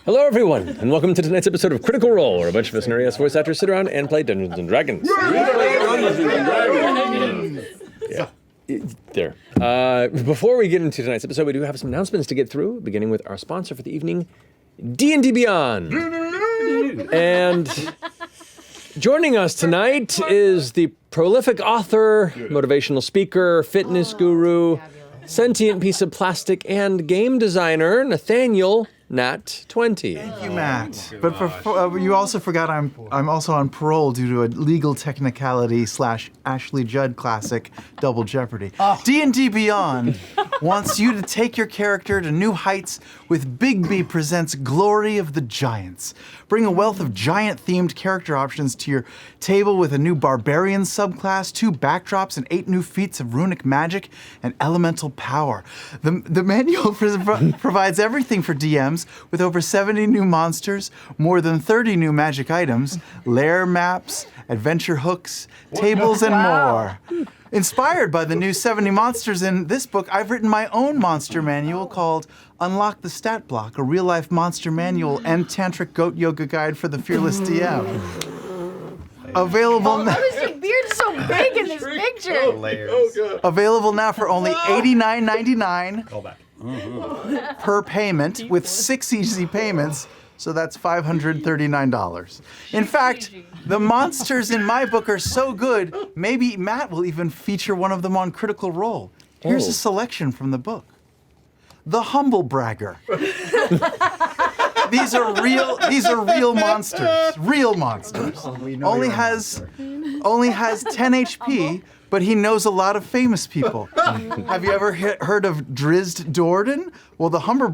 Hello, everyone, and welcome to tonight's episode of Critical Role, where a bunch of us nerdy-ass voice actors sit around and play Dungeons and Dragons. Yeah. There. Before we get into tonight's episode, we do have some announcements to get through, beginning with our sponsor for the evening, D&D Beyond. And joining us tonight is the prolific author, motivational speaker, fitness guru, sentient piece of plastic, and game designer, Nathaniel Nat 20. Thank you, Matt. But you also forgot I'm also on parole due to a legal technicality / Ashley Judd classic, Double Jeopardy. D&D Beyond wants you to take your character to new heights with Big B presents Glory of the Giants. Bring a wealth of giant-themed character options to your table with a new barbarian subclass, 2 backdrops, and 8 new feats of runic magic and elemental power. The manual provides everything for DMs with over 70 new monsters, more than 30 new magic items, lair maps, adventure hooks, tables, and more. Inspired by the new 70 monsters in this book, I've written my own monster manual called Unlock the Stat Block, a real-life monster manual and tantric goat yoga guide for the fearless DM. Available now. Your beard is so big in this picture. Available now for only $89.99 per payment with 6 easy payments. So that's $539. In fact, the monsters in my book are so good, maybe Matt will even feature one of them on Critical Role. Here's a selection from the book. The Humble Bragger. These are real monsters. Real monsters. Only has 10 HP, but he knows a lot of famous people. Have you ever heard of Drizzt Do'Urden? Well, the Humble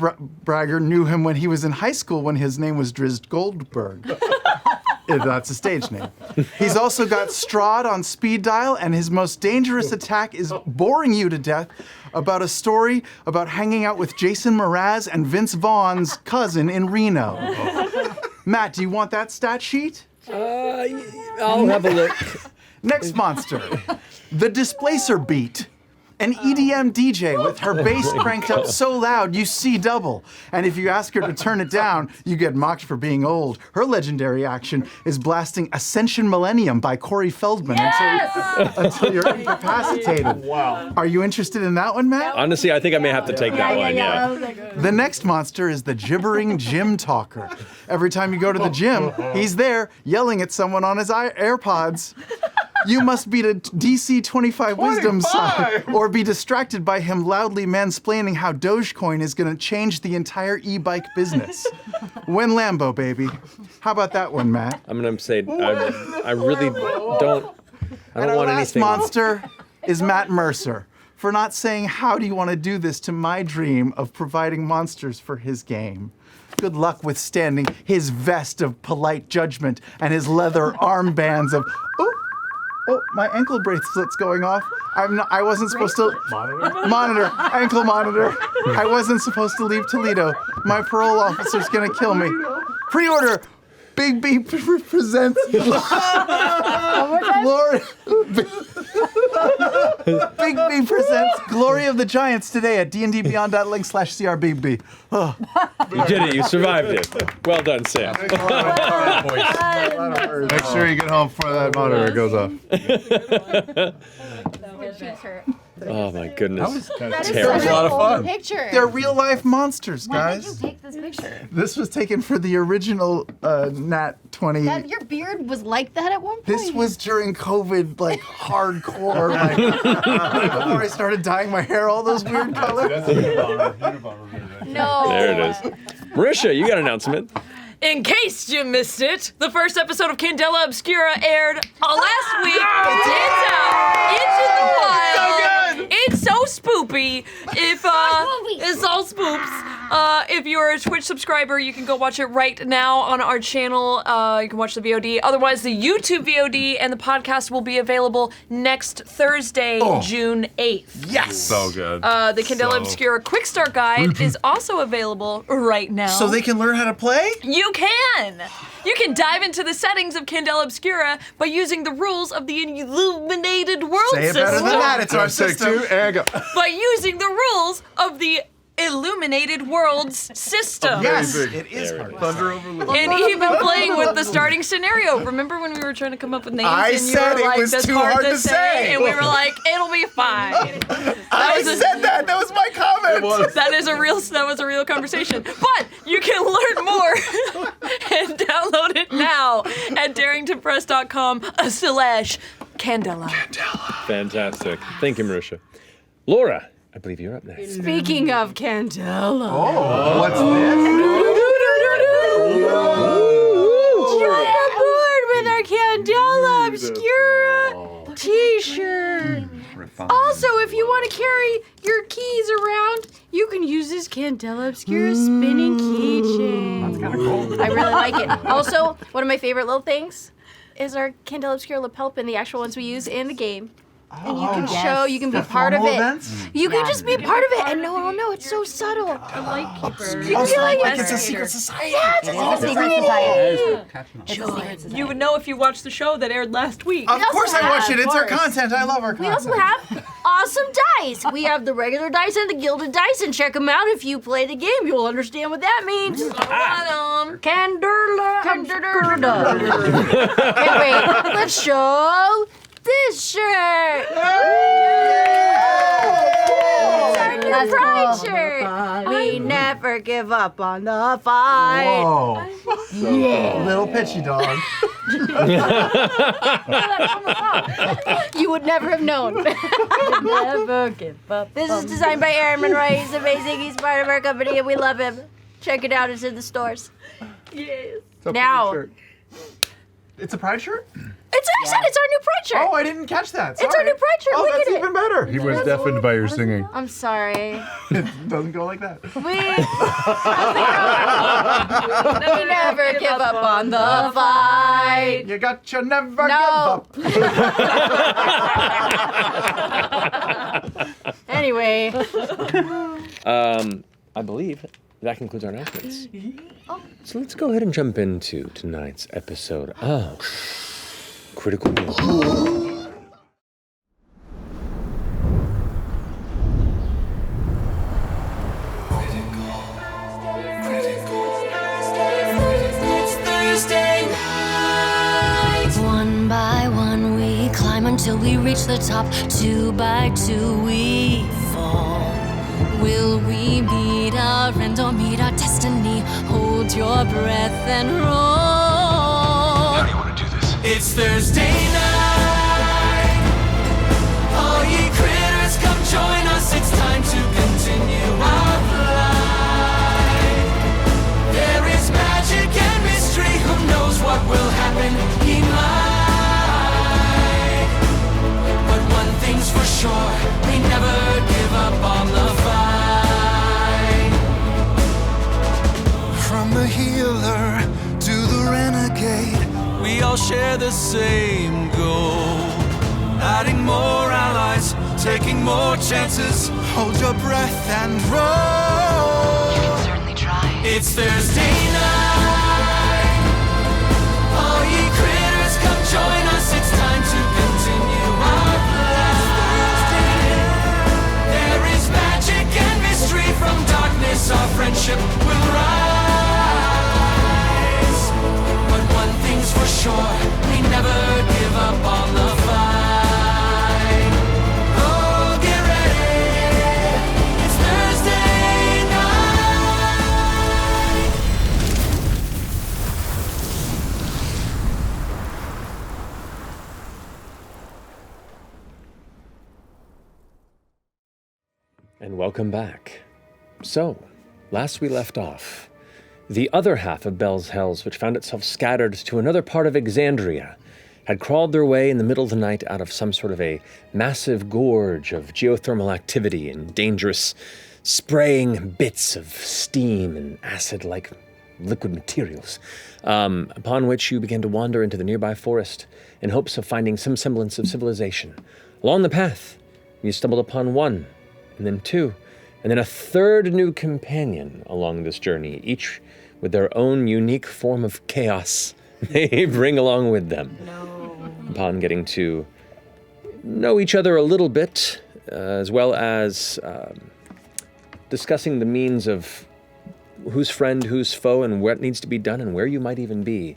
Bragger knew him when he was in high school when his name was Drizzt Goldberg. That's a stage name. He's also got Strahd on speed dial, and his most dangerous attack is boring you to death about a story about hanging out with Jason Mraz and Vince Vaughn's cousin in Reno. Matt, do you want that stat sheet? I'll have a look. Next monster, the Displacer Beat. An EDM DJ with her bass cranked up so loud you see double. And if you ask her to turn it down, you get mocked for being old. Her legendary action is blasting Ascension Millennium by Corey Feldman until you're incapacitated. Wow. Are you interested in that one, Matt? Honestly, I think I may have to take that one, yeah. The next monster is the Gibbering Gym Talker. Every time you go to the gym, he's there yelling at someone on his AirPods. You must beat a DC 25 wisdom side or be distracted by him loudly mansplaining how Dogecoin is going to change the entire e-bike business. Win Lambo, baby. How about that one, Matt? I'm going to say I really don't And our want last anything. monster is Matt Mercer for not saying, how do you want to do this to my dream of providing monsters for his game. Good luck withstanding his vest of polite judgment and his leather armbands of, oh, my ankle bracelet's going off. I wasn't supposed to. Monitor. Ankle monitor. I wasn't supposed to leave Toledo. My parole officer's gonna kill me. Pre-order. Big B presents Glory. Big B presents Glory of the Giants today at dndbeyond.link/CRBB. Oh. You did it. You survived it. Well done, Sam. Make sure you get home before that monitor goes off. Oh my goodness. That is terrible. such a lot of cool fun. picture. They're real life monsters, Why did guys. you take this picture? This was taken for the original Nat 20. Your beard was like that at one point. This was during COVID, like hardcore, like before I started dyeing my hair all those weird colors. No. There it is. Marisha, you got an announcement. In case you missed it, the first episode of Candela Obscura aired last week. It's out. It's in the wild. So good. It's so spoopy. It's all spoops. If you're a Twitch subscriber, you can go watch it right now on our channel. You can watch the VOD. Otherwise, the YouTube VOD and the podcast will be available next Thursday, June 8th. Yes. So good. The Candela Obscura Quick Start Guide is also available right now. So they can learn how to play? You can! You can dive into the settings of Candela Obscura by using the rules of the Illuminated World Say it System. better than that. It's our Take system. two and go. By using the rules of the Illuminated Worlds system. Yes, Very big. it is There it hard. is. Thunder overload. And even playing with the starting scenario. Remember when we were trying to come up with names I and you said were it like, was "That's too hard hard to to say," say. and we were like, "It'll be fine." I said that. That was my comment. That was a real conversation. But you can learn more and download it now at darringtonpress.com/Candela. Fantastic. Thank you, Marisha. Laura, I believe you're up next. Speaking of Candela. Oh, what's this? Jump aboard with our Candela Obscura t-shirt. Also, if you want to carry your keys around, you can use this Candela Obscura spinning keychain. That's kind of cool. I really like it. Also, one of my favorite little things is our Candela Obscura lapel pin, the actual ones we use in the game. And you can show, you can be The part of formal it. events? You can just be part of it, and no one will know. It's so subtle. A lightkeeper. You can be like, It's a secret society. yeah, it's a secret society. You would know if you watched the show that aired last week. Of course I watch it. of It's our course. content. I love our We content. also have awesome dice. We have the regular dice and the gilded dice, and check them out. If you play the game, you'll understand what that means. Candela. Can't wait. Let's show this shirt. It's our new pride shirt. We never give up on the fight. Whoa. Little pitchy dog. You would never have known. Never give up. This is designed by Aaron Monroy. He's amazing. He's part of our company, and we love him. Check it out. It's in the stores. Yes. It's a Now. shirt. It's a pride shirt? It's I said it's our new pride shirt. Oh, I didn't catch that. It's our Sorry. new pride shirt. Oh, Look that's at it. even better. He was deafened by your singing. I'm sorry. It doesn't go like that. We never give up on the fight. You got your never No. give up. Anyway, I believe that concludes our announcements. So let's go ahead and jump into tonight's episode of Critical Role. One by one we climb until we reach the top. Two by two we fall. Will we meet our end or meet our destiny? Hold your breath and roll. How do you want to do this? It's Thursday night. All ye critters, come join us. It's time to continue our flight. There is magic and mystery. Who knows what will happen? He might. But one thing's for sure, we never give up on the fight. From the healer to the renegade, we all share the same goal. Adding more allies, taking more chances. Hold your breath and roll. Certainly try. It's Thursday night. All ye critters, come join us. It's time to continue our flight. There is magic and mystery. From darkness, our friendship will rise. But one thing's for sure, we never give up on the fight. Oh, get ready. It's Thursday night. And welcome back. So, last we left off, the other half of Bell's Hells, which found itself scattered to another part of Exandria, had crawled their way in the middle of the night out of some sort of a massive gorge of geothermal activity and dangerous spraying bits of steam and acid-like liquid materials, upon which you began to wander into the nearby forest in hopes of finding some semblance of civilization. Along the path, you stumbled upon one, and then two, and then a third new companion along this journey, each with their own unique form of chaos they bring along with them. Upon getting to know each other a little bit, as well as discussing the means of who's friend, who's foe, and what needs to be done, and where you might even be,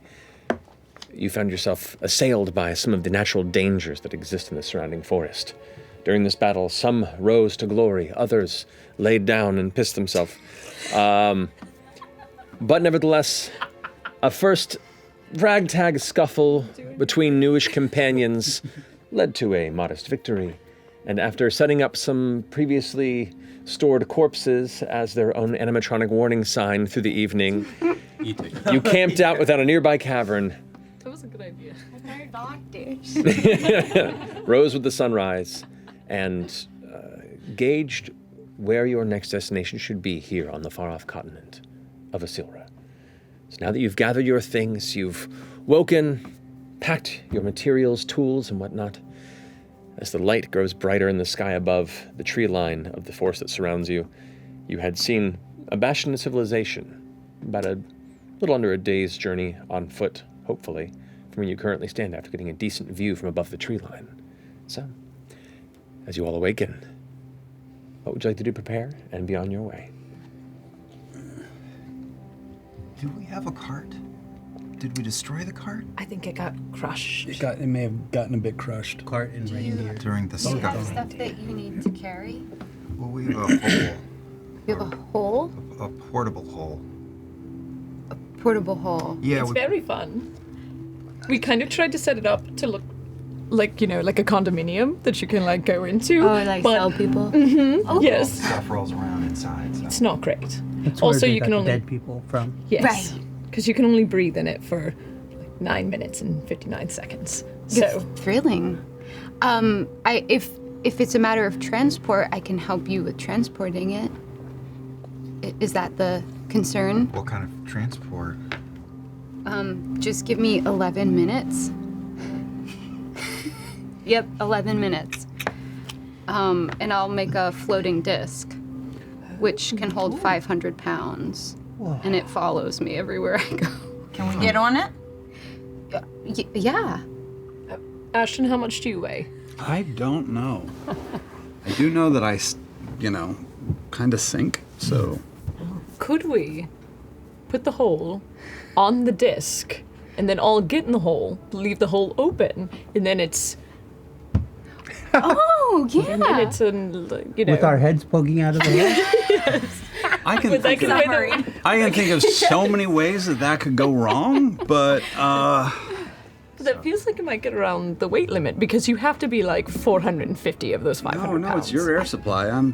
you found yourself assailed by some of the natural dangers that exist in the surrounding forest. During this battle, some rose to glory, others laid down and pissed themselves. But nevertheless, a first ragtag scuffle between newish companions led to a modest victory. And after setting up some previously stored corpses as their own animatronic warning sign through the evening, you camped out without a nearby cavern. That was a good idea. They're doctors. Rose with the sunrise, and gauged where your next destination should be here on the far-off continent of Issylra. So now that you've gathered your things, you've woken, packed your materials, tools, and whatnot, as the light grows brighter in the sky above the tree line of the forest that surrounds you, you had seen a bastion of civilization, about a little under a day's journey on foot, hopefully, from where you currently stand after getting a decent view from above the tree line. So, as you all awaken, what would you like to do? Prepare and be on your way. Do we have a cart? Did we destroy the cart I think it got crushed. It may have gotten a bit crushed. Cart and reindeer. during the Do you have scuffle? stuff that you need to carry? Well, we have a hole, You have a hole? a portable hole. Portable hole. Yeah, It's very fun. We kind of tried to set it up to look like, like a condominium that you can like go into. Oh, like but sell people? yes, stuff rolls around inside. So. it's not great. That's Also, where they you got can the only- dead people from. Yes. Right. Because you can only breathe in it for like 9 minutes and 59 seconds. So, Thrilling. If it's a matter of transport, I can help you with transporting it. Is that the concern? What kind of transport? Just give me 11 minutes. Yep, 11 minutes. And I'll make a floating disc, which can hold 500 pounds. And it follows me everywhere I go. Can we get on it? Yeah. Ashton, how much do you weigh? I don't know. I do know that I kind of sink, so. Could we put the hole on the disc and then all get in the hole, leave the hole open, and then it's Oh, yeah. and then it's With our heads poking out of the hole? I can With think like of, the way the- I can think of so many ways that could go wrong, but that feels like it might get around the weight limit because you have to be like 450 of those 500 no, pounds. it's your air supply. I'm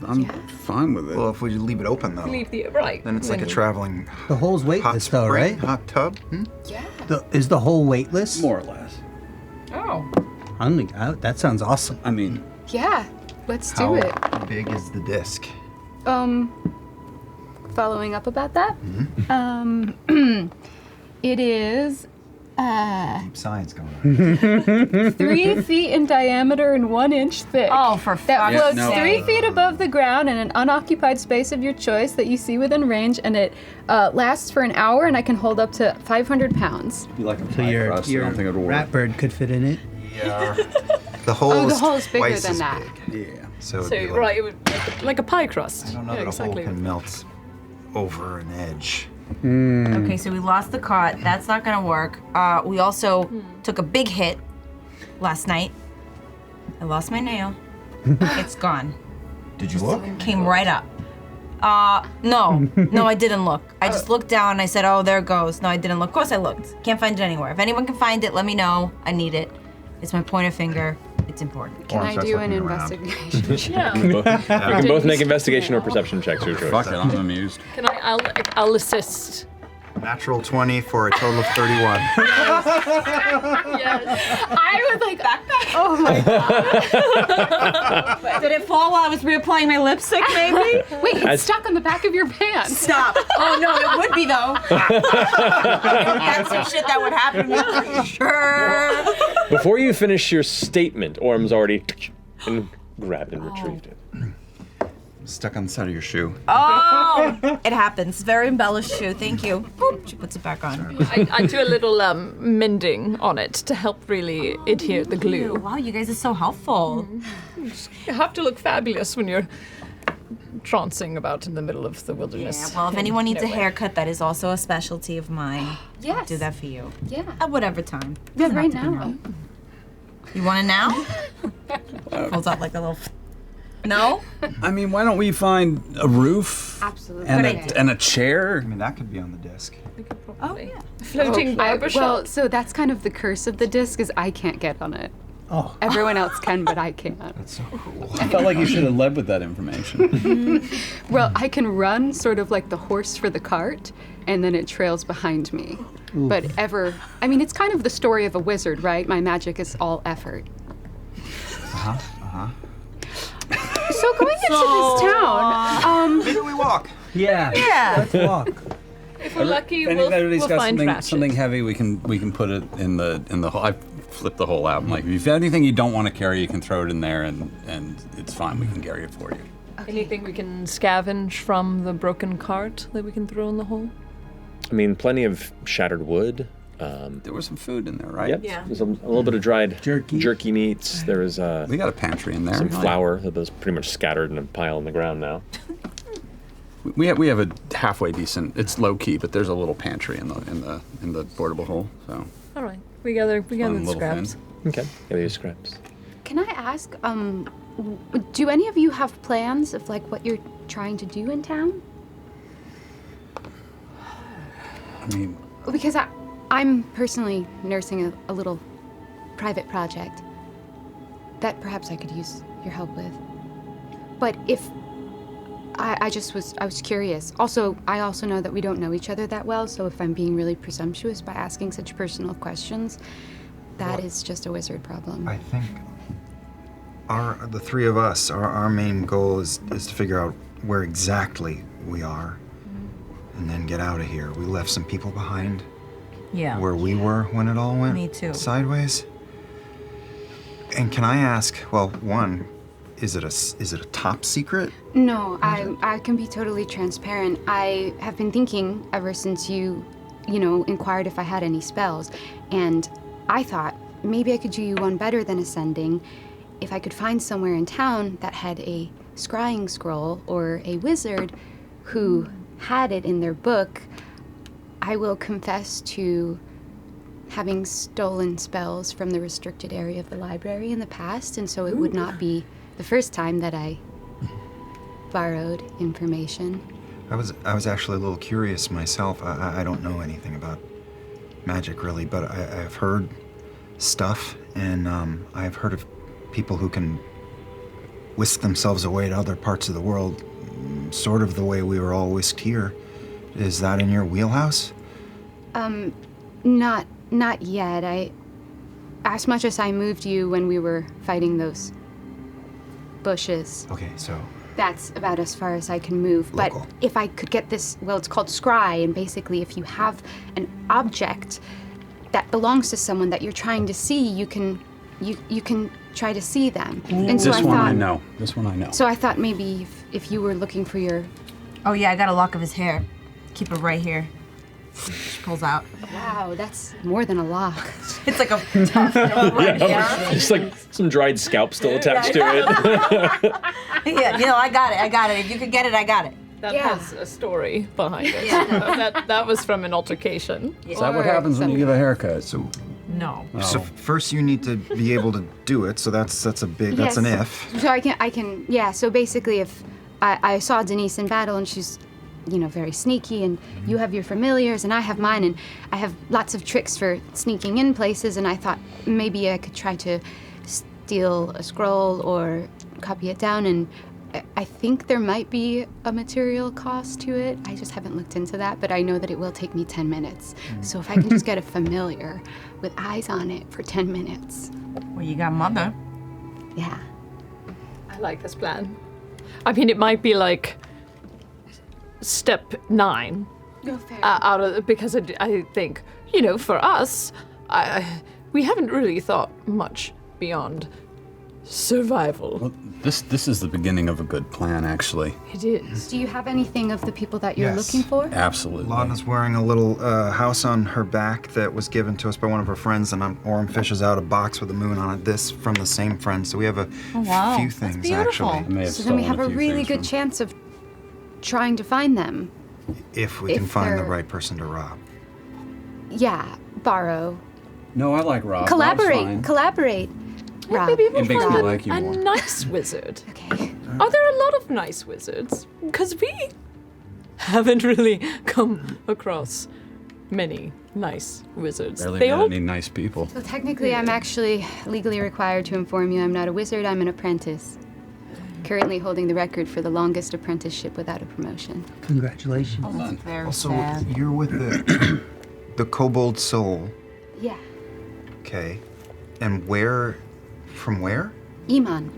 fine with it. Well, if we leave it open though, Leave the right. then it's like a traveling The hole's hot weightless, though, spring, right? hot tub. Yeah. Is the hole weightless? More or less. Oh. That sounds awesome. I mean, Yeah. Let's How do it. big is the disc? Following up about that, it is Deep science going on. 3 feet in diameter and 1 inch thick. Oh, for That fuck's floats no. 3 feet above the ground in an unoccupied space of your choice that you see within range, and it lasts for an hour, and I can hold up to 500 pounds. be like a So pie your crust. I don't think it'll work. rat bird could fit in it. Yeah. The hole Oh, the is hole is bigger twice than as that. big. Yeah. So, it'd So be like, right, it would like a pie crust. I don't know Yeah, that exactly. a hole can melt over an edge. Okay, so we lost the cot. That's not gonna work. We also took a big hit last night. I lost my nail. It's gone. Did you look? Came right up. No, I didn't look. I just looked down and I said, oh, there it goes. No, I didn't look. Of course I looked. Can't find it anywhere. If anyone can find it, let me know. I need it. It's my pointer finger. It's important. Can I starts do an looking around. investigation? Yeah. We can both make investigation or perception checks. Your choice. Fuck it, I'm amused. Can I? I'll assist. Natural 20 for a total of 31. I was like, oh my god. Did it fall while I was reapplying my lipstick, maybe? Wait, it's stuck on the back of your pants. Stop. Oh, no, it would be, though. That's some shit that would happen to me, for sure. Before you finish your statement, Orm's already and grabbed and retrieved it. Stuck on the side of your shoe. Oh, it happens. Very embellished shoe. Thank you. Boop, she puts it back on. I do a little mending on it to help really adhere the glue. Wow, you guys are so helpful. You have to look fabulous when you're trancing about in the middle of the wilderness. Yeah, well, if anyone needs a Nowhere. haircut, that is also a specialty of mine. I'll Yes. do that for you. Yeah. At whatever time. Yeah, Doesn't have right to be now. You want it now? Pulls out like a little. No? I mean, why don't we find a roof Absolutely. and a chair? I mean, that could be on the disc. Oh, yeah. Floating barbershop. Well, so that's kind of the curse of the disc is I can't get on it. Oh, Everyone else can, but I can't. That's so cool. I felt like you should have led with that information. Well, I can run sort of like the horse for the cart, and then it trails behind me. But I mean, it's kind of the story of a wizard, right? My magic is all effort. So going into this town, Maybe we walk. yeah. Yeah. Let's walk. if we're lucky, If we'll anybody's got find something, Ratchet. something heavy, we can put it in the hole. I flipped the hole out. I'm like, if you've got anything you don't want to carry, you can throw it in there, and it's fine. We can carry it for you. Anything we can scavenge from the broken cart that we can throw in the hole? I mean, plenty of shattered wood. There was some food in there, right? Yep. Yeah. There's a little bit of dried Jerky. meats. There was We got a pantry in there. some Like, flour that was pretty much scattered in a pile on the ground now. We have a halfway decent. It's low key, but there's a little pantry in the portable hole. So All right, we gather one the little scraps. thing. Okay. Yeah, these scraps. can I ask, do any of you have plans of like what you're trying to do in town? I mean, Because I'm personally nursing a little private project that perhaps I could use your help with. But if I was curious. Also, I also know that we don't know each other that well, so if I'm being really presumptuous by asking such personal questions, that is just a wizard problem. I think the three of us, our main goal is to figure out where exactly we are, and then get out of here. We left some people behind Yeah. where we were when it all went Me too. sideways. And can I ask? Well, one, is it a top secret? No, I can be totally transparent. I have been thinking ever since you inquired if I had any spells, and I thought maybe I could do you one better than ascending if I could find somewhere in town that had a scrying scroll or a wizard who had it in their book. I will confess to having stolen spells from the restricted area of the library in the past, and so it would not be the first time that I borrowed information. I was actually a little curious myself. I don't know anything about magic really, but I've heard stuff, and I've heard of people who can whisk themselves away to other parts of the world, sort of the way we were all whisked here. Is that in your wheelhouse? Not yet. As much as I moved you when we were fighting those bushes, Okay, so that's about as far as I can move. Local. But if I could get this, well, it's called scry, and basically if you have an object that belongs to someone that you're trying to see, you can try to see them. And so this I one thought, I know. This one I know. So I thought maybe if you were looking for your, Oh yeah, I got a lock of his hair. Keep it right here. She pulls out. wow, that's more than a lock. It's like a tough right here. Just like some dried scalp still attached to it. Yeah, I got it. If you could get it, I got it. That Yeah. has a story behind it. Yeah. that was from an altercation. Is that what Or happens when you give a haircut? so No. so first you need to be able to do it. So that's an Yes. if. So I can, yeah, so basically if I saw Denise in battle and she's, very sneaky, and you have your familiars and I have mine, and I have lots of tricks for sneaking in places, and I thought maybe I could try to steal a scroll or copy it down, and I think there might be a material cost to it. I just haven't looked into that, but I know that it will take me 10 minutes. So if I can just get a familiar with eyes on it for 10 minutes. Well, you got mother. Yeah. I like this plan. I mean, it might be like step 9 No fair. out of because I think for us, we haven't really thought much beyond survival. Well, this is the beginning of a good plan, actually. It is. Do you have anything of the people that you're Yes. looking for? Absolutely. Lana's wearing a little house on her back that was given to us by one of her friends, and Orem fishes out a box with a moon on it. This from the same friend, so we have a wow. few That's things beautiful. actually. I may have So then we stolen have a few really things good from- chance of trying to find them. If we If can find the they're- right person to rob. Yeah, borrow. No, I like Rob. Rob's Collaborate. fine. Collaborate. Rob. Maybe we'll It makes find me a, like you a more. nice wizard. Okay. Are there a lot of nice wizards? Because we haven't really come across many nice wizards. Barely They met all any nice people. Well, technically, I'm actually legally required to inform you I'm not a wizard, I'm an apprentice. Currently holding the record for the longest apprenticeship without a promotion. Congratulations. That's very Also, sad. you're with the the Kobold Soul, Yeah. okay? And where? From where? Iman.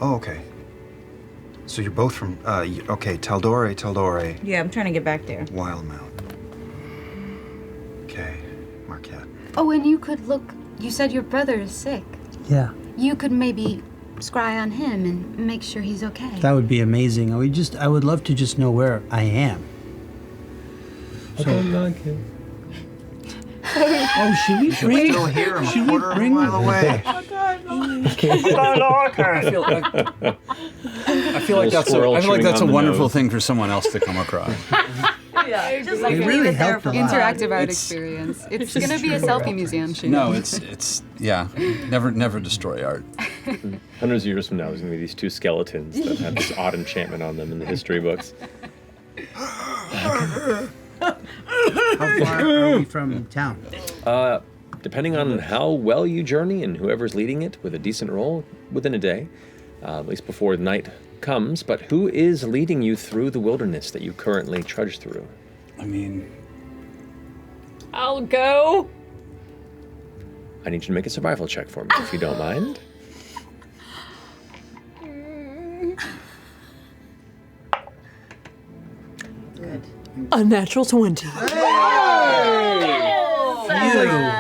Oh, okay. So you're both from, okay, Taldore, Yeah, I'm trying to get back there. Wildmount. Okay, Marquet. Oh, and you could look. You said your brother is sick. Yeah, You could maybe scry on him and make sure he's okay. that would be amazing. I would love to just know where I am. Oh, should we bring? Still here, I'm Should a we quarter of a bring mile away. I feel like that's Squirrel I feel like chewing that's a on the wonderful nose. thing for someone else to come across. Yeah, just It really helped a lot. Interactive art It's- experience. It's gonna be a selfie museum. Shane. No, it's yeah. Never destroy art. Hundreds of years from now, there's going to be these two skeletons that have this odd enchantment on them in the history books. How far are we from town? Depending on how well you journey and whoever's leading it with a decent roll, within a day, at least before night comes. But who is leading you through the wilderness that you currently trudge through? I mean, I'll go. I need you to make a survival check for me, if you don't mind. A natural 20.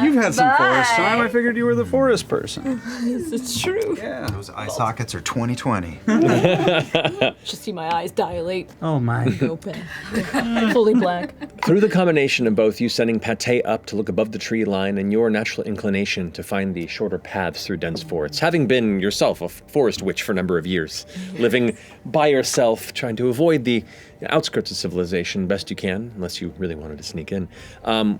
you've had some forest time. I figured you were the forest person. It's true. Yeah. Those eye sockets are 20/20. Just see my eyes dilate, Oh my. open, fully black. Through the combination of both you sending Pate up to look above the tree line and your natural inclination to find the shorter paths through dense forests, having been yourself a forest witch for a number of years, living by yourself, trying to avoid the outskirts of civilization best you can, unless you really wanted to sneak in,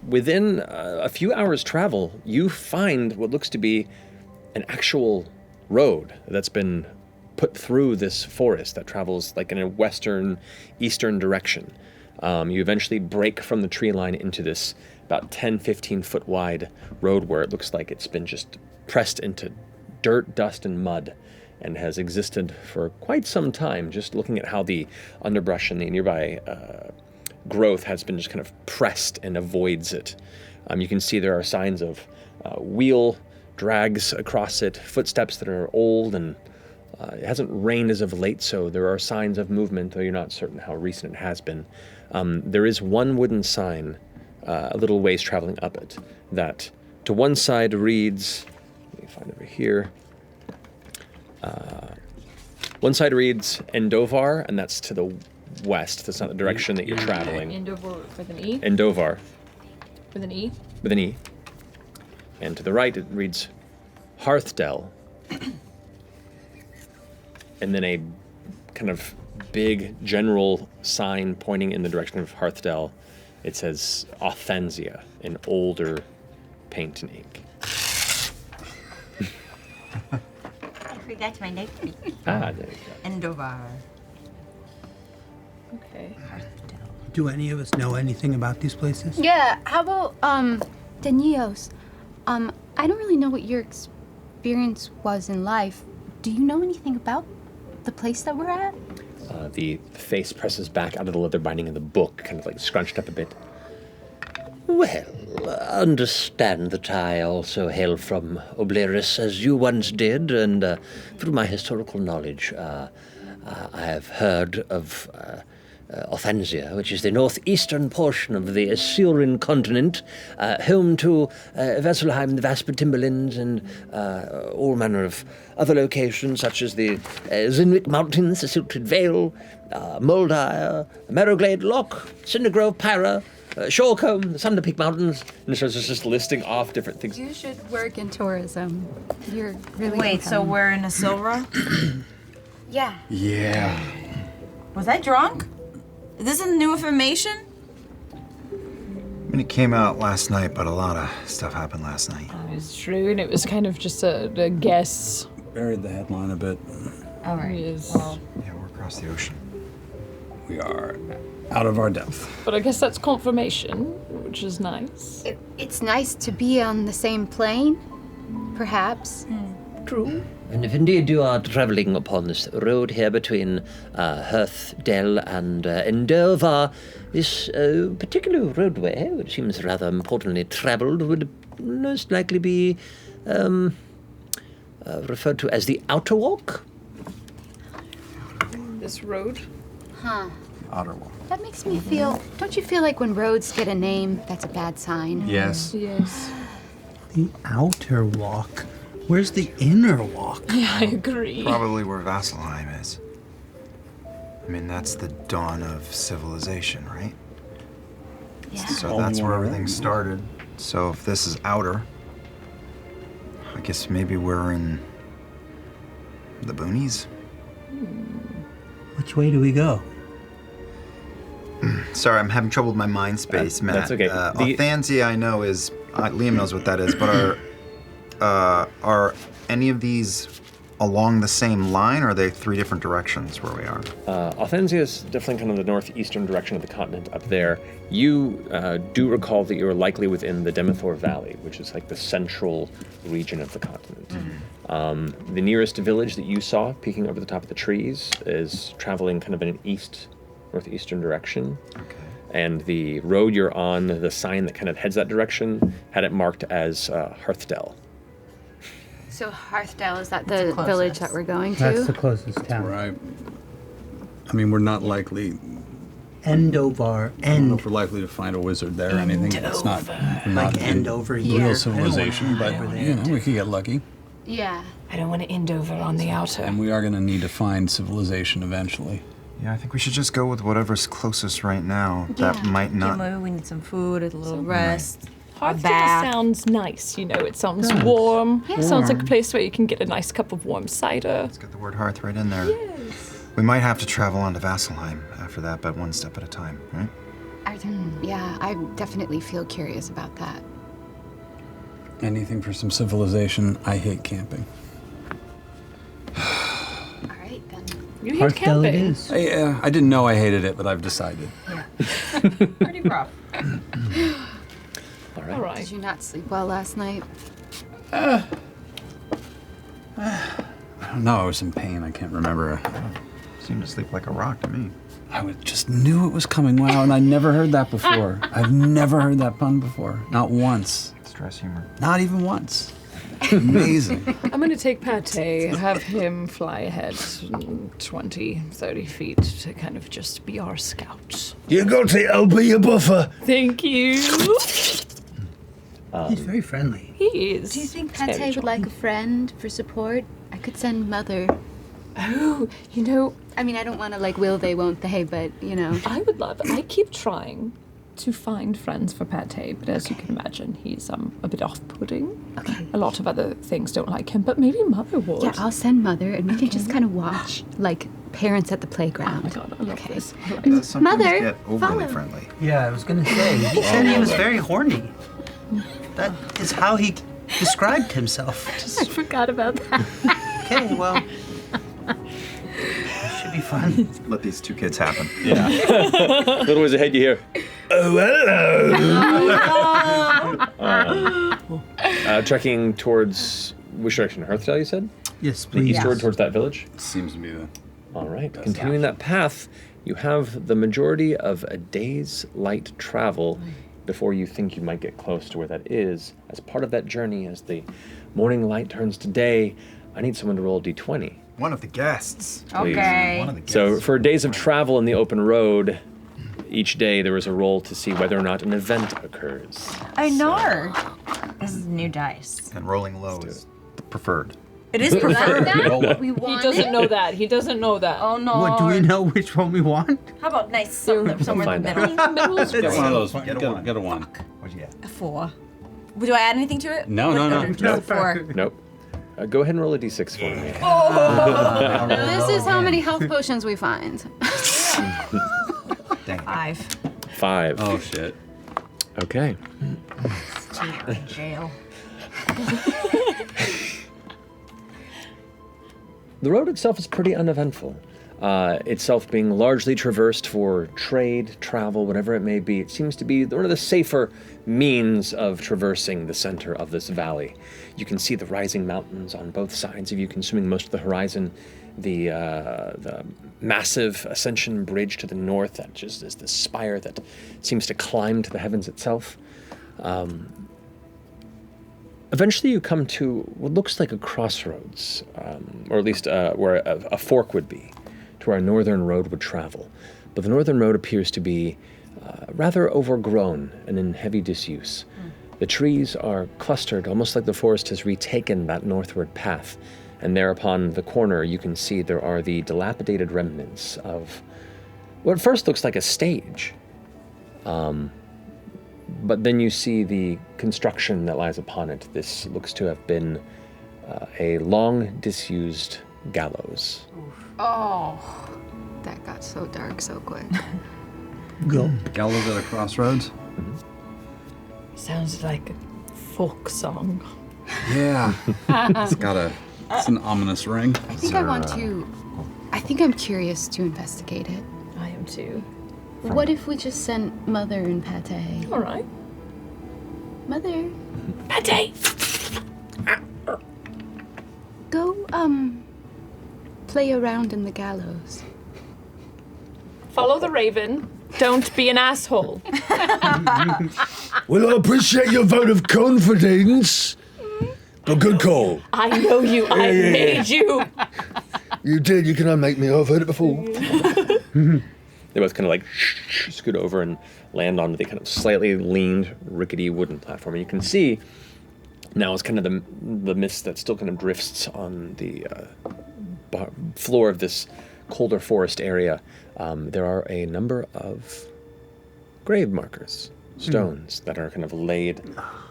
within a few hours' travel, you find what looks to be an actual road that's been put through this forest that travels like in a western, eastern direction. You eventually break from the tree line into this about 10, 15 foot wide road where it looks like it's been just pressed into dirt, dust, and mud and has existed for quite some time, just looking at how the underbrush and the nearby growth has been just kind of pressed and avoids it. You can see there are signs of wheel drags across it, footsteps that are old, and it hasn't rained as of late, so there are signs of movement, though you're not certain how recent it has been. There is one wooden sign a little ways traveling up it that to one side reads, let me find it over here, one side reads Endovar, and that's to the west. That's not the direction that you're traveling. Endovar with an E? Endovar, With an E? with an E. And to the right, it reads Hearthdell. And then a kind of big general sign pointing in the direction of Hearthdell. It says Authensia in older paint and ink. I forgot my notebook. There you go. Endovar. Okay. Do any of us know anything about these places? Yeah, how about, Danios? I don't really know what your experience was in life. Do you know anything about the place that we're at? The face presses back out of the leather binding of the book, kind of like scrunched up a bit. Well, understand that I also hail from Obleris, as you once did, and through my historical knowledge, I have heard of Authensia, which is the northeastern portion of the Issylran continent, home to Vesselheim, the Vasper Timberlands, and all manner of other locations, such as the Zinwick Mountains, the Silted Vale, Moldire, Marrowglade Loch, Cindergrove Pyra, Shorecombe, the Sunderpeak Mountains, and so it's just listing off different things. You should work in tourism. You're really Wait, so we're in Issylra? Yeah. Yeah. Was I drunk? Is this new information? I mean, it came out last night, but a lot of stuff happened last night. It's true, and it was kind of just a guess. Buried the headline a bit. All right. Yes. Well, Yeah, we're across the ocean. We are out of our depth. But I guess that's confirmation, which is nice. It's nice to be on the same plane, perhaps. True. And if indeed you are travelling upon this road here between Hearthdell and Endover, this particular roadway, which seems rather importantly travelled, would most likely be referred to as the Outer Walk. This road. Huh. Outer Walk. That makes me feel. Don't you feel like when roads get a name, that's a bad sign? Yes. Yes. The outer walk. Where's the inner walk? Yeah, I agree. Probably where Vasselheim is. I mean, that's the dawn of civilization, right? Yeah. So that's where everything started. So if this is outer, I guess maybe we're in the boonies? Which way do we go? Sorry, I'm having trouble with my mind space, Matt. that's okay. Althansia, I know is Liam knows what that is, but are any of these along the same line, or are they 3 different directions where we are? Althansia is definitely kind of the northeastern direction of the continent up there. You do recall that you're likely within the Demethor Valley, which is like the central region of the continent. The nearest village that you saw peeking over the top of the trees is traveling kind of in an northeastern direction. Okay. And the road you're on, the sign that kind of heads that direction, had it marked as Hearthdell. So Hearthdell, is that That's the the village closest. that we're going to? That's the closest town. Right. I mean, we're not likely. Endover. I don't know if we're likely to find a wizard there or anything. It's not Like in Endover real here. civilization, but you know, we could get lucky. Yeah. I don't want to end over on the outer. And we are going to need to find civilization eventually. Yeah, I think we should just go with whatever's closest right now. That might not. maybe we need some food, a little rest. Hearthdell bath. sounds nice, you know. It sounds warm. It sounds like a place where you can get a nice cup of warm cider. Let's get the word hearth right in there. We might have to travel on to Vasselheim after that, but one step at a time, right? Yeah, I definitely feel curious about that. Anything for some civilization. I hate camping. All right, then. You hate Hearthdell it camping. is. I didn't know I hated it, but I've decided. Pretty rough. All right. All right. Did you not sleep well last night? I don't know. I was in pain. I can't remember. Seemed to sleep like a rock to me. Just knew it was coming. Wow, and I never heard that before. I've never heard that pun before. Not once. Stress humor. Not even once. Amazing. I'm going to take Pate, have him fly ahead 20, 30 feet to kind of just be our scout. You got it, I'll be your buffer. Thank you. He's very friendly. He is. Do you think Very Pate would like a friend for support? I could send Mother. Oh, you know, I mean, I don't want to like will they, won't they, but you know. I would love it. I keep trying to find friends for Pate, but as you can imagine, he's a bit off-putting. Okay. A lot of other things don't like him, but maybe Mother would. Yeah, I'll send Mother, and we can just kind of watch like parents at the playground. Oh my god, I love this. I like Does this. sometimes Mother, get overly follow. friendly. Yeah, I was gonna say. He said he was very horny. That is how he described himself. I forgot about that. Okay, well. It should be fun. Let these 2 kids happen. Yeah. Little ways ahead, you hear, "Oh, hello." Trekking towards which direction? Hearthdell, you said? Yes, The please. eastward towards that village? Seems to be the. All right. Continuing that path, you have the majority of a day's light travel before you think you might get close to where that is. As part of that journey, as the morning light turns to day, I need someone to roll a d20. One of the guests. Please. Okay. One of the guests. So for days of travel in the open road, each day there was a roll to see whether or not an event occurs. I know. This is new dice. And rolling low is the preferred. It is preferred. We He want doesn't know that. He doesn't know that. Oh no. What, do we know which one we want? How about nice somewhere in the find out. middle? Get one of those. Get a one. Get a one. What'd you get? A 4. Do I add anything to it? No. Just a 4. Nope. Go ahead and roll a d6 for me. This is how many health potions we find. Dang. 5. 5. Oh shit. Okay. Jail. The road itself is pretty uneventful. Itself being largely traversed for trade, travel, whatever it may be. It seems to be one of the safer means of traversing the center of this valley. You can see the rising mountains on both sides of you, consuming most of the horizon. The massive ascension bridge to the north that just is this spire that seems to climb to the heavens itself. Eventually you come to what looks like a crossroads, or at least where a fork would be, to where a northern road would travel. But the northern road appears to be rather overgrown and in heavy disuse. The trees are clustered, almost like the forest has retaken that northward path. And there upon the corner, you can see there are the dilapidated remnants of what at first looks like a stage. But then you see the construction that lies upon it. This looks to have been a long, disused gallows. Oh, that got so dark so quick. Go. Gallows at a crossroads. Sounds like a folk song. Yeah. It's an ominous ring. I think I want to. I think I'm curious to investigate it. I am too. What if we just sent Mother and Pate? All right. Mother, Pate! go, play around in the gallows. Follow the raven. Don't be an asshole. Well, I appreciate your vote of confidence, but good call. I know you. I made you. You did. You can unmake me. I've heard it before. They both kind of like scoot over and land onto the kind of slightly leaned, rickety wooden platform. And you can see now it's kind of the mist that still kind of drifts on the floor of this colder forest area. There are a number of grave markers, stones that are kind of laid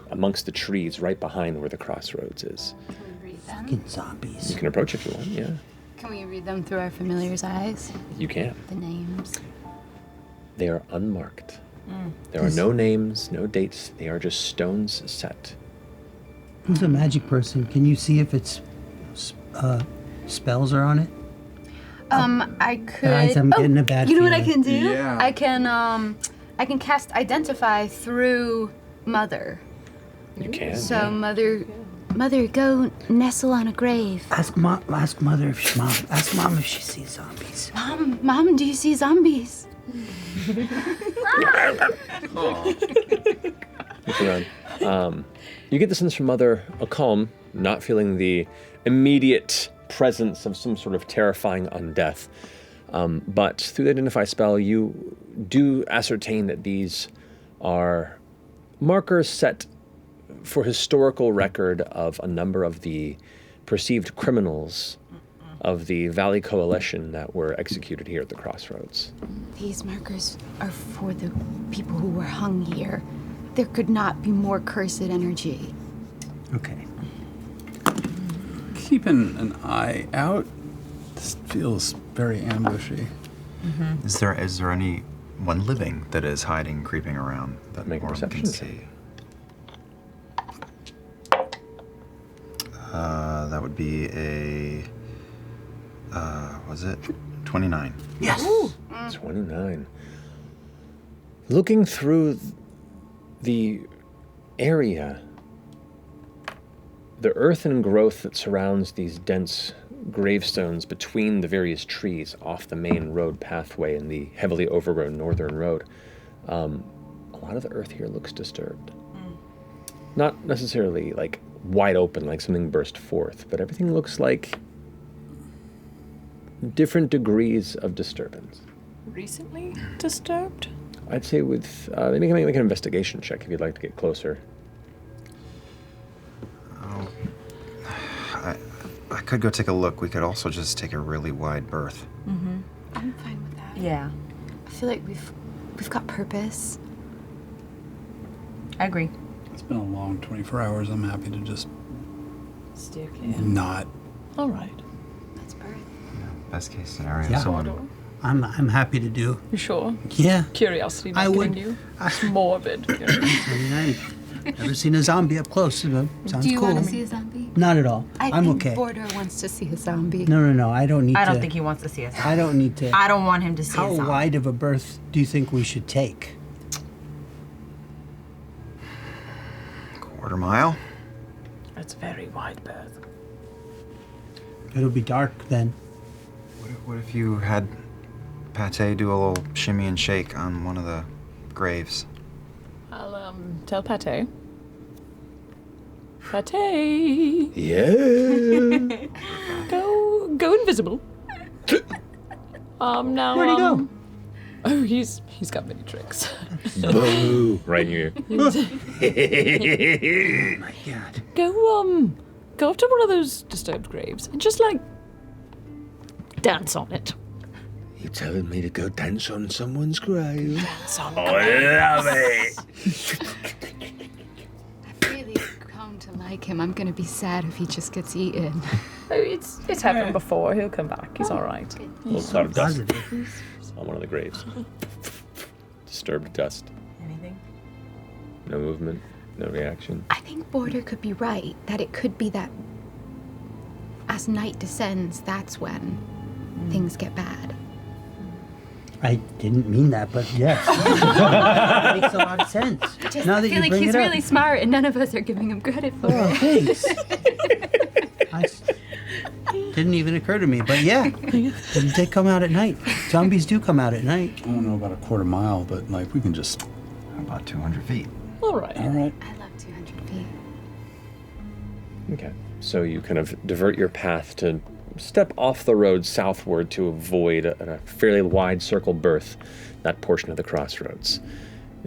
amongst the trees right behind where the crossroads is. Can we read them? Fucking zombies. You can approach if you want, yeah. Can we read them through our familiar's eyes? You can. The names. They are unmarked. There are no names, no dates. They are just stones set. Who's a magic person? Can you see if it's spells are on it? I could. Guys, I'm getting a bad You know what I feeling. can do? Yeah. I can cast Identify through Mother. You can. So yeah. Mother, go nestle on a grave. Ask mother if she, ask mom if she sees zombies. Mom, do you see zombies? Look around. You get the sense from Mother, a Colm, not feeling the immediate presence of some sort of terrifying undeath. But through the Identify spell, you do ascertain that these are markers set for historical record of a number of the perceived criminals of the Valley Coalition that were executed here at the crossroads. These markers are for the people who were hung here. There could not be more cursed energy. Okay. Keeping an eye out. This feels very ambushy. Is there any one living that is hiding, creeping around that Make a Orm perception can check. see? That would be a was it 29? Yes. 29. Looking through the area, the earthen growth that surrounds these dense gravestones between the various trees off the main road pathway and the heavily overgrown northern road, a lot of the earth here looks disturbed. Not necessarily like wide open, like something burst forth, but everything looks like different degrees of disturbance. Recently disturbed? I'd say with, maybe you can make an investigation check if you'd like to get closer. I could go take a look. We could also just take a really wide berth. I'm fine with that. Yeah, I feel like we've got purpose. I agree. It's been a long 24 hours. I'm happy to just Stick in. not. All right. Let's birth. Best case scenario, Yeah. someone I'm happy to do. You sure? Yeah. Curiosity I not would- getting you. It's morbid. I mean, I've never seen a zombie up close. So sounds Do you cool. want to see a zombie? Not at all. I I'm think okay. Border wants to see a zombie. No. I don't need to. I don't think he wants to see us. I don't need to. I don't want him to see How us. wide of a berth do you think we should take? Quarter mile. It's a very wide berth. It'll be dark then. What if you had Pate do a little shimmy and shake on one of the graves? I'll tell Pate. Pate. Yeah. Go invisible. Now. Where'd he go? Oh, he's got many tricks. Boo! Right in your ear. Oh my God. Go up to one of those disturbed graves and just like dance on it. You telling me to go dance on someone's grave? Dance on I love it. I've really come to like him. I'm gonna be sad if he just gets eaten. Oh, it's happened before. He'll come back. He's all right. A little cloud of dust Positive. on one of the graves. Disturbed dust. Anything? No movement. No reaction. I think Border could be right, that it could be that as night descends, that's when things get bad. I didn't mean that, but yes. Makes a lot of sense. Now that I feel you like bring he's it up. really smart and none of us are giving him credit for Oh, it. thanks. Didn't even occur to me, but yeah, they did come out at night. Zombies do come out at night. I don't know about a quarter mile, but like we can just. About 200 feet. All right. All right. I love 200 feet. Okay. So you kind of divert your path to step off the road southward to avoid a fairly wide circle berth, that portion of the crossroads.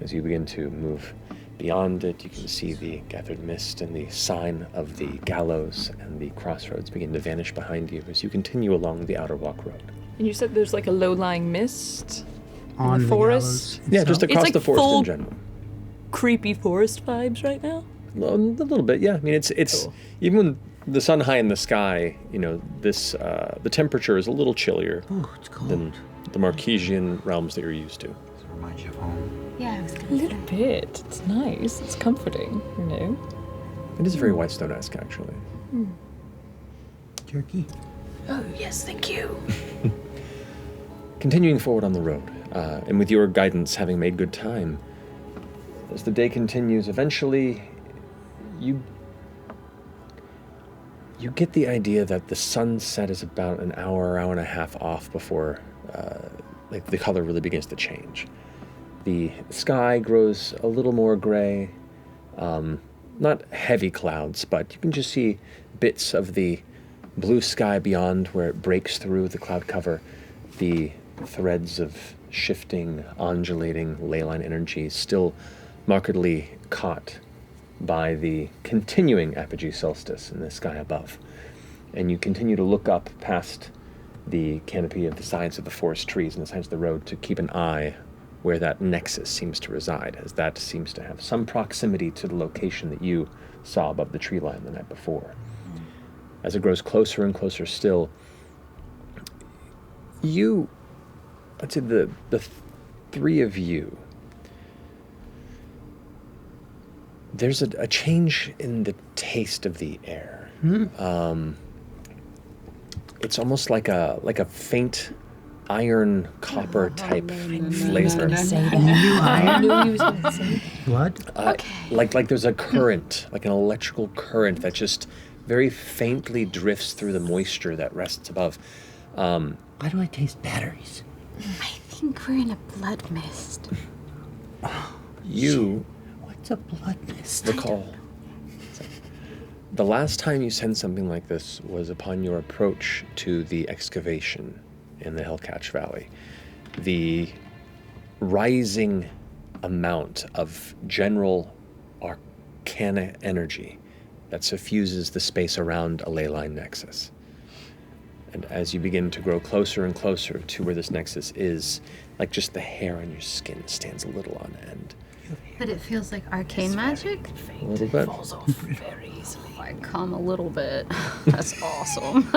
As you begin to move beyond it, you can see the gathered mist and the sign of the gallows and the crossroads begin to vanish behind you as you continue along the outer walk road. And you said there's like a low-lying mist On in the gallows forest. Yeah, just itself. across like the forest full in general. Creepy forest vibes right now. A little bit, yeah. I mean, it's Cool. even when the sun high in the sky, you know, this the temperature is a little chillier Oh, it's cold. than the Marquesian realms that you're used to. Does it remind you of home? Yeah, I was A gonna little bit. It's nice. It's comforting, you know. It is very Whitestone-esque, actually. Jerky. Oh yes, thank you. Continuing forward on the road, and with your guidance having made good time, as the day continues, eventually you get the idea that the sunset is about an hour and a half off before like the color really begins to change. The sky grows a little more gray, not heavy clouds, but you can just see bits of the blue sky beyond where it breaks through the cloud cover, the threads of shifting, undulating leyline energy still markedly caught by the continuing apogee solstice in the sky above. And you continue to look up past the canopy of the sides of the forest trees and the sides of the road to keep an eye where that nexus seems to reside, as that seems to have some proximity to the location that you saw above the tree line the night before. As it grows closer and closer still, I'd say the three of you, there's a change in the taste of the air. It's almost like a faint iron copper type flavor. I knew he was going to say. Blood? Like there's a current, like an electrical current that just very faintly drifts through the moisture that rests above. Why do I taste batteries? I think we're in a blood mist. You What's a blood mist? recall the last time you sensed something like this was upon your approach to the excavation in the Hellcatch Valley. The rising amount of general arcana energy that suffuses the space around a leyline nexus. And as you begin to grow closer and closer to where this nexus is, like just the hair on your skin stands a little on end. But it feels like arcane magic? A little bit. Falls off very easily. I come a little bit. That's awesome.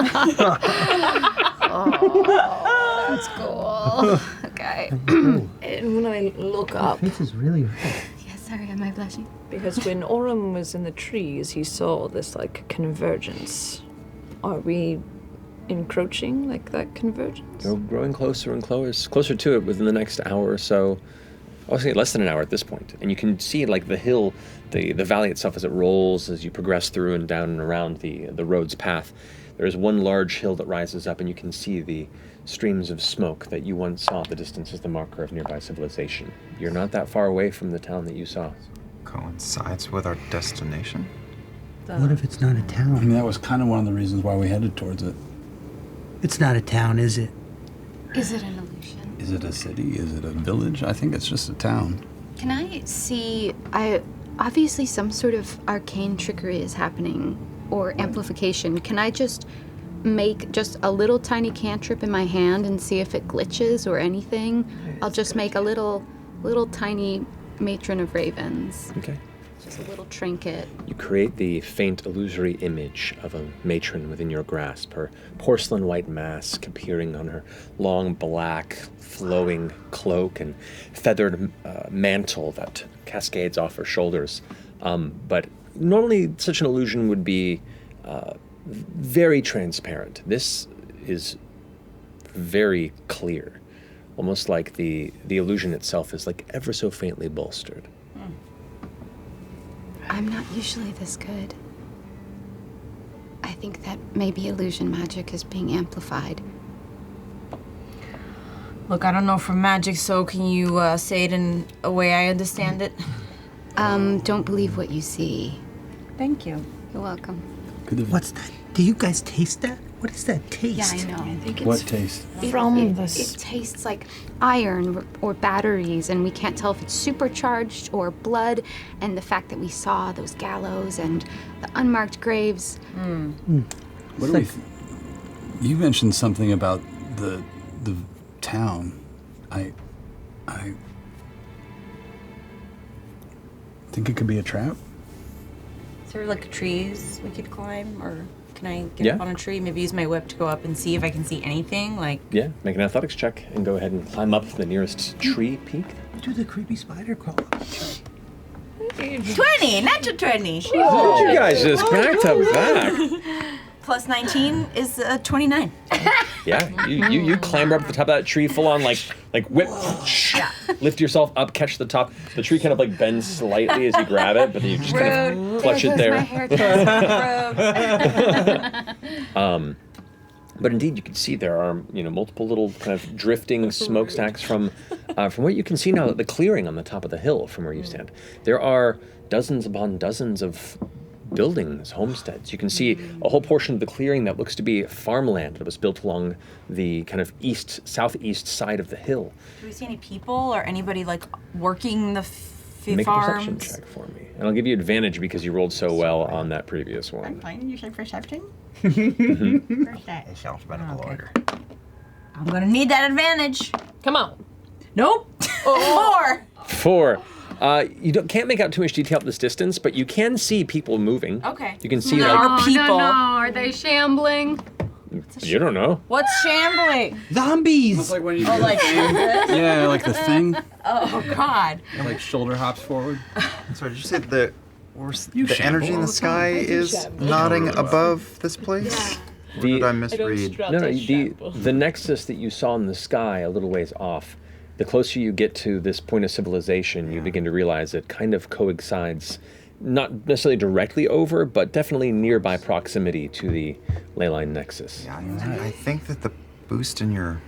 Oh, that's cool. Okay. And when I look up, This is really red. Yeah, sorry, am I blushing? because when Orem was in the trees, he saw this like convergence. Are we encroaching like that convergence? You're growing closer and closer to it within the next hour or so. I was saying less than an hour at this point. And you can see like the hill, the valley itself as it rolls as you progress through and down and around the road's path. There is one large hill that rises up, and you can see the streams of smoke that you once saw at the distance as the marker of nearby civilization. You're not that far away from the town that you saw. Coincides with our destination? What if it's not a I town? mean, that was kind of one of the reasons why we headed towards it. It's not a town, is it? Is it an illusion? Is it a city? Is it a village? I think it's just a town. Can I see? Obviously some sort of arcane trickery is happening, or amplification. Can I just make just a little tiny cantrip in my hand and see if it glitches or anything? I'll just make a little tiny matron of ravens. Okay. Just a little trinket. You create the faint illusory image of a matron within your grasp, her porcelain white mask appearing on her long black flowing cloak and feathered mantle that cascades off her shoulders. But normally such an illusion would be very transparent. This is very clear, almost like the illusion itself is like ever so faintly bolstered. I'm not usually this good. I think that maybe illusion magic is being amplified. Look, I don't know from magic, so can you say it in a way I understand it? Don't believe what you see. Thank you. You're welcome. What's that? Do you guys taste that? What is that taste? Yeah, I know. I think What taste? It tastes like iron or batteries, and we can't tell if it's supercharged or blood. And the fact that we saw those gallows and the unmarked graves. What do we? You mentioned something about the town. I think it could be a trap. Is there like trees we could climb, or can I get Yeah. up on a tree? Maybe use my whip to go up and see if I can see anything. Like, Yeah, make an athletics check and go ahead and climb up the nearest tree peak. Do the creepy spider crawl up. 20, natural 20. Look at you guys just back to back. Plus 19 is 29. Yeah, you clamber up the top of that tree full on like whip, lift yourself up, catch the top. The tree kind of like bends slightly as you grab it, but then you just kind of clutch it there. But indeed, you can see there are multiple little kind of drifting smokestacks from what you can see now. The clearing on the top of the hill from where you stand. There are dozens upon dozens of buildings, homesteads. You can see a whole portion of the clearing that looks to be farmland that was built along the kind of southeast side of the hill. Do we see any people or anybody like working the Make a farms? perception check for me. And I'll give you advantage because you rolled so well on that previous one. Fine, you said perception? It's alphabetical order. I'm gonna need that advantage. Come on. Nope. 4. 4. You can't make out too much detail at this distance, but you can see people moving. Okay. You can see There are people. No, are they shambling? You don't know. What's shambling? Zombies! It's like when you Oh, like yeah, like the thing. Oh God. It, like shoulder hops forward. Sorry, did you say the You the energy in shamble. the sky is nodding above this place? Or did I misread? No, the nexus that you saw in the sky a little ways off, the closer you get to this point of civilization, you begin to realize it kind of coincides, not necessarily directly over, but definitely nearby proximity to the ley line nexus. Yeah, I think that the boost in your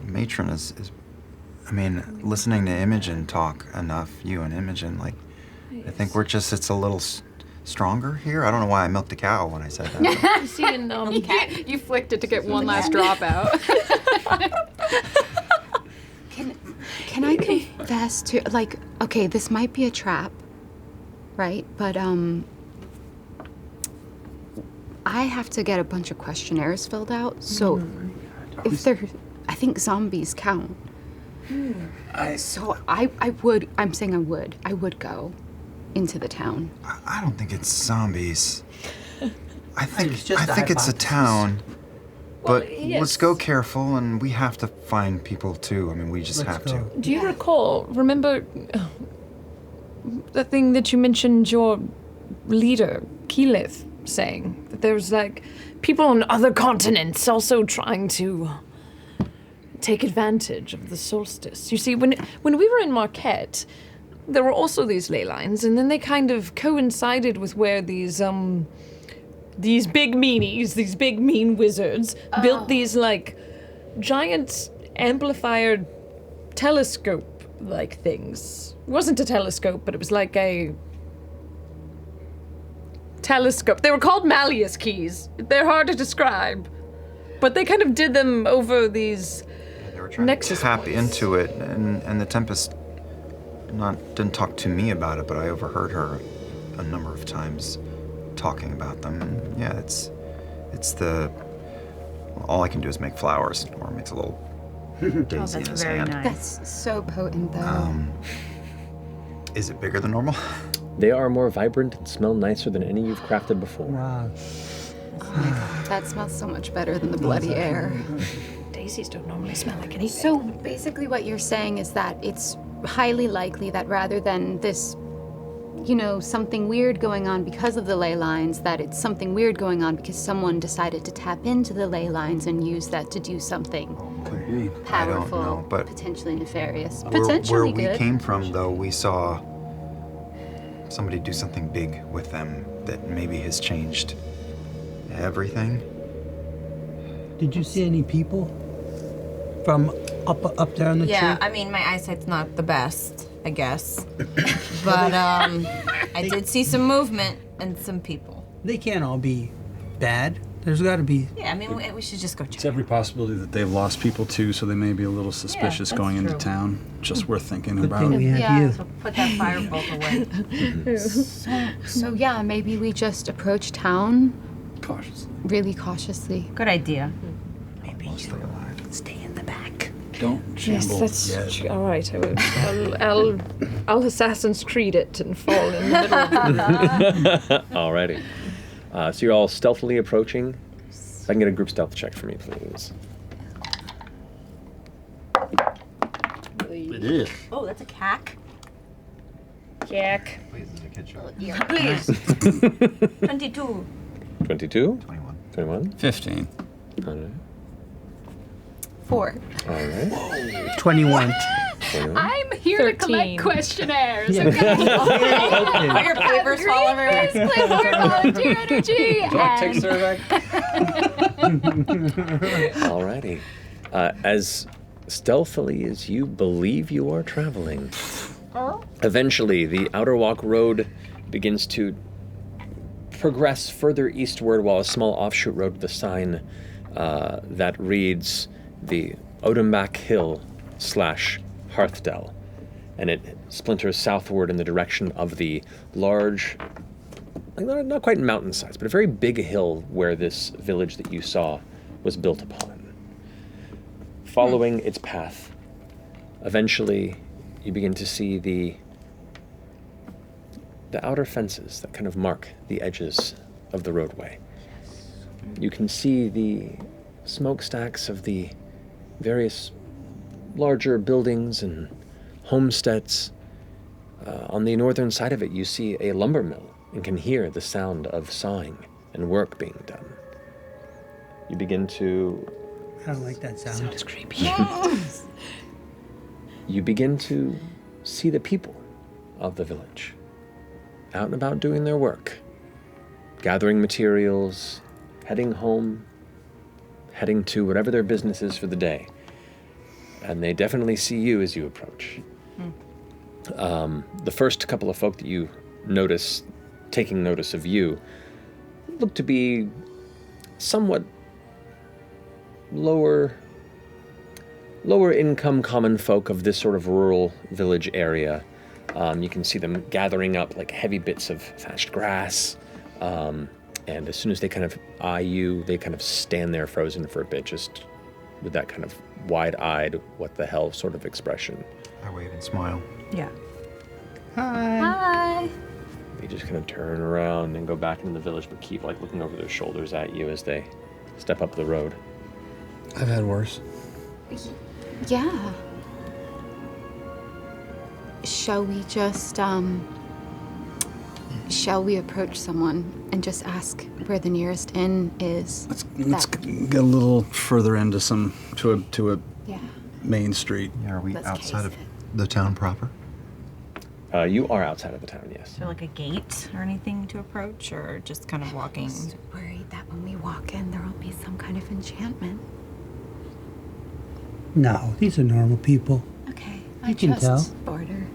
matron is I mean, listening to Imogen talk enough, you and Imogen, like, I think it's a little stronger here. I don't know why I milked a cow when I said that. You see an You flicked it to get one last drop out. Can I confess to, like, okay, this might be a trap, right? But I have to get a bunch of questionnaires filled out. So if I think zombies count. So I would. I'm saying I would. I would go into the town. I don't think it's zombies. I think It's just a it's a hypothesis. town. But yes. let's go careful, and we have to find people too. I mean, we just have to. Do you remember the thing that you mentioned your leader, Keyleth, saying? That there's like people on other continents also trying to take advantage of the solstice. You see, when we were in Marquet, there were also these ley lines, and then they kind of coincided with where these big meanies, these big mean wizards, built these like giant amplifier telescope-like things. It wasn't a telescope, but it was like a telescope. They were called Malleus keys. They're hard to describe, but they kind of did them over these They were trying nexus to tap points. into it, and the Tempest didn't talk to me about it, but I overheard her a number of times talking about them. And yeah, it's the. All I can do is make flowers, or makes a little daisy in his hand. That's so potent, though. Is it bigger than normal? They are more vibrant and smell nicer than any you've crafted before. Wow. That smells so much better than the bloody air. Daisies don't normally smell like anything. So basically, what you're saying is that it's highly likely that rather than this, something weird going on because of the ley lines, that it's something weird going on because someone decided to tap into the ley lines and use that to do something powerful, I don't know, but potentially nefarious, where potentially we good. came from, though, we saw somebody do something big with them that maybe has changed everything. Did you see any people from up there on the Yeah, tree? I mean, my eyesight's not the best, I guess. But I did see some movement and some people. They can't all be bad. There's got to be. Yeah, I mean, we should just go check. It's every possibility that they've lost people too, so they may be a little suspicious that's going into true. town. Just worth thinking Good about. thing we have Yeah, you. so put that firebolt away. So yeah, maybe we just approach town Cautiously. really cautiously. Good idea. Maybe you stay in the back. Don't Yes, shamble that's yet. all right. I'll Assassin's Creed it and fall in the middle of the Alrighty. So you're all stealthily approaching. If I can get a group stealth check for me, please. It is. Oh, that's a cack. Jack. Please, as a kid show. Please. 22. 22? 21. 21? 15. Alright. 4. Alright. 21. 21. I'm here to 13. collect questionnaires. Yeah. Okay. All your papers fall everywhere. Please, clipboard, volunteer energy. Take and Alrighty. As stealthily as you believe you are traveling, eventually the Outer Walk Road begins to progress further eastward, while a small offshoot road with a sign that reads the Odembach Hill / Hearthdell, and it splinters southward in the direction of the large, not quite mountain size, but a very big hill where this village that you saw was built upon. Following its path, eventually you begin to see the outer fences that kind of mark the edges of the roadway. You can see the smokestacks of the various larger buildings and homesteads. On the northern side of it, you see a lumber mill and can hear the sound of sawing and work being done. You begin to I don't like that sound. It's creepy. you begin to see the people of the village out and about doing their work, gathering materials, heading home, heading to whatever their business is for the day. And they definitely see you as you approach. The first couple of folk that you notice taking notice of you look to be somewhat lower income common folk of this sort of rural village area. You can see them gathering up like heavy bits of thatched grass, and as soon as they kind of eye you, they kind of stand there frozen for a bit, just with that kind of wide-eyed, what the hell sort of expression. I wave and smile. Yeah. Hi. They just kind of turn around and go back into the village, but keep like looking over their shoulders at you as they step up the road. I've had worse. Yeah. Shall we just, shall we approach someone and just ask where the nearest inn is? Let's get a little further into to a Yeah. main street. Yeah, are we Let's outside case of the town proper? You are outside of the town, yes. Is there like a gate or anything to approach, or just kind of walking? I'm worried that when we walk in, there will be some kind of enchantment. No, these are normal people. Okay, I can trust tell. Border.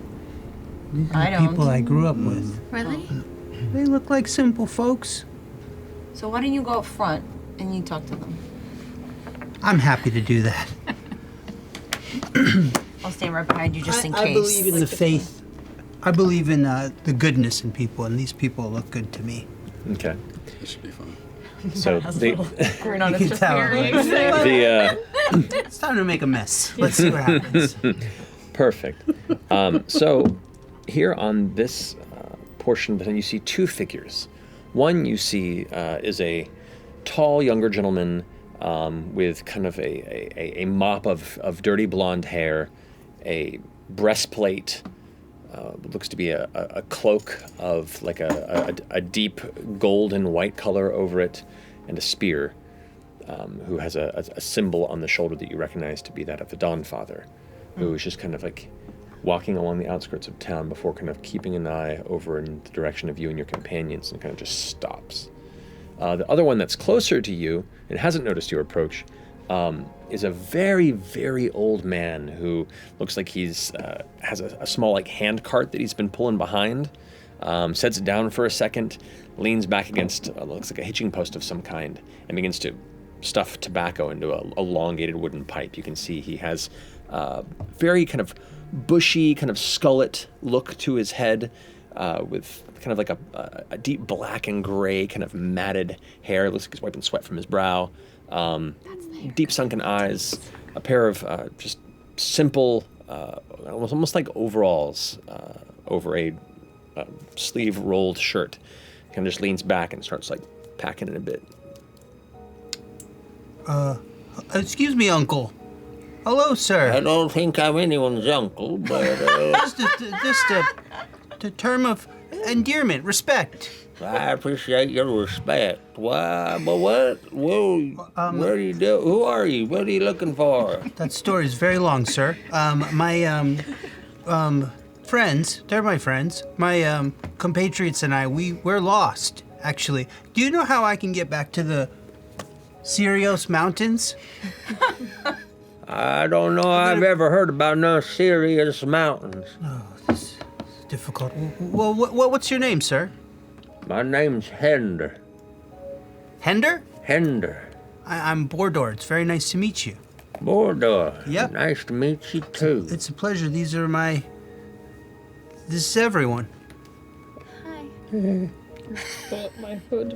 These are I the don't. people I grew up with. Really? They look like simple folks. So why don't you go up front and you talk to them? I'm happy to do that. I'll stand right behind you just in case. I believe in the faith. I believe in the goodness in people, and these people look good to me. Okay. This should be fun. So the Grin You can tell. Like, it's time to make a mess. Let's see what happens. Perfect. So here on this portion of the town, you see two figures. One you see is a tall younger gentleman with kind of a mop of dirty blonde hair, a breastplate, looks to be a cloak of like a deep gold and white color over it, and a spear, who has a symbol on the shoulder that you recognize to be that of the Dawnfather, who is just kind of like walking along the outskirts of town before kind of keeping an eye over in the direction of you and your companions, and kind of just stops. The other one that's closer to you and hasn't noticed your approach is a very, very old man who looks like he's has a small like hand cart that he's been pulling behind. Sets it down for a second, leans back against looks like a hitching post of some kind, and begins to stuff tobacco into a elongated wooden pipe. You can see he has very kind of bushy, kind of skullet look to his head, with kind of like a deep black and gray kind of matted hair. Looks like he's wiping sweat from his brow. Deep sunken eyes, a pair of just simple, almost like overalls over a sleeve rolled shirt. Kind of just leans back and starts like packing it a bit. Excuse me, Uncle. Hello, sir. I don't think I'm anyone's uncle, but Just a term of endearment, respect. I appreciate your respect. Why? But what? Where do you do? Who are you? What are you looking for? That story is very long, sir. My friends, they're my friends. My compatriots and we're lost, actually. Do you know how I can get back to the Sirios Mountains? I don't know. I've ever heard about no serious mountains. Oh, this is difficult. Well, what's your name, sir? My name's Hender. Hender? Hender. I'm Bordor. It's very nice to meet you. Bordor. Yep. Nice to meet you too. It's a pleasure. This is everyone. Hi.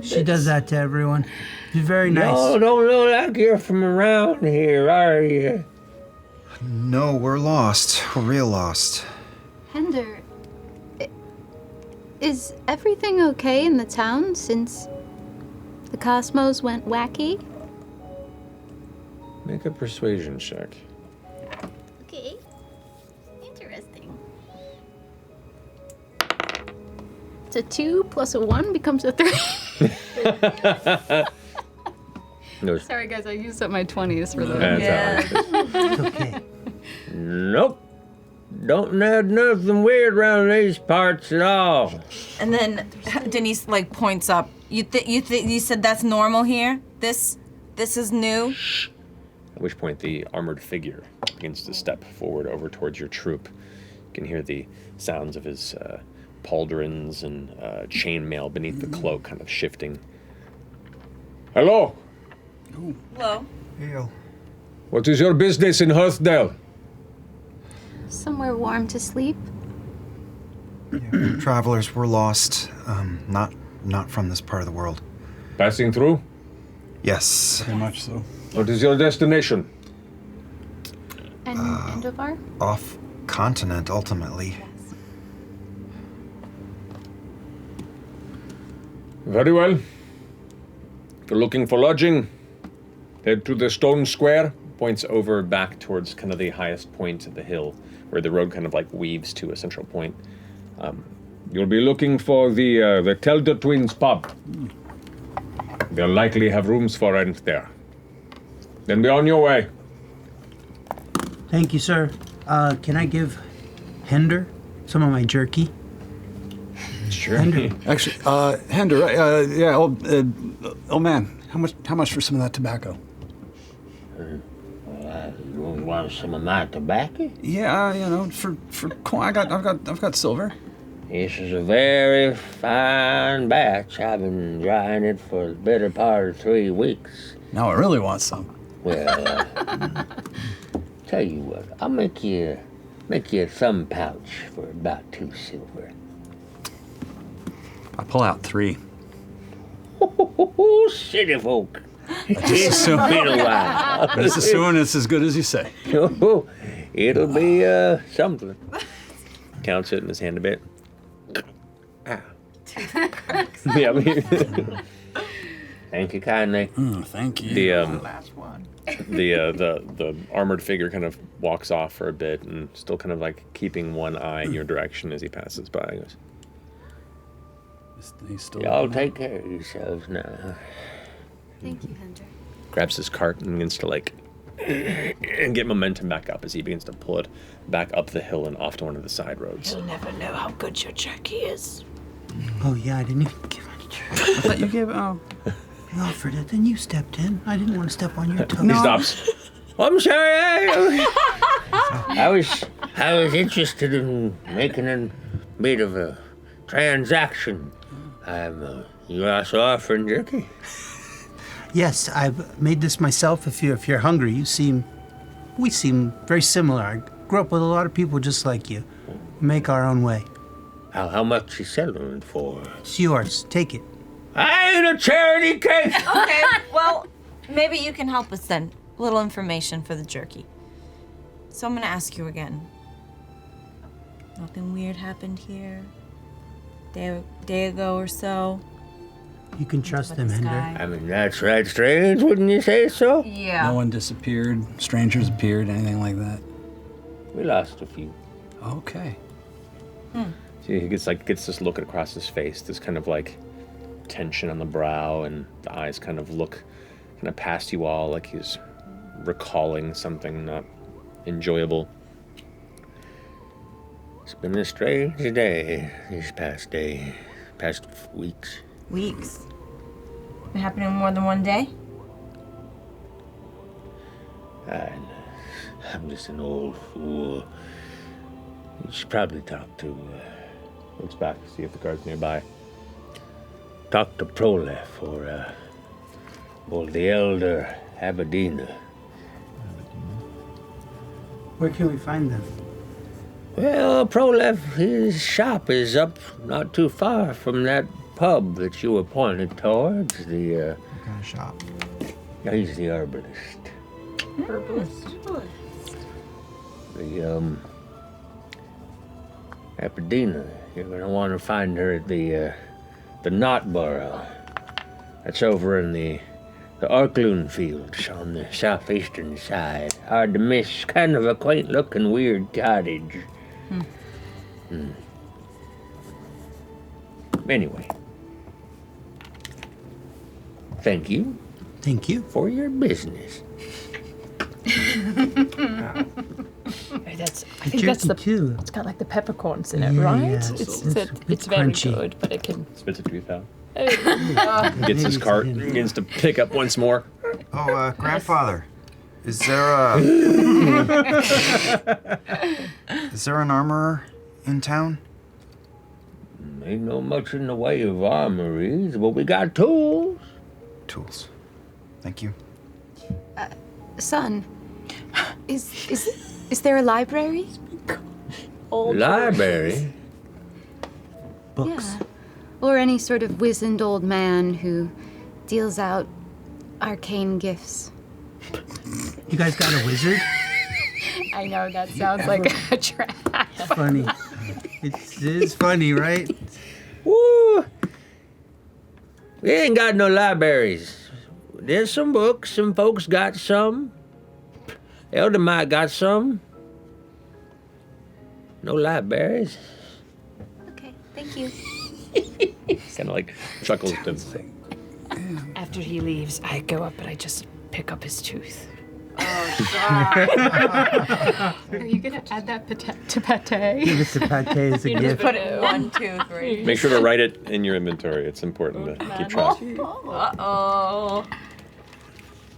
She does that to everyone. She's very nice. No, don't look like you're from around here, are you? No, we're lost. We're real lost. Hender, is everything okay in the town since the cosmos went wacky? Make a persuasion check. Okay. Interesting. It's a 2 plus a 1 becomes a 3. No. Sorry, guys, I used up my 20s for the. That's all right. It's okay. Nope. Don't have nothing weird around these parts at all. And then Denise like points up. You said that's normal here? This is new? At which point the armored figure begins to step forward over towards your troop. You can hear the sounds of his pauldrons and chainmail beneath the cloak kind of shifting. Hello. Hello. Hail. What is your business in Hearthdell? Somewhere warm to sleep. We're travelers, we're lost. Not from this part of the world. Passing through? Yes. Very much so. What is your destination? Handlebar? off continent ultimately. Very well. If you're looking for lodging, head to the stone square. Points over back towards kind of the highest point of the hill, where the road kind of like weaves to a central point. You'll be looking for the Telder Twins pub. They'll likely have rooms for rent there. Then be on your way. Thank you, sir. Can I give Hender some of my jerky? Sure. Actually, Hender, oh man, how much for some of that tobacco? You want some of my tobacco? Yeah, for coin. I've got silver. This is a very fine batch. I've been drying it for the better part of 3 weeks. Now I really want some. Well, tell you what, I'll make you a thumb pouch for about 2 silver. I pull out 3. Oh, city folk. It's been a while. Just assuming it's as good as you say. Oh, it'll be something. Counts it in his hand a bit. Ah. Yeah, Thank you kindly. Thank you. The armored figure kind of walks off for a bit and still kind of like keeping one eye in your direction as he passes by. He goes, He's still Y'all take care of yourselves now. Thank you, Hunter. grabs his cart and begins to like and get momentum back up as he begins to pull it back up the hill and off to one of the side roads. You'll never know how good your jerky is. Oh, yeah, I didn't even give any jerky. I thought you gave. Oh. I offered it, then you stepped in. I didn't want to step on your toes. He stops. I'm sorry. I was interested in making a bit of a transaction. You also offering jerky? Yes, I've made this myself. If you're hungry, we seem very similar. I grew up with a lot of people just like you. We make our own way. How much you selling it for? It's yours. Take it. I ain't a charity case. Okay, well, maybe you can help us then. A little information for the jerky. So I'm gonna ask you again. Nothing weird happened here? Day ago or so? You can trust them, Hender. I mean, that's right strange, wouldn't you say so? Yeah. No one disappeared. Strangers appeared. Anything like that. We lost a few. Okay. See, he gets this look across his face, this kind of like tension on the brow, and the eyes kind of look kind of past you all like he's recalling something not enjoyable. It's been a strange day these past weeks. Weeks? Been happening more than one day? I'm just an old fool. You should probably talk to, Looks back to see if the guard's nearby. Talk to Prolef or the elder Aberdeen. Where can we find them? Well, Prolef, his shop is up not too far from that pub that you were pointed towards. What kind of shop? He's the herbalist. Herbalist. The, Aberdeen, you're gonna want to find her at the Knot Burrow. That's over in the Arkloon Fields on the southeastern side. Hard to miss. Kind of a quaint-looking, weird cottage. Anyway. Thank you. Thank you. For your business. I think that's the too. It's got like the peppercorns in it, Yeah, right? yeah. It's very crunchy. good, but it can. Spits it to you, pal. Oh. Gets his cart and begins to pick up once more. Oh, grandfather, is there is there an armorer in town? Ain't no much in the way of armories, but we got tools. Tools. Thank you. Son, is there a library? Library? Books. Yeah. Or any sort of wizened old man who deals out arcane gifts. You guys got a wizard? I know that sounds like a trap. It's funny. It is funny, right? Woo! We ain't got no libraries. There's some books. Some folks got some. Elder Mike got some. No libraries. Okay, thank you. Kind of like chuckles to. After he leaves, I go up and I just pick up his tooth. Are you gonna add that to pate? Give it to Pate as a gift. Put it in one tooth, right? Make sure to write it in your inventory. It's important to keep track. Uh-oh.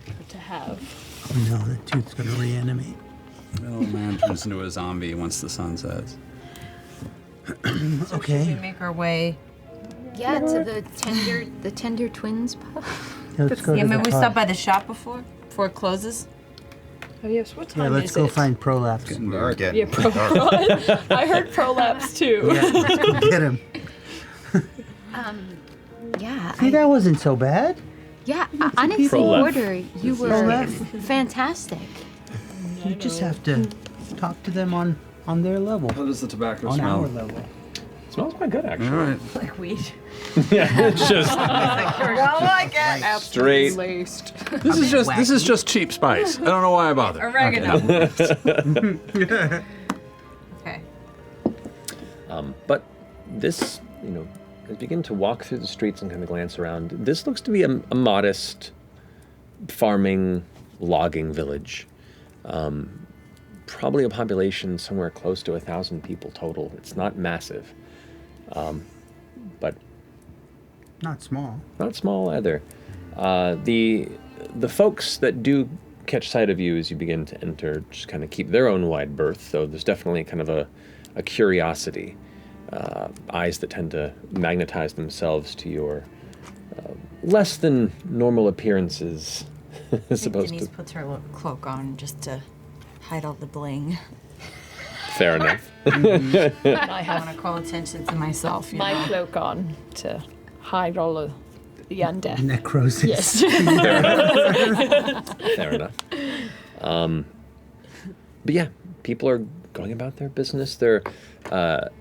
Good to have. Oh no, the tooth's gonna reanimate. Little man turns into a zombie once the sun sets. We Okay. make our way. Yeah, to the tender twins pub. Let's go Yeah, to maybe the we pub. stopped by the shop before it closes. Oh yes, what Yeah, time let's is go it? find Prolapse. We're getting Yeah, I heard prolapse too. Yeah, let's go get him. Yeah. See, that wasn't so bad. Yeah, honestly, Prolapse. Porter, you were Prolapse. fantastic. You just have to talk to them on their level, How does the tobacco on smell? our level. It smells quite good, actually. All right. Like weed. Yeah, it's just Don't like it. straight. Laced. This is just cheap spice. I don't know why I bothered. Oregano. Okay. But this, as you begin to walk through the streets and kind of glance around, this looks to be a modest farming, logging village. Probably a population somewhere close to 1,000 people total. It's not massive, but Not small. not small either. The folks that do catch sight of you as you begin to enter just kind of keep their own wide berth, though there's definitely kind of a curiosity, eyes that tend to magnetize themselves to your less than normal appearances, as opposed Denise to. puts her little cloak on just to hide all the bling. Fair enough. I I have want to call attention to myself. You my know? cloak on to hide all of the undead. Necrosis. Yes. Fair enough. But yeah, people are going about their business. They're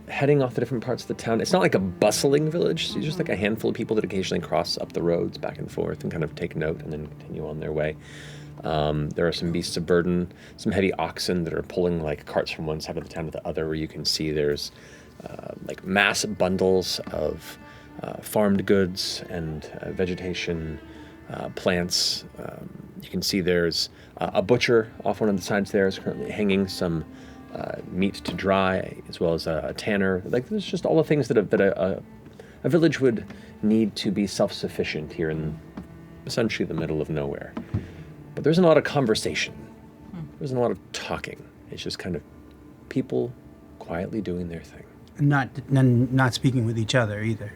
heading off to different parts of the town. It's not like a bustling village. So it's just like a handful of people that occasionally cross up the roads back and forth and kind of take note and then continue on their way. There are some beasts of burden, some heavy oxen that are pulling like carts from one side of the town to the other, where you can see there's like mass bundles of farmed goods and vegetation, plants. You can see there's a butcher off one of the sides there is currently hanging some meat to dry, as well as a tanner. Like there's just all the things that a village would need to be self-sufficient here in essentially the middle of nowhere. But there isn't a lot of conversation. There isn't a lot of talking. It's just kind of people quietly doing their thing. Not speaking with each other either.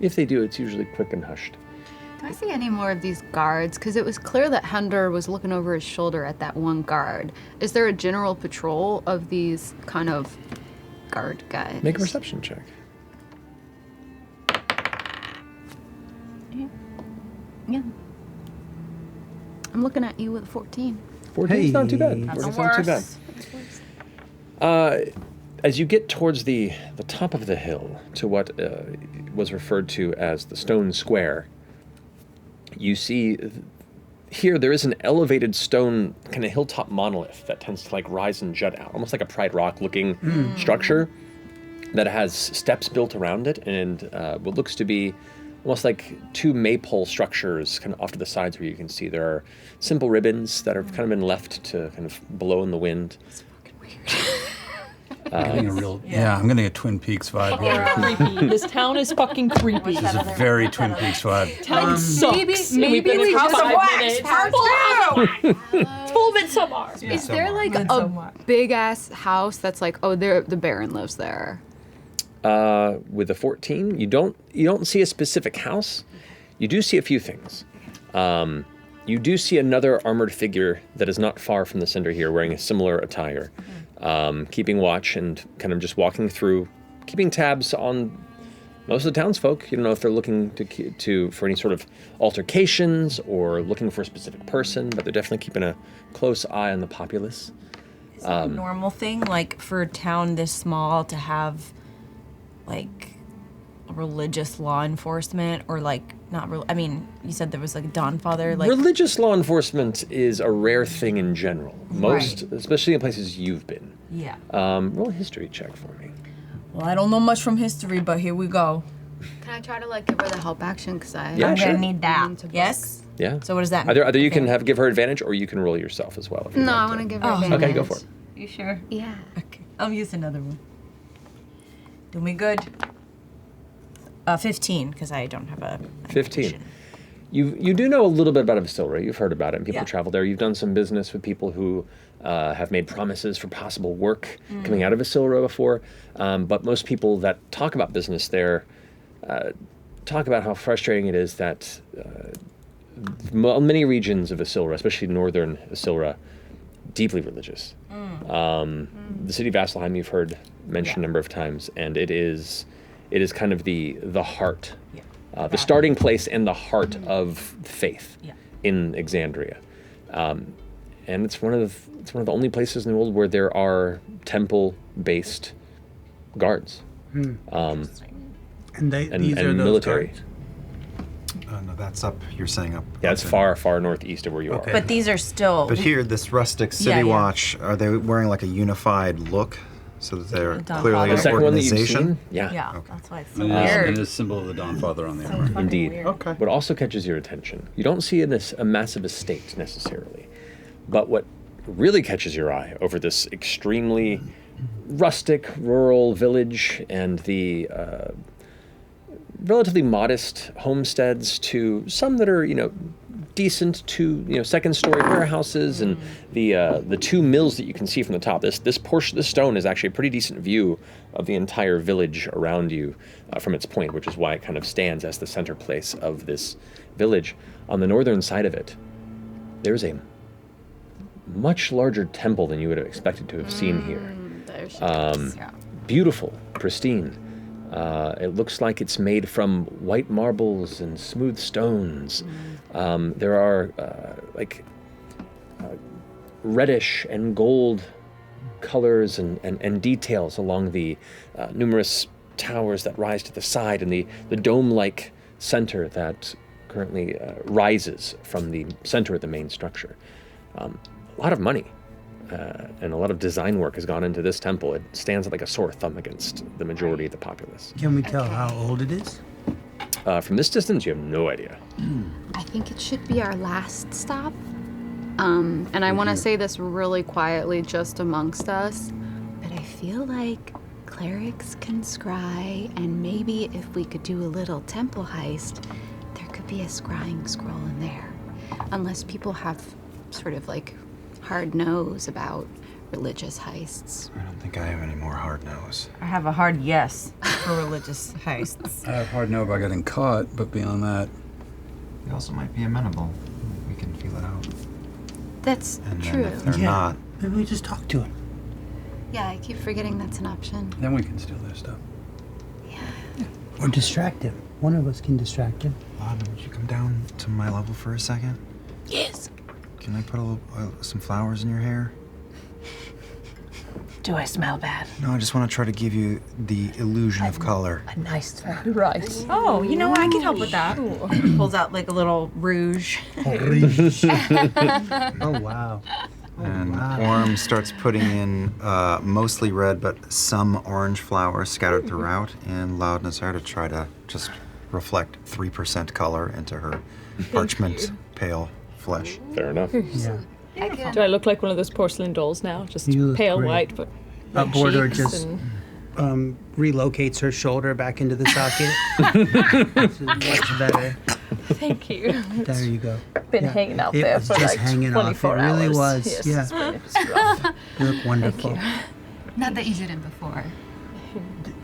If they do, it's usually quick and hushed. Do I see any more of these guards? Because it was clear that Hender was looking over his shoulder at that one guard. Is there a general patrol of these kind of guard guys? Make a perception check. Yeah. I'm looking at you with 14. 14's not too bad. Hey. 14's not too bad. As you get towards the top of the hill, to what was referred to as the Stone Square, you see here there is an elevated stone kind of hilltop monolith that tends to like rise and jut out, almost like a Pride Rock looking structure that has steps built around it, and what looks to be almost like two maypole structures kind of off to the sides where you can see there are simple ribbons that have kind of been left to kind of blow in the wind. It's fucking weird. I'm getting a Twin Peaks vibe here. Creepy. This town is fucking creepy. This is a very Twin Peaks vibe. Town sucks. maybe We've been we in House of 5 Wax, minutes. part Full Midsommar. Is there like a big ass house that's like, oh, the Baron lives there? With a 14, you don't see a specific house. You do see a few things. You do see another armored figure that is not far from the center here, wearing a similar attire, keeping watch and kind of just walking through, keeping tabs on most of the townsfolk. You don't know if they're looking for any sort of altercations or looking for a specific person, but they're definitely keeping a close eye on the populace. A normal thing, like for a town this small to have, like, religious law enforcement, or like not real. I mean, you said there was like a Dawnfather. Like Religious law enforcement is a rare thing in general. Most, especially in places you've been. Yeah. Roll a history check for me. Well, I don't know much from history, but here we go. Can I try to like give her the help action? Because Yeah, I'm sure. gonna need that. Yes. Yeah. So what does that mean? Either you can give her advantage, or you can roll yourself as well. If you'd No, I like want to to. give her advantage. Okay, go for it. You sure? Yeah. Okay. I'll use another one. Do me good. 15, because I don't have a 15. You do know a little bit about Issylra. You've heard about it, and people Yeah. travel there. You've done some business with people who have made promises for possible work coming out of Issylra before. But most people that talk about business there talk about how frustrating it is that many regions of Issylra, especially northern Issylra, deeply religious. The city of Vasselheim you've heard mentioned a number of times, and it is kind of the heart, the starting place and the heart of faith in Exandria. And it's one of the only places in the world where there are temple-based guards. And these are and those military. guards? No, that's up. You're saying up. Yeah, it's far, far northeast of where you are. But these are still. But here, this rustic city Yeah, yeah. watch, are they wearing like a unified look so that they're Dawnfather. clearly The an second one that you've organization? seen? Yeah. Yeah, that's why it's so And weird. it is a symbol of the Dawnfather on the armor. Indeed. Okay. What also catches your attention, you don't see a massive estate necessarily, but what really catches your eye over this extremely rustic, rural village and the relatively modest homesteads to some that are, decent to, second-story warehouses and the two mills that you can see from the top. This portion, this stone is actually a pretty decent view of the entire village around you from its point, which is why it kind of stands as the center place of this village. On the northern side of it, there's a much larger temple than you would have expected to have seen here. There she is. Beautiful, pristine. It looks like it's made from white marbles and smooth stones. There are reddish and gold colors and details along the numerous towers that rise to the side and the dome-like center that currently rises from the center of the main structure. A lot of money and a lot of design work has gone into this temple. It stands like a sore thumb against the majority of the populace. Can we tell how old it is? From this distance, you have no idea. I think it should be our last stop. And I want to say this really quietly just amongst us, but I feel like clerics can scry, and maybe if we could do a little temple heist, there could be a scrying scroll in there. Unless people have sort of like hard nose about religious heists. I don't think I have any more hard nose. I have a hard yes for religious heists. I have hard no about getting caught, but beyond that, They also might be amenable. We can feel it out. That's And true. then if they're Yeah. not, Maybe we just talk to him. Yeah, I keep forgetting that's an option. then we can steal their stuff. Or distract him. One of us can distract him. Lana, would you come down to my level for a second? Yes. Can I put some flowers in your hair? Do I smell bad? No, I just want to try to give you the illusion of color. A nice right. Oh, you know what? I can help with that. Pulls out like a little rouge. Oh, wow. And Orm starts putting in mostly red, but some orange flowers scattered throughout, and Loudness her to try to just reflect 3% color into her parchment pale flesh. Fair enough. Yeah. Do I look like one of those porcelain dolls now? Just You look pale great. white, but Border cheeks just and- relocates her shoulder back into the socket. This is much better. Thank you. There you go. Been Yeah. hanging out It there was for just like hanging off. It 24 really hours. was. Yes, Yeah. it's been- it's rough. You look wonderful. Not that you didn't before.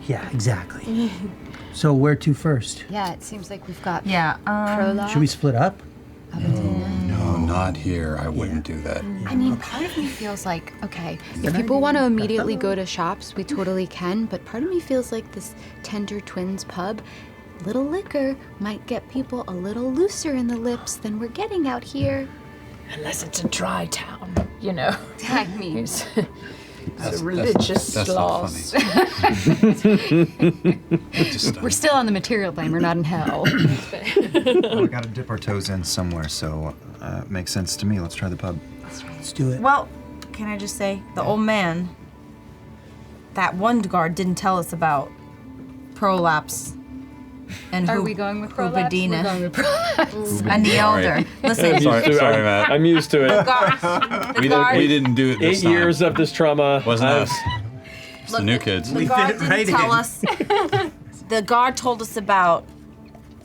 Yeah, exactly. So where to first? Yeah, it seems like we've got Should we split up? No, not here. I wouldn't do that. I mean, part of me feels like, okay, if people want to immediately go to shops, we totally can, but part of me feels like this Tender Twins pub, little liquor might get people a little looser in the lips than we're getting out here. Unless it's a dry town, you know. I mean, That's religious that's loss. not funny. We're still on the material plane. We're not in hell. Well, we gotta dip our toes in somewhere, so it makes sense to me. Let's try the pub. Let's do it. Well, can I just say, the old man, that one guard didn't tell us about prolapse and Are we going with prolapse? We're Hubadina going with prolapse. and the elder. Listen, Sorry, Matt. I'm used to it. We didn't do it this 8 time. years of this trauma. Wasn't I've- us. It's the new kids. the guard didn't tell us. The guard told us about.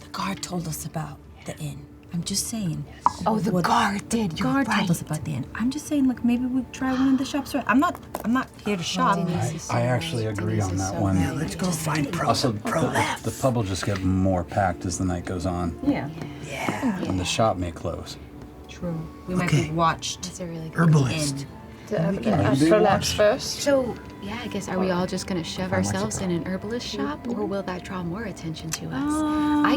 The guard told us about the inn. I'm just saying. Oh, the guard did. You're Guard right. told us about the inn. I'm just saying, like maybe we try one of the shops. I'm not here to shop. I actually agree on that one. Yeah, let's go find Also, the pub will just get more packed as the night goes on, Yeah. and the shop may close. True. We might Okay. be watched. That's a really good Herbalist. Prolapse first. So, yeah, I guess, are we all just gonna shove ourselves in an herbalist shop, or will that draw more attention to us?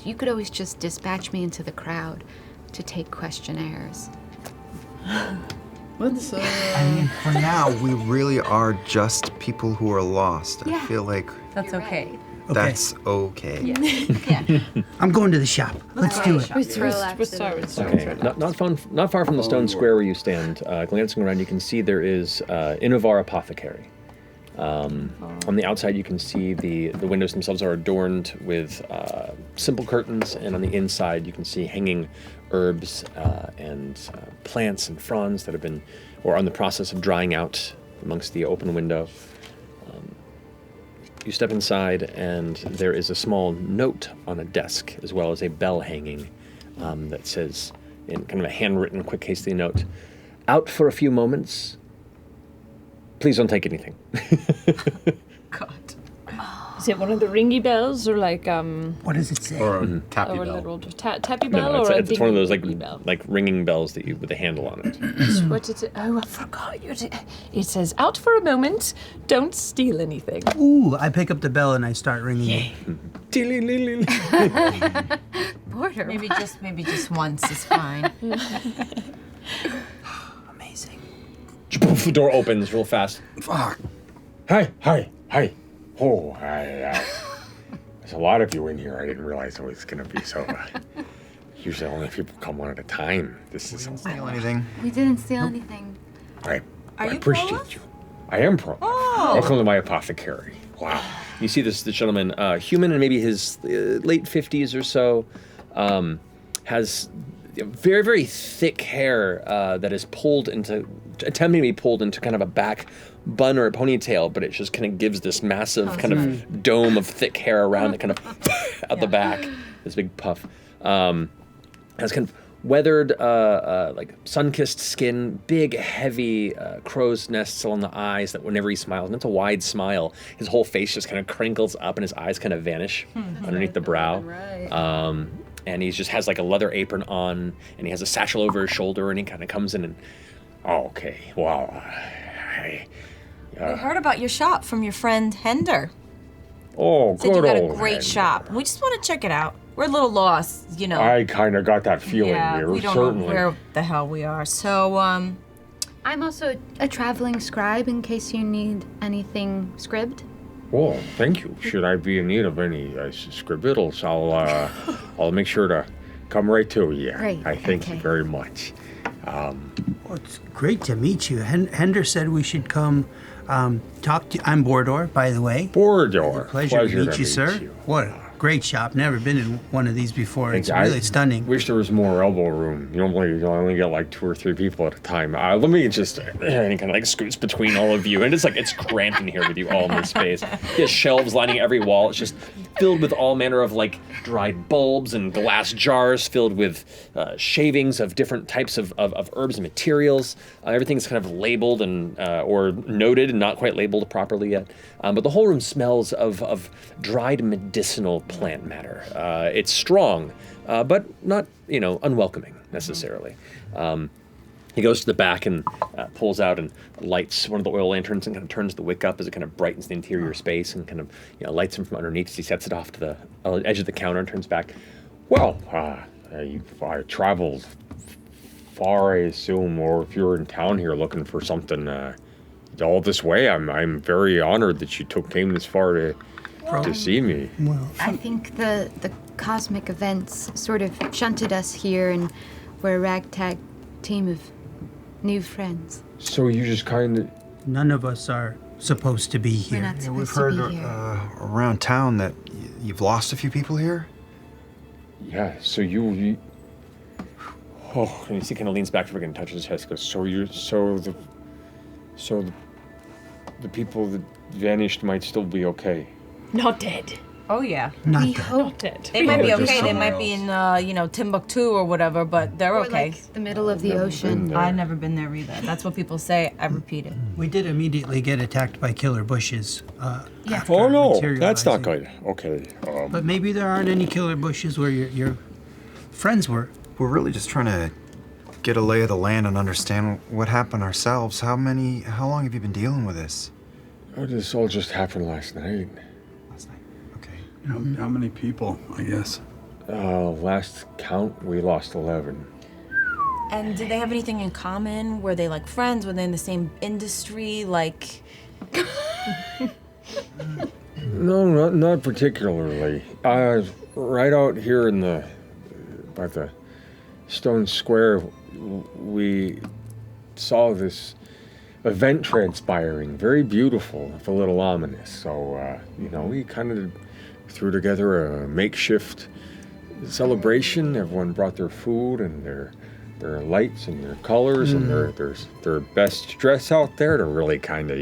You could always just dispatch me into the crowd to take questionnaires. Let's. I mean, for now, we really are just people who are lost. I Yeah. feel like That's okay. that's okay. Yeah. I'm going to the shop. Let's do it. Okay, not far from the stone square where you stand, glancing around, you can see there is Issylra apothecary. On the outside, you can see the windows themselves are adorned with simple curtains, and on the inside, you can see hanging herbs and plants and fronds that have been, or are in the process of drying out amongst the open window. You step inside, and there is a small note on a desk, as well as a bell hanging that says, in kind of a handwritten, quick, hasty note, "Out for a few moments. Please don't take anything." Is it one of the ringy bells or like What does it say? Or a tappy or a bell. little tappy bell No, or a it's one of those dingy bell? like ringing bells that you with a handle on it. What is it? Oh, I forgot. It says, "Out for a moment. Don't steal anything." Ooh, I pick up the bell and I start ringing it. Border. Maybe just once is fine. Amazing. The door opens real fast. Fuck. Hi. Oh, there's a lot of you in here. I didn't realize it was going to be so. Usually only people come one at a time. This is. Steal anything? We didn't steal anything. I Are you appreciate Prolapse? you. I am Pro. Oh. Welcome to my apothecary. Wow. You see this gentleman, human in maybe his late 50s or so, has very, very thick hair that is attempting to be pulled into kind of a back bun or a ponytail, but it just kind of gives this massive kind of dome of thick hair around it, kind of out the back, this big puff. Has kind of weathered, like sun-kissed skin, big, heavy crow's nests along the eyes that whenever he smiles, and it's a wide smile, his whole face just kind of crinkles up and his eyes kind of vanish underneath the brow. And he just has like a leather apron on, and he has a satchel over his shoulder, and he kind of comes in and, Oh, okay. Wow. We heard about your shop from your friend Hender. Oh, Said you good got a old great man. shop. We just want to check it out. We're a little lost, you know. I kind of got that feeling yeah, here, we don't certainly. know where the hell we are. So, I'm also a traveling scribe in case you need anything scribed. Oh, thank you. Should I be in need of any scribbles, I'll make sure to come right to you. Great, I thank you okay. very much. Well, it's great to meet you. Hender said we should come talk to you. I'm Bordor, by the way. Bordor. Pleasure to meet you, sir. What a great shop. Never been in one of these before. It's really stunning. Wish there was more elbow room. Normally, you only get like 2 or 3 people at a time. Let me just, and he kind of like scoots between all of you, and it's cramped in here with you all in this space. He has shelves lining every wall. It's just filled with all manner of like dried bulbs and glass jars filled with shavings of different types of herbs and materials. Everything's kind of labeled and or noted and not quite labeled properly yet. But the whole room smells of dried medicinal plant matter. It's strong, but not, unwelcoming necessarily. He goes to the back and pulls out and lights one of the oil lanterns and kind of turns the wick up as it kind of brightens the interior space and kind of lights him from underneath as he sets it off to the edge of the counter and turns back. Well, I traveled far, I assume, or if you're in town here looking for something, all this way. I'm very honored that you came this far to see me. Well, I think the cosmic events sort of shunted us here, and we're a ragtag team of new friends. So you just kind of... none of us are supposed to be We're here. not We've supposed heard to be here. around town that you've lost a few people here. Yeah, so you oh, and you see kind of leans back for and touches his head. Goes, so the people that vanished might still be okay. Not dead. Oh yeah. Not We that. hope Not dead. They might be Just okay. They somewhere might be in Timbuktu or whatever, but they're Or okay. like the middle of the ocean. I've never been there either. That's what people say. I repeat it. We did immediately get attacked by killer bushes. Yeah. after Oh no, that's not materializing. good. Okay. But maybe there aren't any killer bushes where your friends were. We're really just trying to get a lay of the land and understand what happened ourselves. How long have you been dealing with this? Oh, this all just happened last night. Last night. Okay. How many people, I guess? Last count, we lost 11. And did they have anything in common? Were they like friends? Were they in the same industry? Like, No, not particularly. Right out here by the stone square, we saw this event transpiring, very beautiful, if a little ominous. So, we kind of threw together a makeshift celebration. Everyone brought their food and their lights and their colors and their best dress out there to really kind of,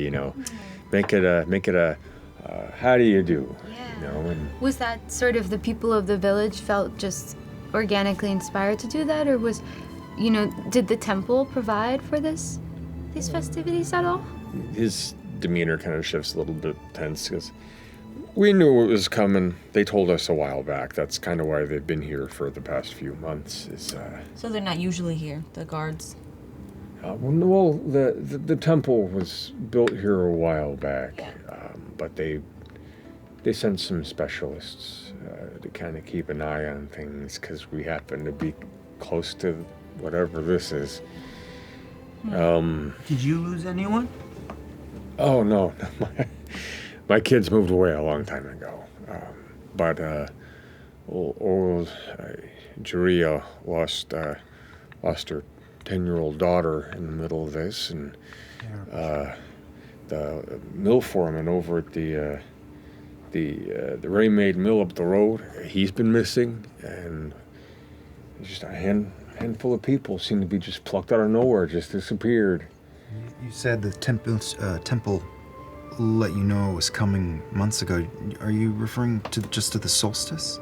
make it a how do you do? And Was that sort of the people of the village felt just organically inspired to do that, or was, did the temple provide for these festivities at all? his demeanor kind of shifts a little bit tense because we knew it was coming. They told us a while back. That's kind of why they've been here for the past few months. so they're not usually here, the guards. The temple was built here a while back, but they sent some specialists to kind of keep an eye on things because we happen to be close to whatever this is. Did you lose anyone? Oh no, my kids moved away a long time ago. But old Juria lost her 10-year-old daughter in the middle of this, and the mill foreman over at the ready-made mill up the road, he's been missing, and just a handful of people seem to be just plucked out of nowhere, just disappeared. You said the temple let you know it was coming months ago. Are you referring to the solstice?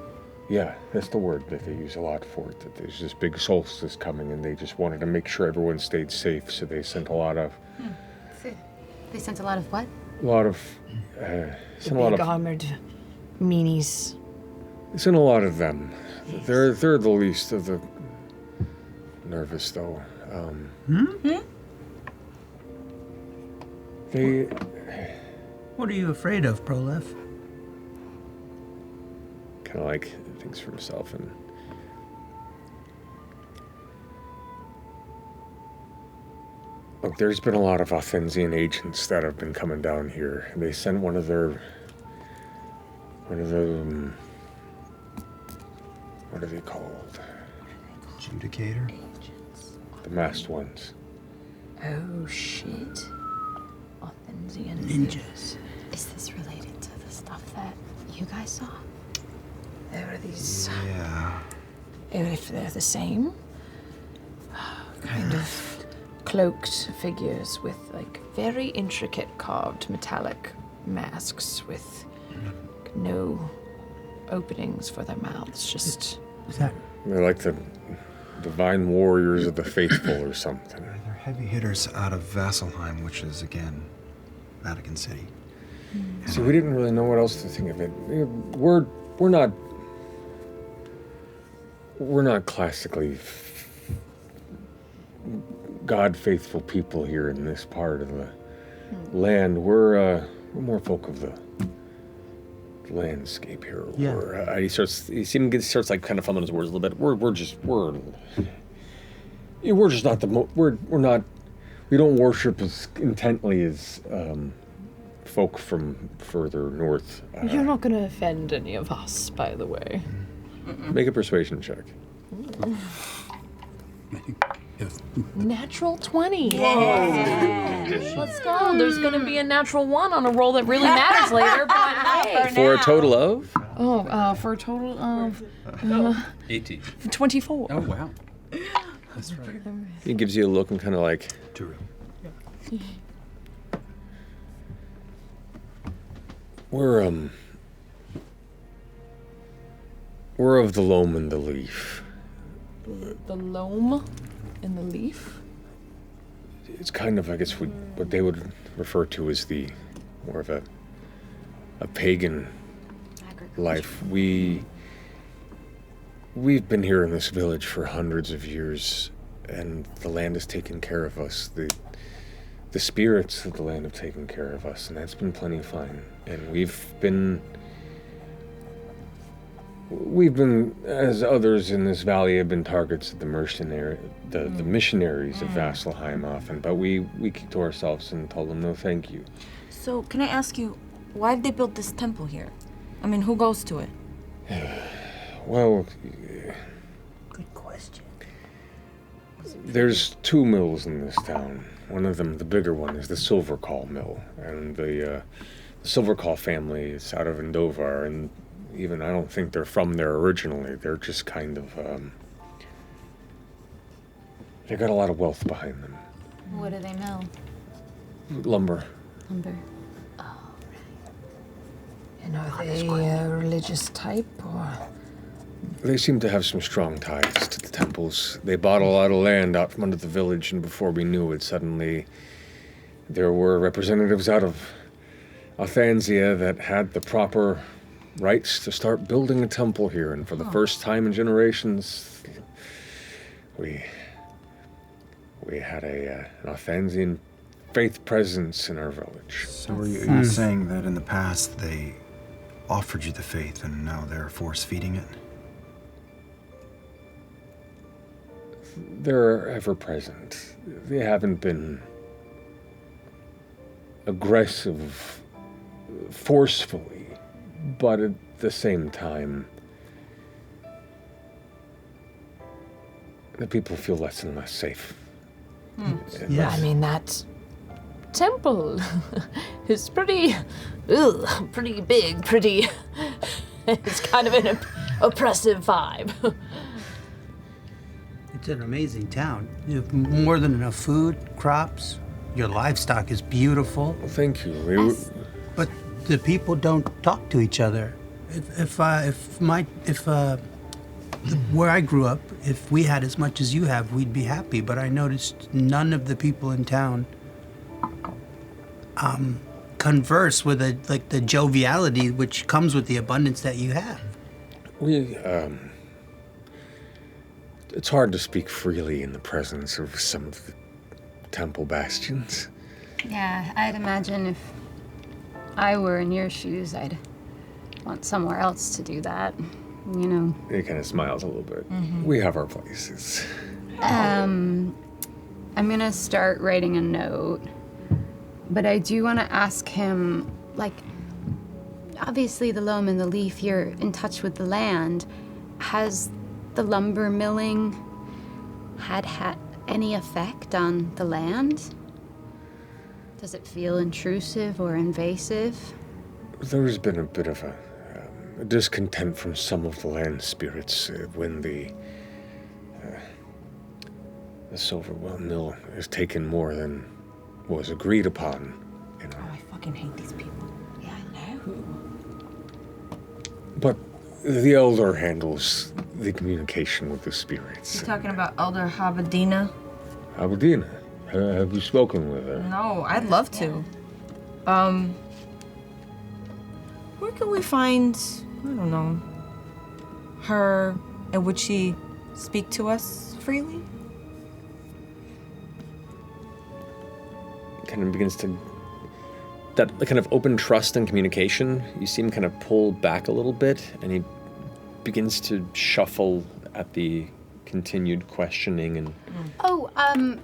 Yeah, that's the word that they use a lot for it, that there's this big solstice coming, and they just wanted to make sure everyone stayed safe, so they sent a lot of... They sent a lot of what? Big armored meanies. Sent a lot of them. They're the least of the nervous, though. They... What are you afraid of, Prolef? Kind of like thinks for himself, and look, there's been a lot of Othensian agents that have been coming down here. They sent one of the what are they called? Adjudicator? The masked ones. Oh shit. Othensian Ninjas. Is this related to the stuff that you guys saw? There are these, Yeah. if they're the same, kind of cloaked figures with like very intricate carved metallic masks with no openings for their mouths, just... Is that They're like the divine warriors of the faithful or something. They're heavy hitters out of Vasselheim, which is, again, Vatican City. So we didn't really know what else to think of it. We're not classically God-faithful people here in this part of the land. We're more folk of the landscape here. Yeah. He starts like kind of fumbling his words a little bit. We're just not We don't worship as intently as folk from further north. You're not going to offend any of us, by the way. Make a persuasion check. Natural 20. Let's go. There's going to be a natural 1 on a roll that really matters later, but hey. For a total of? For a total of 18. 24. Oh, wow. That's right. He gives you a look and kind of like... True. We're of the loam and the leaf. The loam and the leaf? It's kind of, I guess, what they would refer to as the more of a pagan life. We've been here in this village for hundreds of years, and the land has taken care of us. The spirits of the land have taken care of us, and that's been plenty fine. And we've been, as others in this valley have been targets of the missionaries of Vasselheim often, but we keep to ourselves and told them no thank you. So, can I ask you, why did they build this temple here? I mean, who goes to it? Well, Good question. there's 2 mills in this town. One of them, the bigger one, is the Silvercall mill, and the Silvercall family is out of Andovar, and even I don't think they're from there originally. They're just kind of, they got a lot of wealth behind them. What do they mill? Lumber. Lumber. And are they a religious type, or? They seem to have some strong ties to the temples. They bought a lot of land out from under the village, and before we knew it, suddenly there were representatives out of Althansia that had the proper rights to start building a temple here. And for the first time in generations, we had an Althansian faith presence in our village. So are you saying that in the past they offered you the faith and now they're force-feeding it? They're ever present. They haven't been aggressive, forcefully, but at the same time, the people feel less and less safe. Yes. I mean, that temple is pretty big, it's kind of an oppressive vibe. It's an amazing town. You have more than enough food, crops. Your livestock is beautiful. Well, thank you. But the people don't talk to each other. Where I grew up, if we had as much as you have, we'd be happy. But I noticed none of the people in town converse with the joviality which comes with the abundance that you have. It's hard to speak freely in the presence of some of the temple bastions. Yeah, I'd imagine if I were in your shoes, I'd want somewhere else to do that, you know. He kind of smiles a little bit. We have our places. I'm gonna start writing a note, but I do want to ask him, like, obviously the loam and the leaf, you're in touch with the land. Has the lumber milling had any effect on the land? Does it feel intrusive or invasive? There's been a bit of a discontent from some of the land spirits when the Silverwell mill has taken more than was agreed upon. You know. Oh, I fucking hate these people. Yeah, I know. But the elder handles the communication with the spirits. You talking about Elder Habadina? Aberdeen, have you spoken with her? No, I'd love to. Where can we find, I don't know, her, and would she speak to us freely? Kind of begins to, that kind of open trust and communication, you see him kind of pull back a little bit, and he begins to shuffle at the continued questioning and. Oh,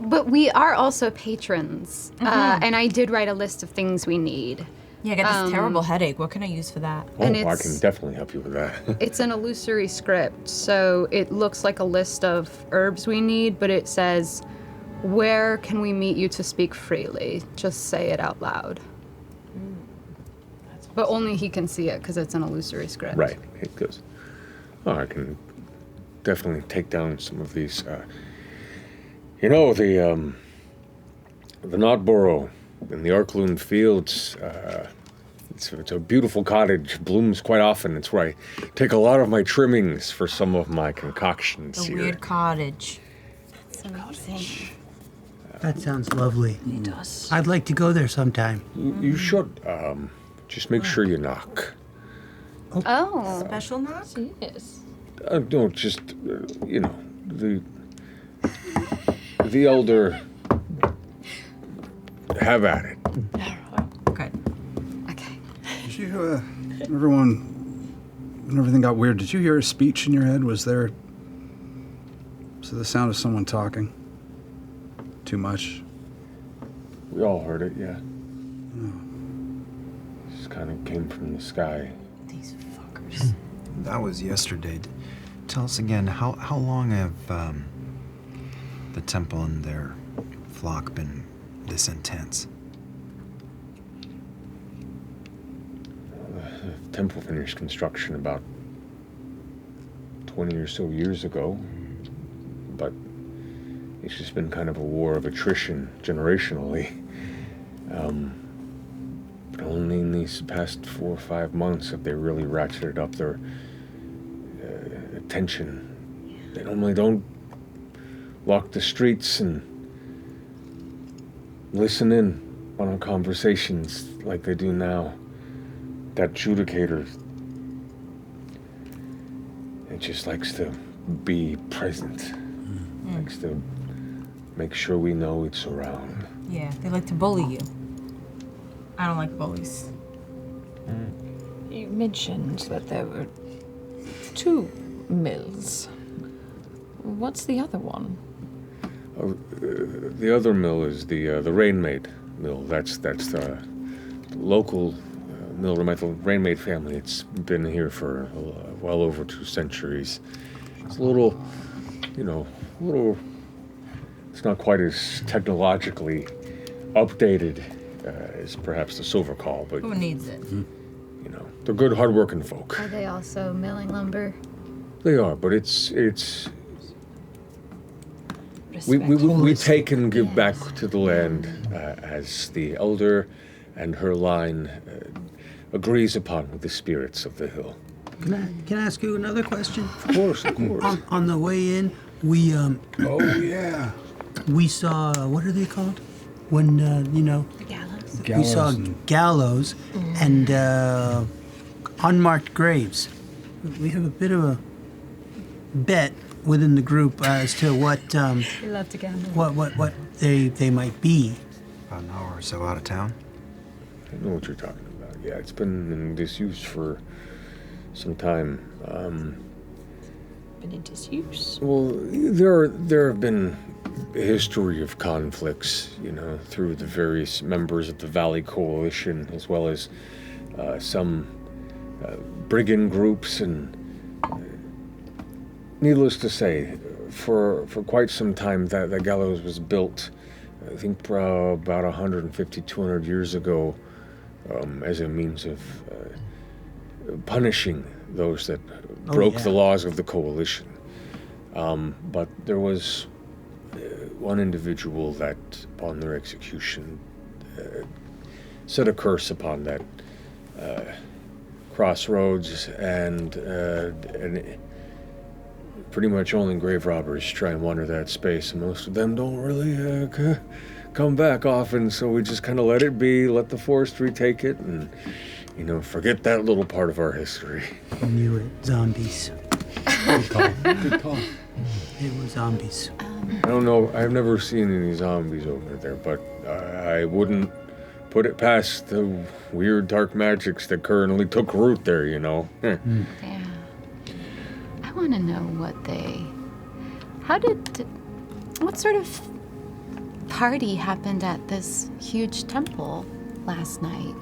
but we are also patrons, and I did write a list of things we need. Yeah, I got this terrible headache. What can I use for that? Oh, And I it's- can definitely help you with that. It's an illusory script, so it looks like a list of herbs we need, but it says, "Where can we meet you to speak freely?" Just say it out loud. But only he can see it because it's an illusory script. Right. It goes. Oh, I can definitely take down some of these. The Notborough in the Arkloon Fields. It's a beautiful cottage. Blooms quite often. It's where I take a lot of my trimmings for some of my concoctions The here. weird cottage. That's amazing. That sounds lovely. It does. I'd like to go there sometime. You should. Just make sure you knock. Oh. Special knock? Yes. No, just the elder. Have at it. Good. Okay. Did you, when everything got weird, did you hear a speech in your head? Was there the sound of someone talking? Too much? We all heard it, yeah. Just kind of came from the sky. These fuckers. That was yesterday. Tell us again, how long have the temple and their flock been this intense? The temple finished construction about 20 or so years ago, but it's just been kind of a war of attrition generationally. But only in these past 4 or 5 months have they really ratcheted up their attention. They normally don't walk the streets and listen in on our conversations like they do now. That judicator, it just likes to be present. Likes to make sure we know it's around. Yeah, they like to bully you. I don't like bullies. You mentioned that there were 2 mills. What's the other one? The other mill is the Rainmaid mill. That's the local mill run by the Rainmaid family. It's been here for well over 2 centuries. It's a little. It's not quite as technologically updated as perhaps the Silver Call, but Who needs it? they're good, hardworking folk. Are they also milling lumber? They are, but it's we take and give back to the land as the elder and her line agrees upon with the spirits of the hill. Can I ask you another question? Of course, of course. On the way in, we Oh, yeah. we saw what are they called? When The gallows. we saw and- gallows and unmarked graves. We have a bit of a bet within the group as to what We love to gamble. what they might be. About an hour or so out of town. I know what you're talking about. Yeah, it's been in disuse for some time. Been in disuse. Well, there have been a history of conflicts, through the various members of the Valley Coalition, as well as some brigand groups, and needless to say, for quite some time that gallows was built, I think about 150, 200 years ago, as a means of punishing those that broke the laws of the coalition. But there was one individual that, upon their execution, set a curse upon that crossroads, and pretty much only grave robbers try and wander that space, and most of them don't really come back often, so we just kind of let it be, let the forestry take it, and forget that little part of our history. I knew it. Zombies. Good call. Good call. It was zombies. I don't know, I've never seen any zombies over there, but I wouldn't put it past the weird dark magics that currently took root there, Yeah. I want to know What sort of party happened at this huge temple last night?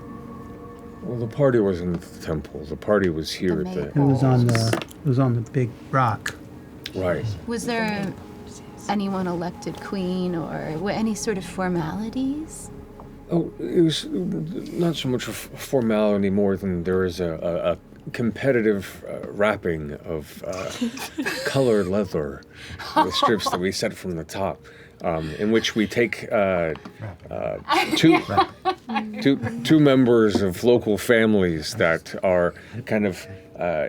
Well, the party wasn't at the temple. The party was here at the. It was on the big rock. Right. Was there anyone elected queen or any sort of formalities? Oh, it was not so much a formality more than there is a competitive wrapping of colored leather with strips that we set from the top, in which we take two members of local families that are kind of,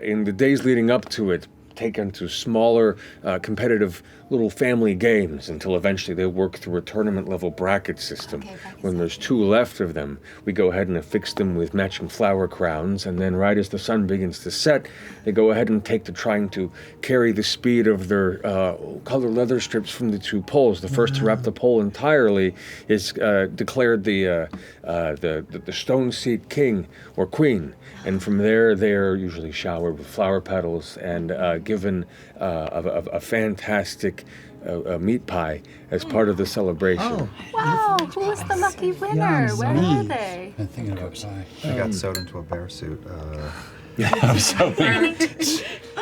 in the days leading up to it, taken to smaller competitive little family games until eventually they work through a tournament level bracket system. When there's two left of them, we go ahead and affix them with matching flower crowns, and then right as the sun begins to set, they go ahead and take to trying to carry the speed of their colored leather strips from the two poles. The first to wrap the pole entirely is declared the stone seat king or queen, and from there they're usually showered with flower petals and given a fantastic meat pie as part of the celebration. Oh, wow! Who was the lucky winner? Where are they? I'm thinking about pie. I got sewed into a bear suit.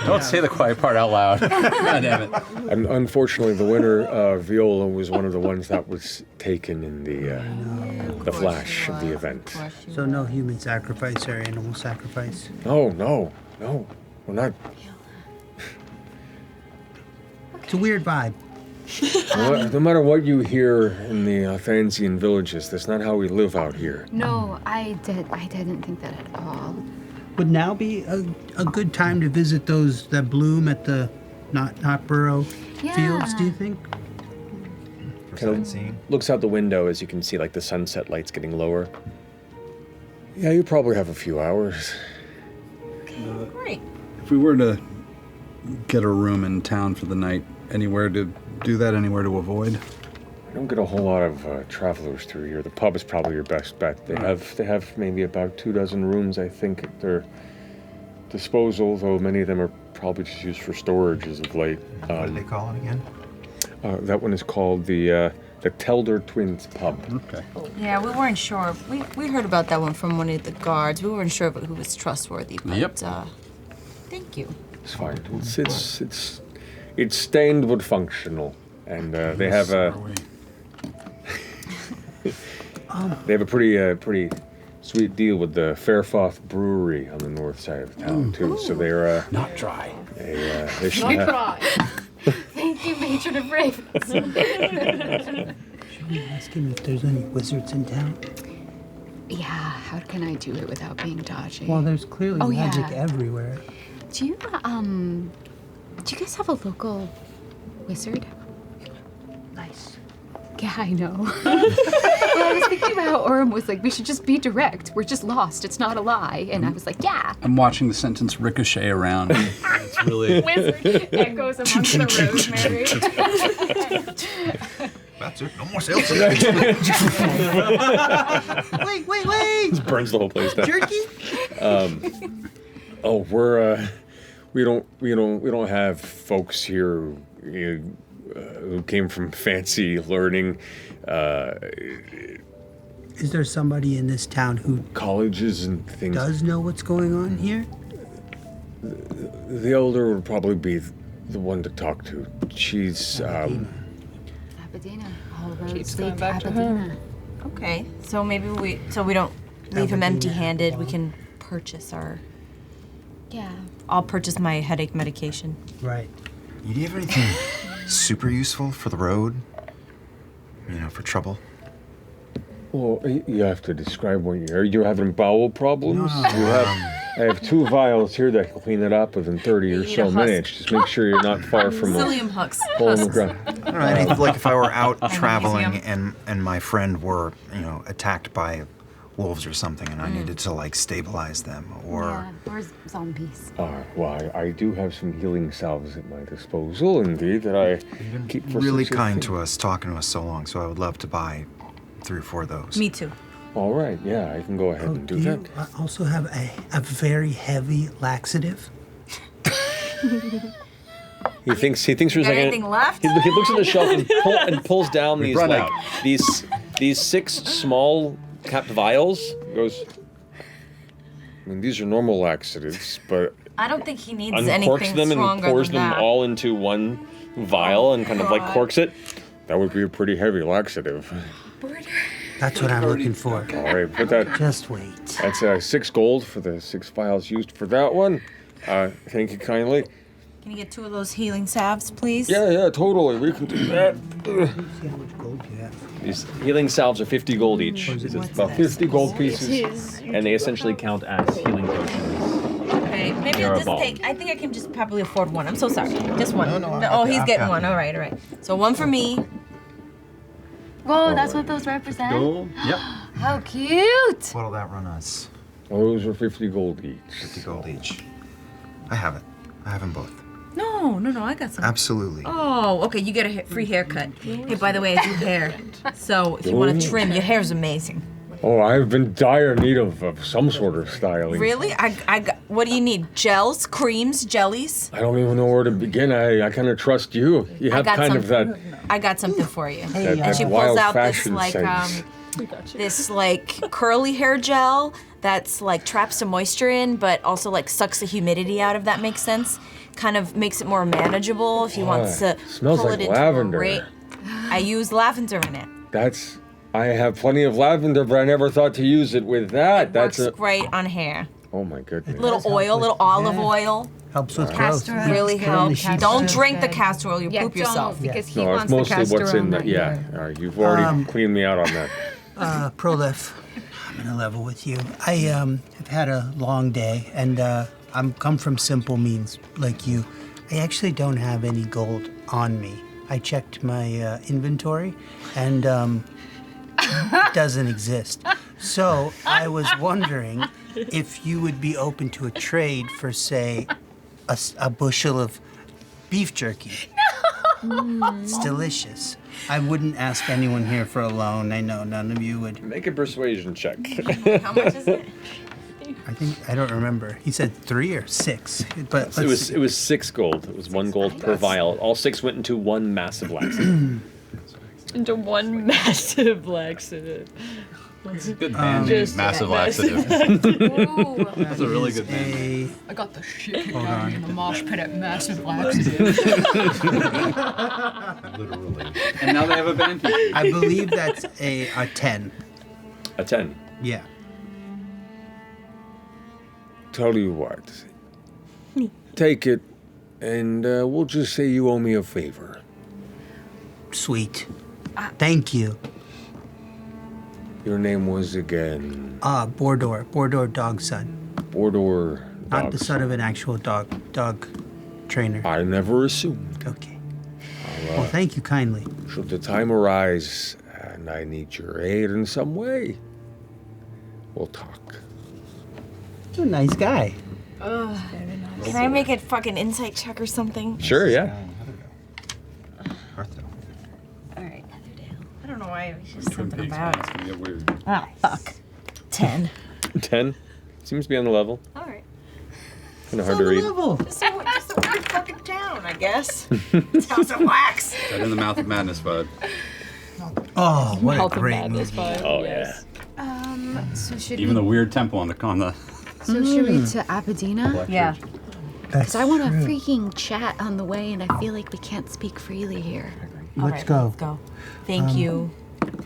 Don't say the quiet part out loud. God damn it. And unfortunately, the winner, Viola, was one of the ones that was taken in the flash of the event. So no human sacrifice or animal sacrifice? No, we're not. It's a weird vibe. No matter what you hear in the Thansian villages, that's not how we live out here. No, I didn't think that at all. Would now be a good time to visit those that bloom at the not burrow fields, do you think? Kind of looks out the window as you can see like the sunset lights getting lower. Yeah, you probably have a few hours. Great. If we were to get a room in town for the night, anywhere to do that, anywhere to avoid? I don't get a whole lot of travelers through here. The pub is probably your best bet. They have maybe about 24 rooms, I think, at their disposal, though many of them are probably just used for storage as of late. What do they call it again? That one is called the Telder Twins Pub. Okay. Yeah, we weren't sure. We heard about that one from one of the guards. We weren't sure who was trustworthy, but thank you. It's fine. It's stained but functional, and they have a pretty sweet deal with the Fairforth Brewery on the north side of town too. So they're not dry. They should Not have. dry. Thank you, Matron of Ravens. Should we ask him if there's any wizards in town? Yeah, how can I do it without being dodgy? Well, there's clearly magic everywhere. Do you guys have a local wizard? Nice. Yeah, I know. Well, I was thinking about how Orem was like, we should just be direct. We're just lost. It's not a lie. And I was like, yeah. I'm watching the sentence ricochet around. It's really... Wizard echoes amongst the rosemary. That's it. No more sales. Wait! Just burns the whole place down. Jerky? We don't have folks here who came from fancy learning. Is there somebody in this town who colleges and things does know what's going on here? The elder would probably be the one to talk to. She's Abadina. All roads lead to Abadina. Okay, so maybe we don't leave him empty-handed. We can purchase our. Yeah. I'll purchase my headache medication. Right. Do you have anything super useful for the road? You know, for trouble? Well, you have to describe what you're having bowel problems. No. I have 2 vials here that can clean it up within 30 or so minutes. Just make sure you're not far from a Psyllium hooks. hole in the ground. I don't know, I mean, like if I were out traveling and my friend were, attacked by wolves or something and I needed to, like, stabilize them or zombies. Well, I do have some healing salves at my disposal, indeed, that I keep for really such a kind thing. to us, talking to us so long, so I would love to buy 3 or 4 of those. Me too. All right, yeah, I can go ahead and do Do that. you also have a very heavy laxative? He thinks for a Got second. anything left? He looks at the shelf and pulls down We've these run like out. these 6 small capped vials. He goes, I mean, these are normal laxatives, but I don't think he needs uncorks anything them and stronger pours than them that. all into one vial and kind of like corks it. That would be a pretty heavy laxative. That's what I'm looking for. All right, put that. Just wait. That's 6 gold for the 6 vials used for that one. Thank you kindly. Can you get 2 of those healing salves, please? Yeah, totally. We can do that. See how much gold you have. These healing salves are 50 gold each. It's about 50 gold pieces, and they essentially count as healing potions. Okay, maybe They're I'll a just ball. take. I think I can just probably afford one. I'm so sorry. Just one. No, oh, I've he's got getting you. one. All right. So one for me. Whoa, that's what those represent? Gold? Yep. How cute! What'll that run us? Those are 50 gold each. 50 gold each. I have it. I have them both. No, I got some. Absolutely. Oh, okay. You get a free haircut. Hey, by the way, I do hair. So if you want to trim, your hair's amazing. Oh, I've been dire need of some sort of styling. Really? I got. What do you need? Gels, creams, jellies? I don't even know where to begin. I kind of trust you. You have kind of that. I got something for you. That And she pulls wild out this fashion like sense. this like curly hair gel that's like traps some moisture in, but also like sucks the humidity out. If that makes sense, kind of makes it more manageable if he wants to smells pull like it into lavender. a rate. I use lavender in it. That's. I have plenty of lavender, but I never thought to use it with that. Works That's a. great on hair. Oh my goodness. Little oil, little olive oil. Helps with growth. Castor oil. Really It's good on the helps. sheets. Don't Castor drink the oil. castor oil. You Yeah, poop don't, yourself. because he No, wants it's the mostly castor what's oil, in the. not Yeah. you. All right, you've already cleaned me out on that. Prolif, I'm gonna level with you. I have had a long day, and I'm come from simple means like you. I actually don't have any gold on me. I checked my inventory, and it doesn't exist. So I was wondering if you would be open to a trade for, say, a bushel of beef jerky. It's delicious. I wouldn't ask anyone here for a loan. I know none of you would. Make a persuasion check. How much is it? I don't remember. He said 3 or 6, but It was 6 gold. It was 1 gold per vial. All 6 went into one massive laxative. Into one massive laxative. Good band. Massive laxative. That's a really good band. I got the shit kicked out of me in the mosh pit at Massive Laxative. Literally. And now they have a band. I believe that's a 10. A 10. Yeah. Tell you what. Take it, and we'll just say you owe me a favor. Sweet. Thank you. Your name was again. Bordor dog son. Bordor. Not the son of an actual dog trainer. I never assumed. Okay. Well, thank you kindly. Should the time arise and I need your aid in some way, we'll talk. You're a nice guy. Can I make a fucking insight check or something? Sure, yeah. Hearthdell. All right, Hearthdell. I don't know why. It's just something about it. It's gonna get weird. Ah, fuck. 10. 10? Seems to be on the level. All right. Kind of hard to read. Just a weird fucking town, I guess. Towns of wax. Right in the mouth of madness, bud. Oh, what Mouth a of great Madness movie. vibe, Oh, yes. So should Even we? the weird temple on the So should we to Apodina? Yeah. Because I want to freaking chat on the way, and I feel like we can't speak freely here. Let's go. Let's go. Thank you.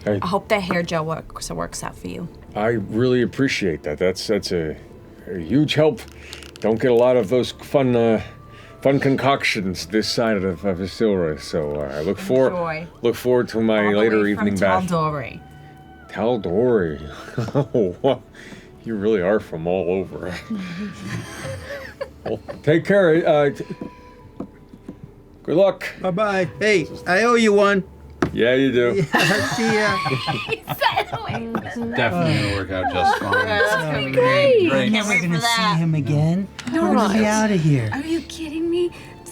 I, I hope that hair gel works out for you. I really appreciate that. That's a huge help. Don't get a lot of those fun concoctions this side of Issylra, so I look forward to my All the later way from evening bath. Tal'Dorei. Tal'Dorei. Oh, wow. You really are from all over. Well, take care. Good luck. Bye-bye. Hey, I owe you one. Yeah, you do. See ya. Definitely gonna work out just fine. We're never gonna see him again. No, When is he out of here? Are you kidding me?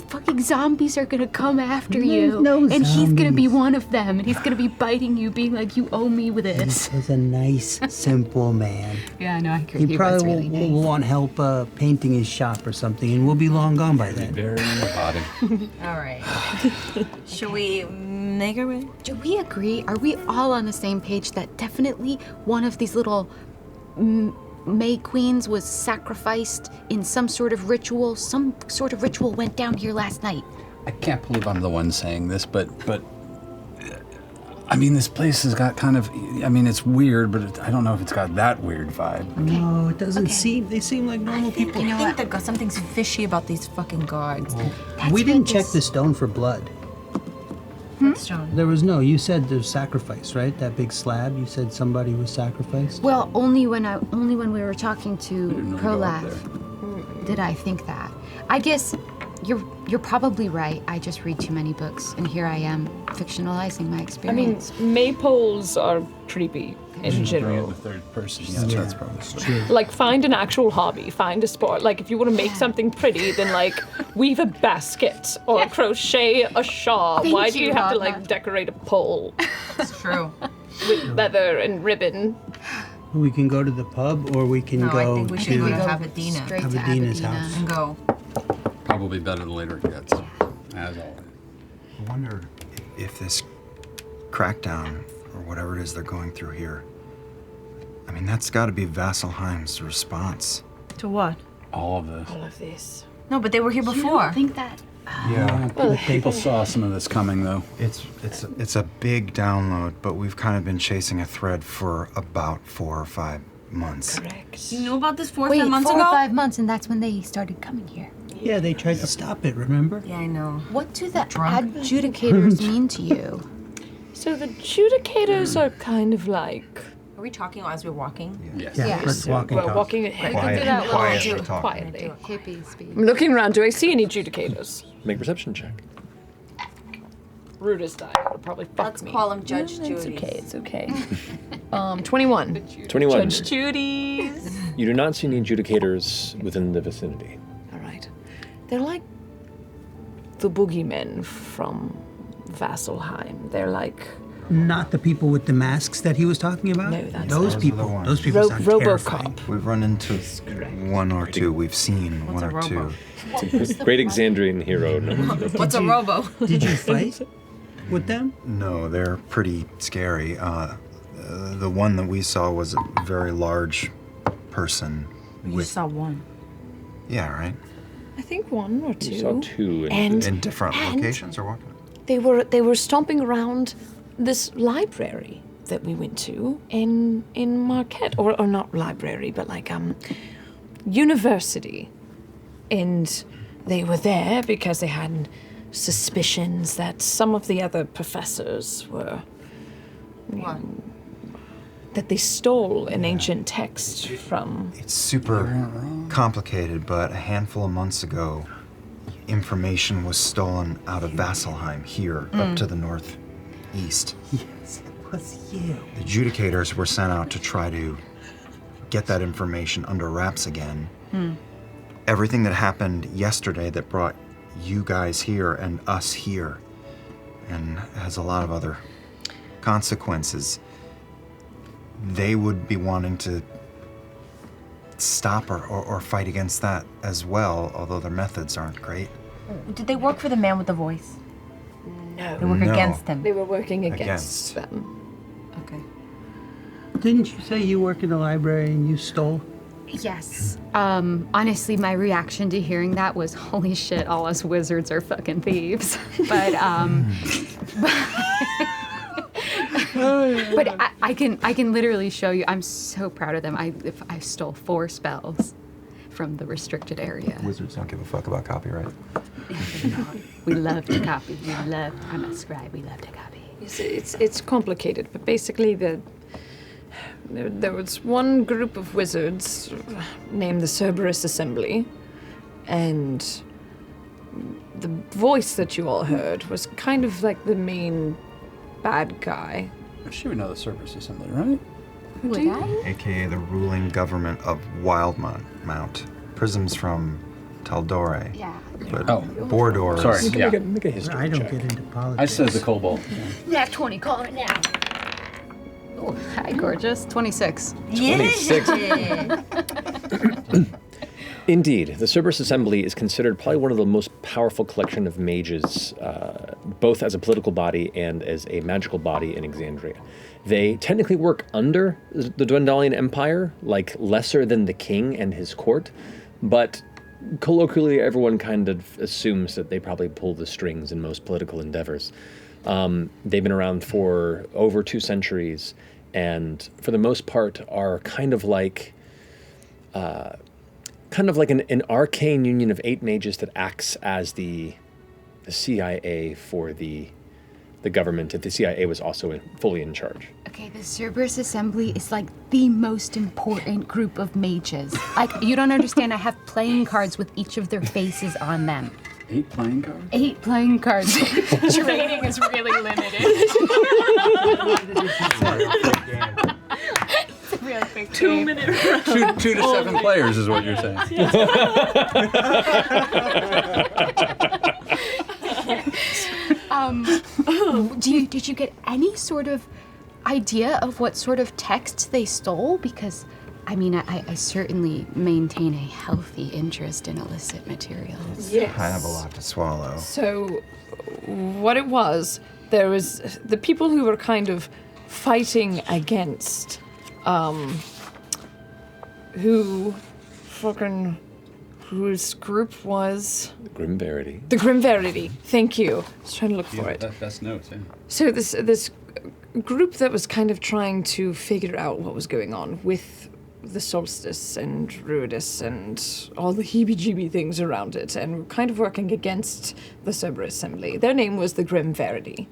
fucking zombies are gonna come after you. no and he's gonna be zombies. one of them. And he's gonna be biting you, being like, you owe me with this. He was a nice, simple man. Yeah, I know, I agree. He probably will want help painting his shop or something, and we'll be long gone by then. Very in the body. All right. Should we make our way? Do we agree? Are we all on the same page that definitely one of these little May Queens was sacrificed in some sort of ritual? Some sort of ritual went down here last night. I can't believe I'm the one saying this, but I mean, this place has got kind of, I mean, it's weird, but I don't know if it's got that weird vibe. No, it doesn't seem. They seem like normal people. I think that something's fishy about these fucking guards. We didn't check the stone for blood. Stone. There was no. You said there's sacrifice, right? That big slab. You said somebody was sacrificed. Well, only when we were talking to didn't really go up Prolaf did I think that. I guess you're probably right. I just read too many books, and here I am fictionalizing my experience. I mean, maypoles are creepy in general. The third person. Yeah, that's probably true. Like, find an actual hobby, find a sport. Like, if you want to make something pretty, then, like, weave a basket or crochet a shawl. Thank Why do you you, have to, Ragnar. like, decorate a pole It's true. with leather and ribbon? We can go to the pub, or we can No, I go think we to should go to Habadina. Straight to Habadina's Aberdeen. house. And go. probably better the later it gets, as always. I wonder if this crackdown, or whatever it is they're going through here, I mean, that's got to be Vasselheim's response. To what? All of this. All of this. No, but they were here You before. don't think that? Yeah, people saw some of this coming, though. It's a big download, but we've kind of been chasing a thread for about 4 or 5 months. Correct. You knew about this 4 or Wait, 5 months 4 ago? or 5 months, and that's when they started coming here. Yeah, they tried to stop it. Remember? Yeah, I know. What do the adjudicators mean to you? So the judicators are kind of like... Are we talking as we're walking? Yes. Yeah, let's walk and We're talk. walking ahead. Quietly talk. Quietly. Hippie speak. I'm looking around. Do I see any judicators? Make a perception check. Rude as die. It'll probably fuck Let's me. call him Judge It's Judy. okay. It's okay. 21. 21. Judge Judy's. You do not see any adjudicators within the vicinity. All right. They're like the boogeymen from Vasselheim. They're like Not the people with the masks that he was talking about? No, that's those not- people. Those are the ones. Those people sound terrifying. RoboCop. We've run into one or two. We've seen What's one a or two. robo? Great Exandrian hero. What's a robo? Did you fight with them? No, they're pretty scary. The one that we saw was a very large person You with, saw one. yeah, right? I think one or two. You saw two. And In different locations or what? they were stomping around this library that we went to in Marquet, or not library, but like university. And they were there because they had suspicions that some of the other professors were What? that they stole an ancient text from. It's super complicated, but a handful of months ago, information was stolen out of Vasselheim here, up to the northeast. Yes, it was you. The adjudicators were sent out to try to get that information under wraps again. Everything that happened yesterday that brought you guys here and us here, and has a lot of other consequences, they would be wanting to stop or fight against that as well, although their methods aren't great. Did they work for the man with the voice? No. They work No. against him. They were working Against. against them. Okay. Didn't you say you work in the library and you stole? Yes. Honestly, my reaction to hearing that was, holy shit, all us wizards are fucking thieves. But I can literally show you. I'm so proud of them. I stole 4 spells from the restricted area. Wizards don't give a fuck about copyright. We love to copy. I'm a scribe. We love to copy. It's complicated, but basically there was one group of wizards named the Cerberus Assembly, and the voice that you all heard was kind of like the main bad guy. I'm sure we know the Cerberus Assembly, right? Would I? AKA the ruling government of Wildmount. Prisms from Taldore. Yeah. But Oh. Bordor. Sorry. is- Yeah. Make a history I don't check. get into politics. I said the kobold. Nat 20, call it now. Oh, hi, gorgeous. 26. 26. Indeed, the Cerberus Assembly is considered probably one of the most powerful collection of mages, both as a political body and as a magical body in Exandria. They technically work under the Dwendalian Empire, like lesser than the king and his court, but colloquially everyone kind of assumes that they probably pull the strings in most political endeavors. They've been around for over 2 centuries, and for the most part are kind of like an arcane union of 8 mages that acts as the CIA for the government, if the CIA was also fully in charge. Okay, the Cerberus Assembly is like the most important group of mages. Like, you don't understand, I have playing cards with each of their faces on them. 8 playing cards? 8 playing cards. Trading is really limited. It's a real quick 2 minute round. 2 to 7 players is what you're saying. Did you get any sort of idea of what sort of texts they stole? Because, I mean, I certainly maintain a healthy interest in illicit materials. Yes. I have a lot to swallow. So, what it was, there was the people who were kind of fighting against, whose group was Grim Verity. the Grim Verity. Thank you. I was trying to look for it. Best notes, yeah. So this group that was kind of trying to figure out what was going on with the solstice and Ruidus and all the heebie-jeebie things around it, and kind of working against the Cerberus Assembly. Their name was the Grim Verity,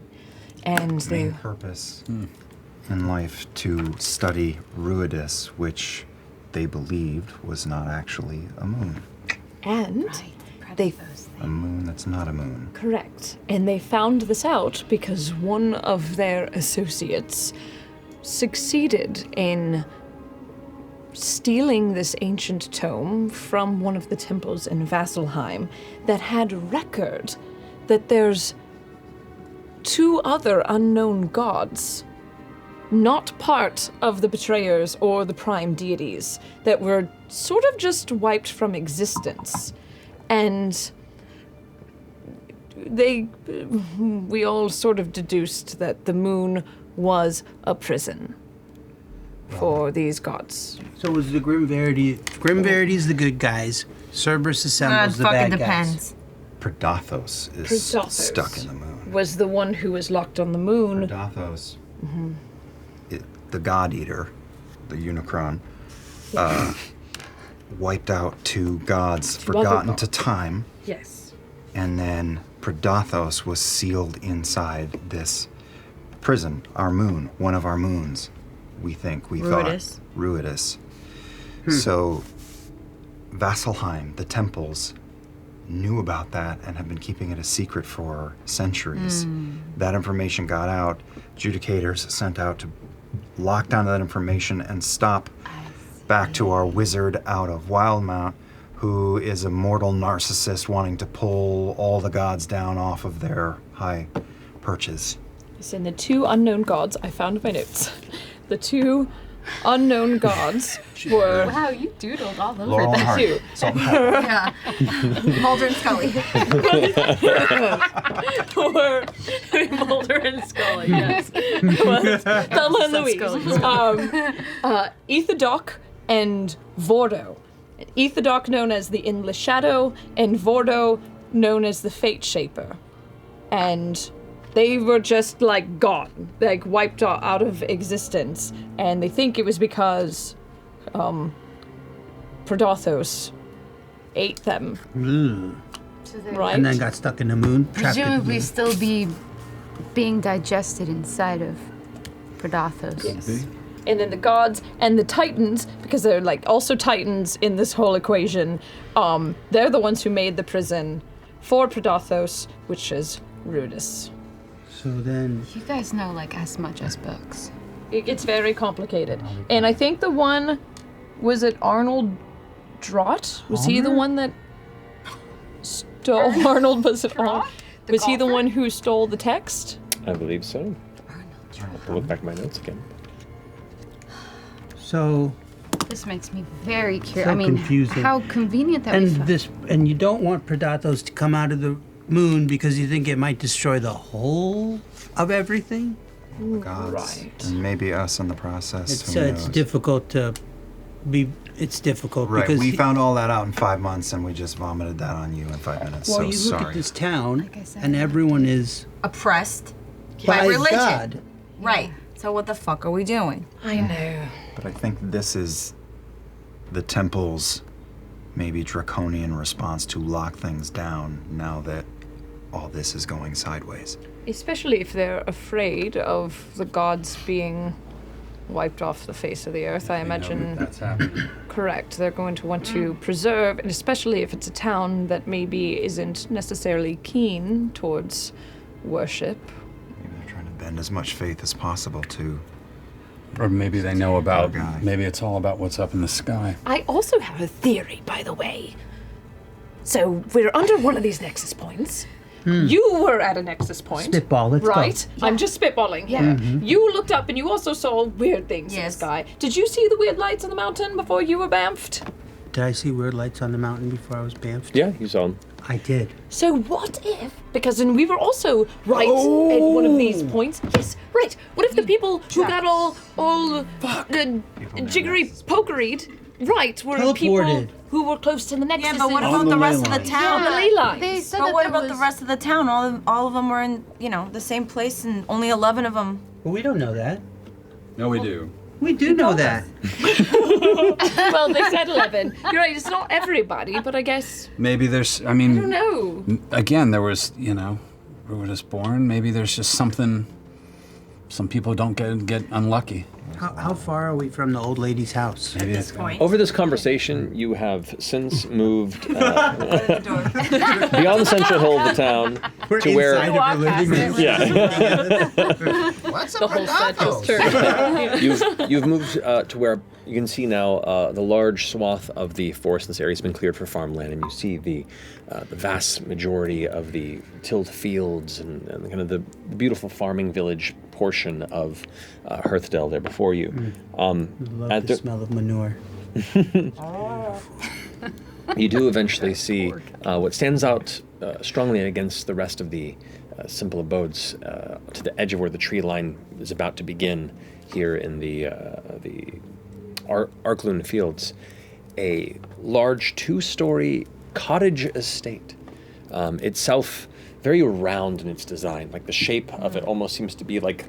and they Main purpose in life to study Ruidus, which they believed was not actually a moon. and they A moon that's not a moon. correct, and they found this out because one of their associates succeeded in stealing this ancient tome from one of the temples in Vasselheim that had record that there's 2 other unknown gods, not part of the betrayers or the prime deities, that were sort of just wiped from existence. And we all sort of deduced that the moon was a prison for these gods. So was the Grim Verity? Grim Verity's the good guys. Cerberus Assembly's the bad fucking guys. depends. Predathos is Predathos stuck in the moon. was the one who was locked on the moon. Predathos, the God Eater, the Unicron, wiped out 2 gods other forgotten gods. to time, Yes. and then Predathos was sealed inside this prison, our moon, one of our moons, we Ruidus. thought. Ruidus. So Vasselheim, the temples, knew about that and have been keeping it a secret for centuries. That information got out, adjudicators sent out to lock down that information and stop back to our wizard out of Wildmount, who is a mortal narcissist wanting to pull all the gods down off of their high perches. So in the 2 unknown gods, I found my notes. The 2 unknown gods were Wow, you doodled all over Laurel and that. Hardy. two. Salt and pepper. Yeah. Mulder and Scully. Or Mulder and Scully, yes. Thelma and Louise. Ethodoc and Vordo. Ethodoc known as the Endless Shadow, and Vordo known as the Fate Shaper. And they were just like gone, like wiped out of existence. And they think it was because Predathos ate them. So they're Right. And then got stuck in the moon. trapped in the presumably moon. still be being digested inside of Predathos. Yes. And then the gods and the titans, because they're like also titans in this whole equation, they're the ones who made the prison for Predathos, which is Ruidus. So then, You guys know like as much as books. It gets very complicated. And I think the one, was it Arnold Drott? Was he the one that stole. Arnold was it all? Was he the one who stole the text? I believe so. I'll have to look back at my notes again. So This makes me very curious. So I mean, confusing. how convenient that we found. And you don't want Predatos to come out of the moon because you think it might destroy the whole of everything? Gods. Right. And maybe us in the process. It's who it's knows? difficult to be. It's difficult Right, because we found all that out in 5 months, and we just vomited that on you in 5 minutes. Well, so you sorry. look at this town, and everyone is Oppressed by by religion. God. Right. So what the fuck are we doing? I know. But I think this is the temple's maybe draconian response to lock things down now that all this is going sideways. Especially if they're afraid of the gods being wiped off the face of the earth, I imagine. That's happening. Correct. They're going to want to preserve, and especially if it's a town that maybe isn't necessarily keen towards worship. Maybe they're trying to bend as much faith as possible to. Or maybe they know Our about. guy. Maybe it's all about what's up in the sky. I also have a theory, by the way. So we're under one of these nexus points. You were at a nexus point. Spitball, let's go. right? I'm just spitballing here. You looked up and you also saw weird things in the Yes. sky. Did you see the weird lights on the mountain before you were bamfed? Did I see weird lights on the mountain before I was bamfed? Yeah, you saw him. I did. So what if? Because then we were also right at one of these points. Yes, right. What if the people who got all jiggery pokeried, right, were people Teleported. who were close to the nexus? Yeah, but what and- about the the ley rest of the lines. town? the ley lines? They said But that what there about the was- rest of the town? All of them were in, the same place, and only 11 of them. But we don't know that. No, we do. We do know that. Well, they said 11. You're right, it's not everybody, but I guess, Maybe there's. I I mean, don't know. again, there was. We were just born. Maybe there's just something. Some people don't get unlucky. How far are we from the old lady's house? Maybe it's Point. Over this conversation, you have since moved beyond the central hill of the town We're to where. inside of her living room. Yeah. What's The whole set just turned. You've moved to where you can see now the large swath of the forest in this area has been cleared for farmland, and you see the vast majority of the tilled fields and kind of the beautiful farming village portion of Hearthdell there before you. Love At the the- smell of manure. You do eventually see what stands out strongly against the rest of the simple abodes to the edge of where the tree line is about to begin here in the Arkloon Fields, a large 2-story cottage estate. Itself very round in its design, like the shape of it almost seems to be like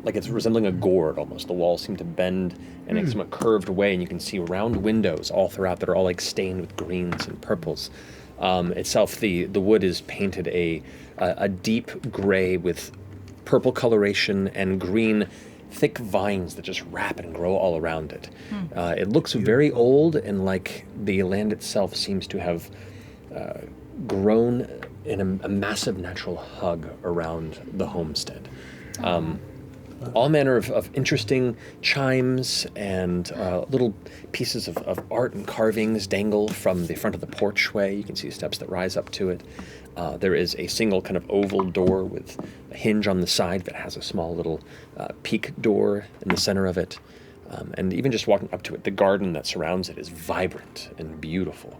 it's resembling a gourd almost. The walls seem to bend in a somewhat curved way, and you can see round windows all throughout that are all like stained with greens and purples. Itself, the wood is painted a deep gray with purple coloration and green thick vines that just wrap and grow all around it. It looks very old, and like the land itself seems to have grown in a massive natural hug around the homestead. All manner of interesting chimes and little pieces of art and carvings dangle from the front of the porchway. You can see steps that rise up to it. There is a single kind of oval door with a hinge on the side that has a small little peak door in the center of it. And even just walking up to it, the garden that surrounds it is vibrant and beautiful.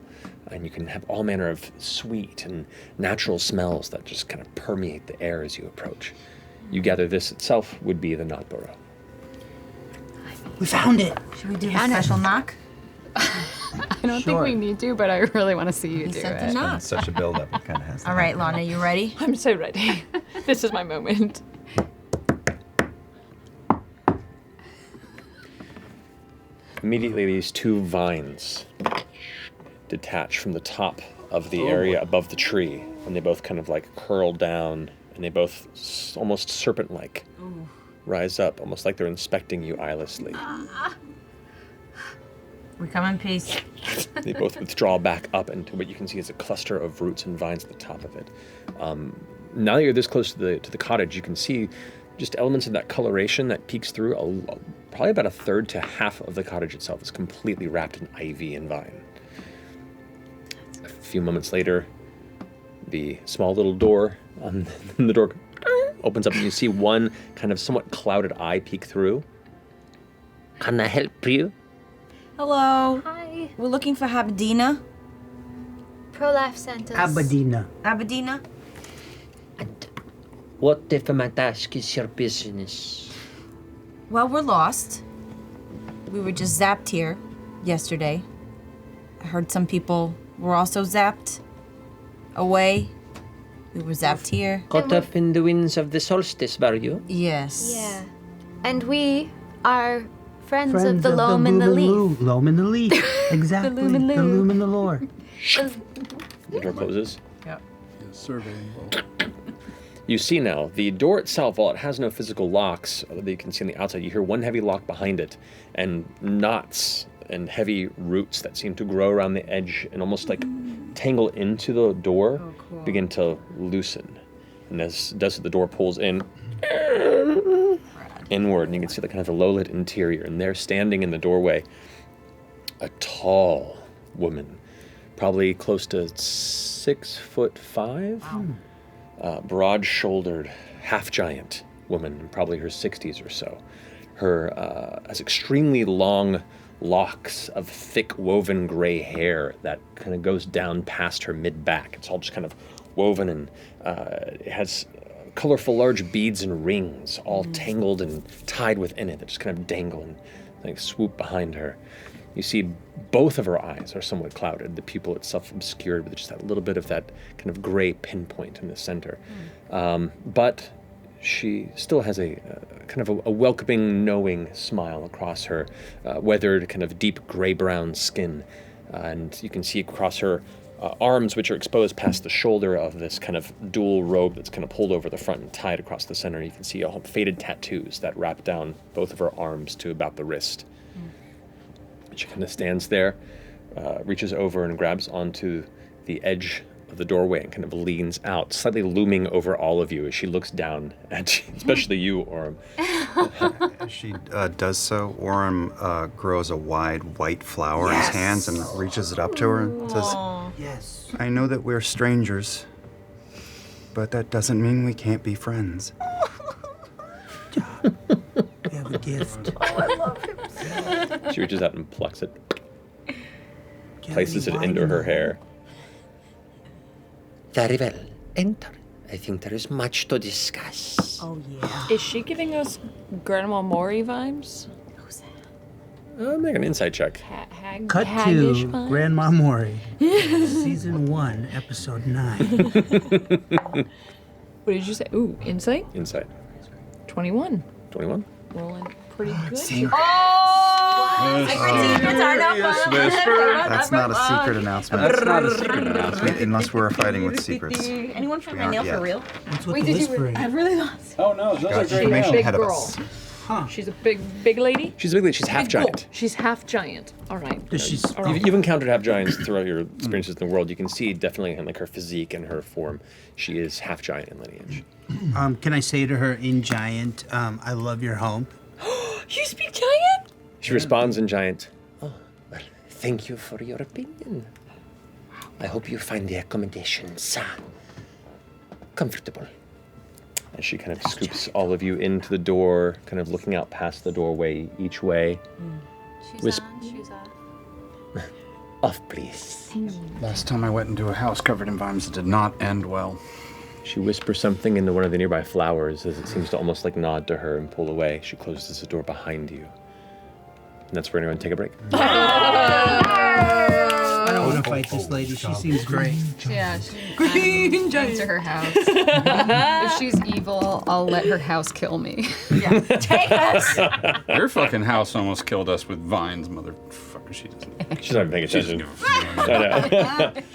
And you can have all manner of sweet and natural smells that just kind of permeate the air as you approach. You gather this itself would be the knot burrow. We found it. Should we do a special knock? I don't think Sure. we need to, but I really want to see you He do said to it. knock. It's such a buildup. It kind of has. All right, Lana, you ready? I'm so ready. This is my moment. Immediately, these 2 vines detach from the top of the area above the tree, and they both kind of like curl down, and they both almost serpent-like rise up, almost like they're inspecting you eyelessly. We come in peace. They both withdraw back up into what you can see is a cluster of roots and vines at the top of it. Now that you're this close to the cottage, you can see just elements of that coloration that peeks through. Probably about a third to half of the cottage itself is completely wrapped in ivy and vine. few moments later, the small little door on the door opens up and you see one kind of somewhat clouded eye peek through. Can I help you? Hello. Hi. We're looking for Habdina. Pro-life sent us. Abadina. Abadina? What if I might ask is your business? Well, we're lost. We were just zapped here yesterday. I heard some people were also zapped away. We were zapped here. Caught up in the winds of the solstice, were you? Yes. Yeah. And we are friends of the loam and the leaf. Loam and the leaf. Exactly. loom and The loo. loom and the lore. The door closes. Surveying. You see now, the door itself, while it has no physical locks that you can see on the outside, you hear one heavy lock behind it, and knots and heavy roots that seem to grow around the edge and almost like tangle into the door begin to loosen. And as it does, the door pulls in inward, and you can see the kind of the low-lit interior. And there, standing in the doorway, a tall woman, probably close to 6'5". Broad-shouldered, half-giant woman, probably her 60s or so. Her has extremely long locks of thick woven gray hair that kind of goes down past her mid-back. It's all just kind of woven, and it has colorful large beads and rings all tangled and tied within it that just kind of dangle and like swoop behind her. You see both of her eyes are somewhat clouded, the pupil itself obscured with just that little bit of that kind of gray pinpoint in the center. But she still has a kind of a welcoming, knowing smile across her weathered, kind of deep gray-brown skin. And you can see across her arms, which are exposed past the shoulder of this kind of dual robe that's kind of pulled over the front and tied across the center. You can see all faded tattoos that wrap down both of her arms to about the wrist. She kind of stands there, reaches over and grabs onto the edge of the doorway and kind of leans out, slightly looming over all of you as she looks down at you, especially you, Orem. As she does so, Orem grows a wide white flower in his hands and reaches it up to her and says, Yes. I know that we're strangers, but that doesn't mean we can't be friends. We have a gift. She reaches out and plucks it, places it into her hair. Very well. Enter. I think there is much to discuss. Oh, yeah. Is she giving us Grandma Maury vibes? Make an insight check. Cut haggish to vibes? Grandma Maury. Season 1, episode 9. What did you say? Ooh, insight? Insight. 21. 21? Rolling pretty good. That's not a secret announcement. That's not a secret announcement. Unless we're fighting with secrets. Anyone from We my aren't nail yet. for real? What's with the whispering? I really lost. Oh no, those Got are great information nails. ahead of girl. us. She's a big lady? She's big. She's half giant. She's half giant. All right. She's All right. You've encountered half giants throughout your experiences in the world. You can see definitely in like her physique and her form, she is half giant in lineage. Can I say to her in giant, I love your home? You speak giant? She responds in giant. Oh, well, thank you for your opinion. I hope you find the accommodations comfortable. As she kind of scoops all of you into the door, kind of looking out past the doorway each way. Shoes on, shoes off. Off, please. Last time I went into a house covered in vines, it did not end well. She whispers something into one of the nearby flowers as it seems to almost like nod to her and pull away. She closes the door behind you. And that's where we're going to take a break. I don't want to fight this lady. She seems great. Yeah, green giant to her house. If she's evil, I'll let her house kill me. Yeah. Take us! Your fucking house almost killed us with vines, motherfucker. She doesn't. She's not even paying attention. I know.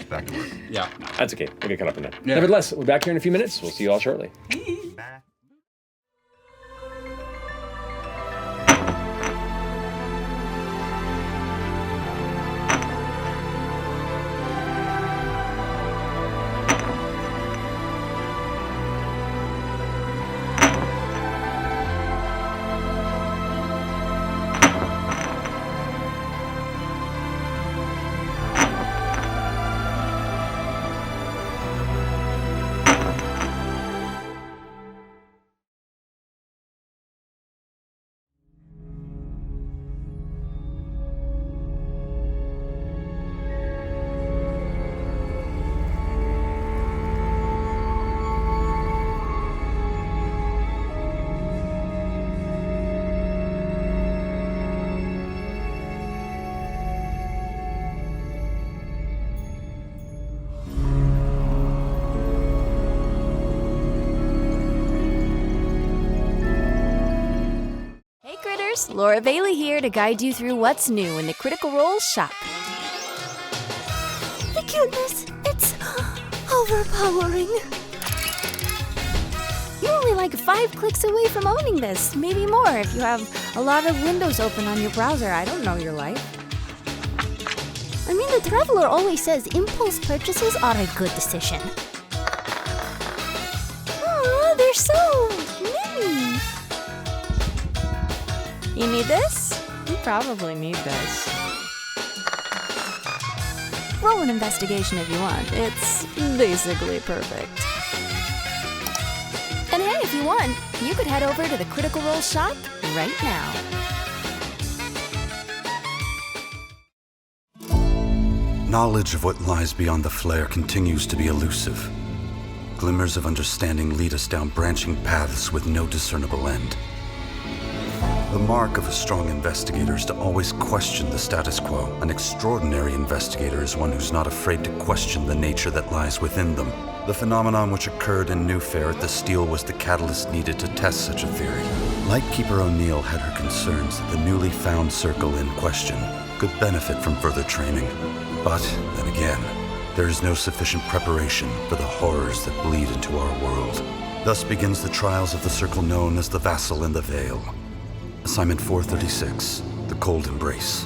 Back to work. Yeah. That's okay. We'll get caught up in that. Yeah. Nevertheless, we'll be back here in a few minutes. We'll see you all shortly. gamers, Laura Bailey here to guide you through what's new in the Critical Role shop. The cuteness, it's overpowering. You're only like 5 clicks away from owning this, maybe more if you have a lot of windows open on your browser. I don't know your life. I mean, the Traveler always says impulse purchases are a good decision. Aw, they're so many. You need this? You probably need this. Roll an investigation if you want. It's basically perfect. And hey, if you want, you could head over to the Critical Role shop right now. Knowledge of what lies beyond the flare continues to be elusive. Glimmers of understanding lead us down branching paths with no discernible end. The mark of a strong investigator is to always question the status quo. An extraordinary investigator is one who's not afraid to question the nature that lies within them. The phenomenon which occurred in Newfair at the Steel was the catalyst needed to test such a theory. Lightkeeper O'Neill had her concerns that the newly found circle in question could benefit from further training. But, then again, there is no sufficient preparation for the horrors that bleed into our world. Thus begins the trials of the circle known as the Vassal and the Veil. Assignment 436, The Cold Embrace.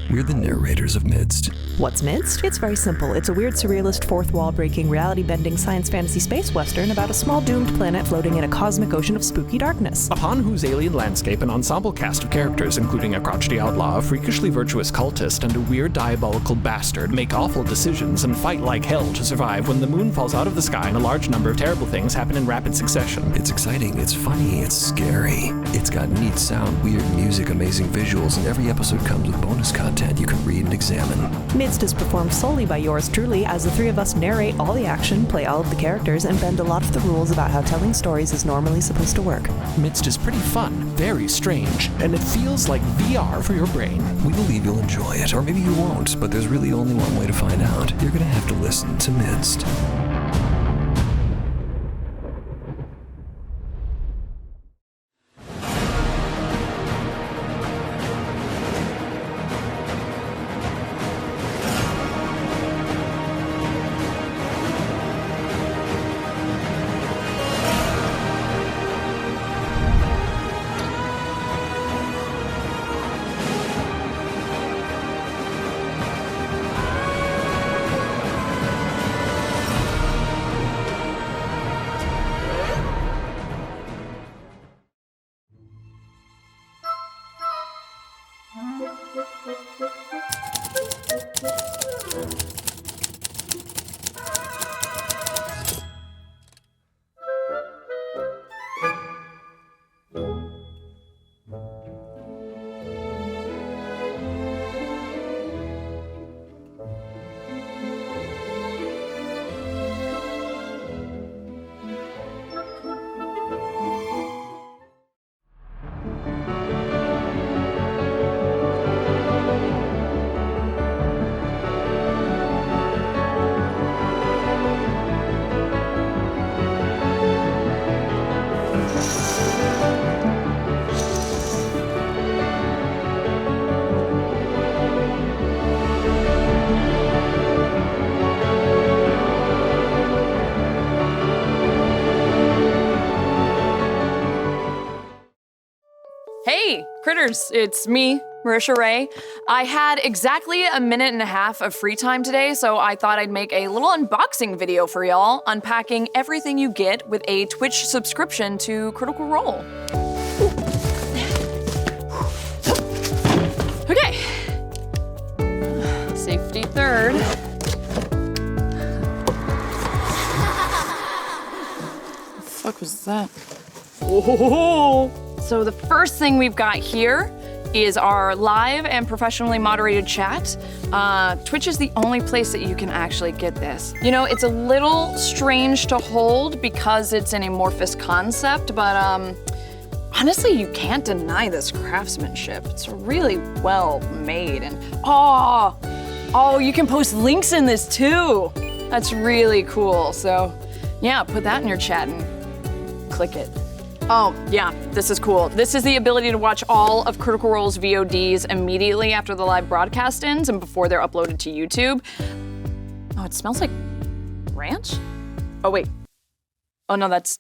We're the narrators of Midst. What's Midst? It's very simple. It's a weird, surrealist, fourth wall-breaking, reality-bending science fantasy space western about a small doomed planet floating in a cosmic ocean of spooky darkness. Upon whose alien landscape an ensemble cast of characters, including a crotchety outlaw, a freakishly virtuous cultist, and a weird, diabolical bastard, make awful decisions and fight like hell to survive when the moon falls out of the sky and a large number of terrible things happen in rapid succession. It's exciting, it's funny, it's scary. It's got neat sound, weird music, amazing visuals, and every episode comes with bonus content you can read and examine. Midst is performed solely by yours truly, as the three of us narrate all the action, play all of the characters, and bend a lot of the rules about how telling stories is normally supposed to work. Midst is pretty fun, very strange, and it feels like VR for your brain. We believe you'll enjoy it, or maybe you won't, but there's really only one way to find out. You're gonna have to listen to Midst. Hey, critters, it's me, Marisha Ray. I had exactly a minute and a half of free time today, so I thought I'd make a little unboxing video for y'all, unpacking everything you get with a Twitch subscription to Critical Role. Okay. Safety third. What the fuck was that? Oh. So the first thing we've got here is our live and professionally moderated chat. Twitch is the only place that you can actually get this. You know, it's a little strange to hold because it's an amorphous concept, but honestly, you can't deny this craftsmanship. It's really well made, and oh, you can post links in this too. That's really cool. So, yeah, put that in your chat and click it. Oh, yeah, this is cool. This is the ability to watch all of Critical Role's VODs immediately after the live broadcast ends and before they're uploaded to YouTube. Oh, it smells like ranch? Oh, wait. Oh, no, that's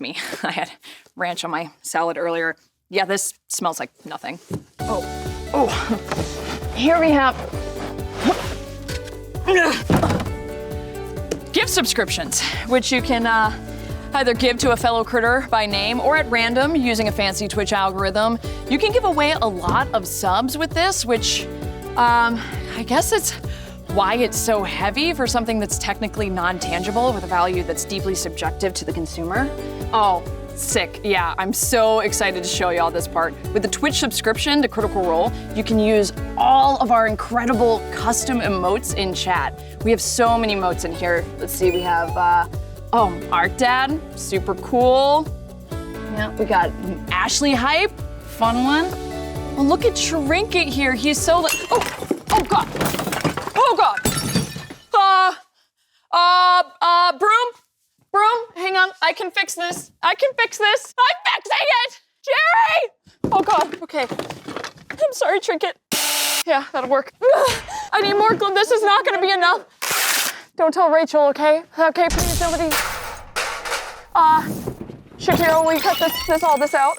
me. I had ranch on my salad earlier. Yeah, this smells like nothing. Oh, here we have gift subscriptions, which you can either give to a fellow critter by name or at random using a fancy Twitch algorithm. You can give away a lot of subs with this, which I guess it's why it's so heavy for something that's technically non-tangible with a value that's deeply subjective to the consumer. Oh, sick. Yeah, I'm so excited to show y'all this part. With the Twitch subscription to Critical Role, you can use all of our incredible custom emotes in chat. We have so many emotes in here. Let's see, we have, Art Dad, super cool. Yeah, we got Ashley Hype, fun one. Oh, look at Trinket here. He's so oh God. Oh God. Broom, hang on. I can fix this. I'm fixing it. Jerry! Oh God, okay. I'm sorry, Trinket. Yeah, that'll work. I need more glue. This is not gonna be enough. Don't tell Rachel, okay? Okay, please, nobody. Shakira, will you cut this out?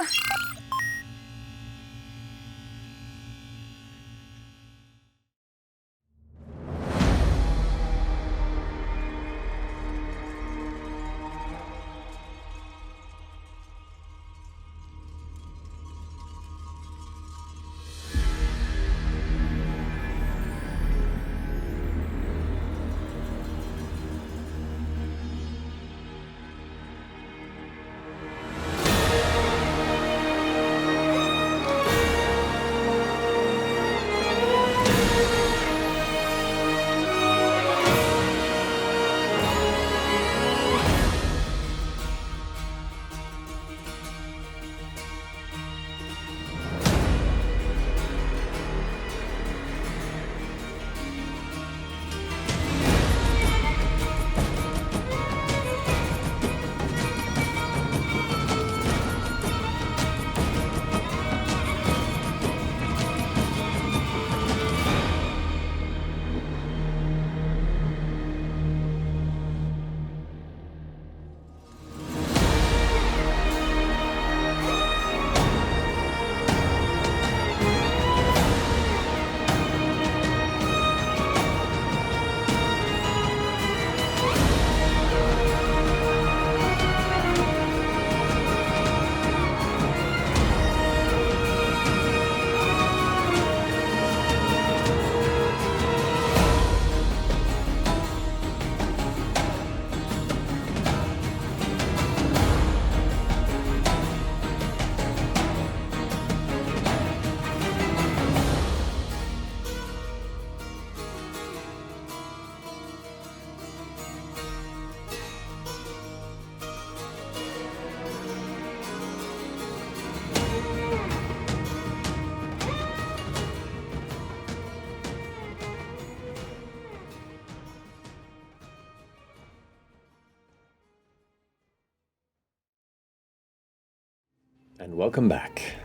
And welcome back.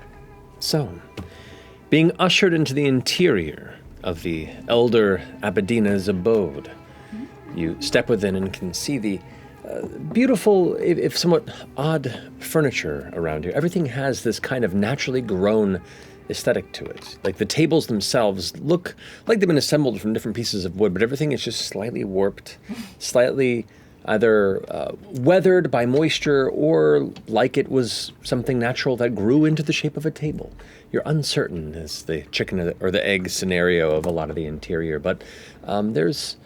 So, being ushered into the interior of the elder Abedina's abode, you step within and can see the beautiful, if somewhat odd, furniture around here. Everything has this kind of naturally grown aesthetic to it. Like the tables themselves look like they've been assembled from different pieces of wood, but everything is just slightly warped, slightly either weathered by moisture or like it was something natural that grew into the shape of a table. You're uncertain as the chicken or the egg scenario of a lot of the interior, but there's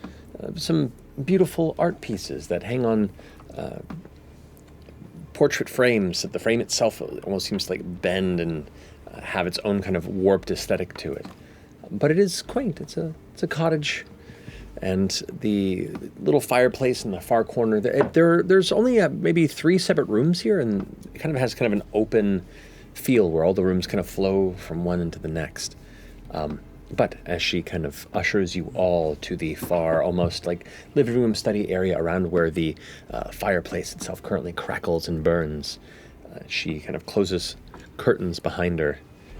some beautiful art pieces that hang on portrait frames that the frame itself almost seems to like bend and have its own kind of warped aesthetic to it. But it is quaint. It's a cottage And the little fireplace in the far corner, there's only maybe 3 separate rooms here, and it kind of has kind of an open feel where all the rooms kind of flow from one into the next. But as she kind of ushers you all to the far, almost like living room study area around where the fireplace itself currently crackles and burns, she kind of closes curtains behind her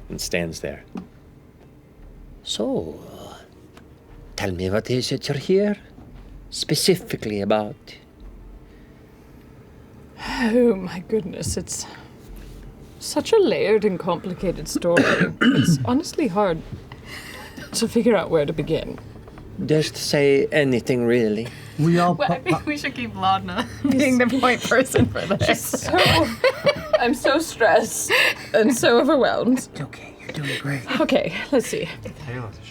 and stands there. So, tell me, what is it you're here specifically about? Oh my goodness, it's such a layered and complicated story. It's honestly hard to figure out where to begin. Just say anything, really. We all. Well, I think we should keep Laudna being the point person for this. I'm so stressed and so overwhelmed. It's okay, you're doing great. Okay, let's see.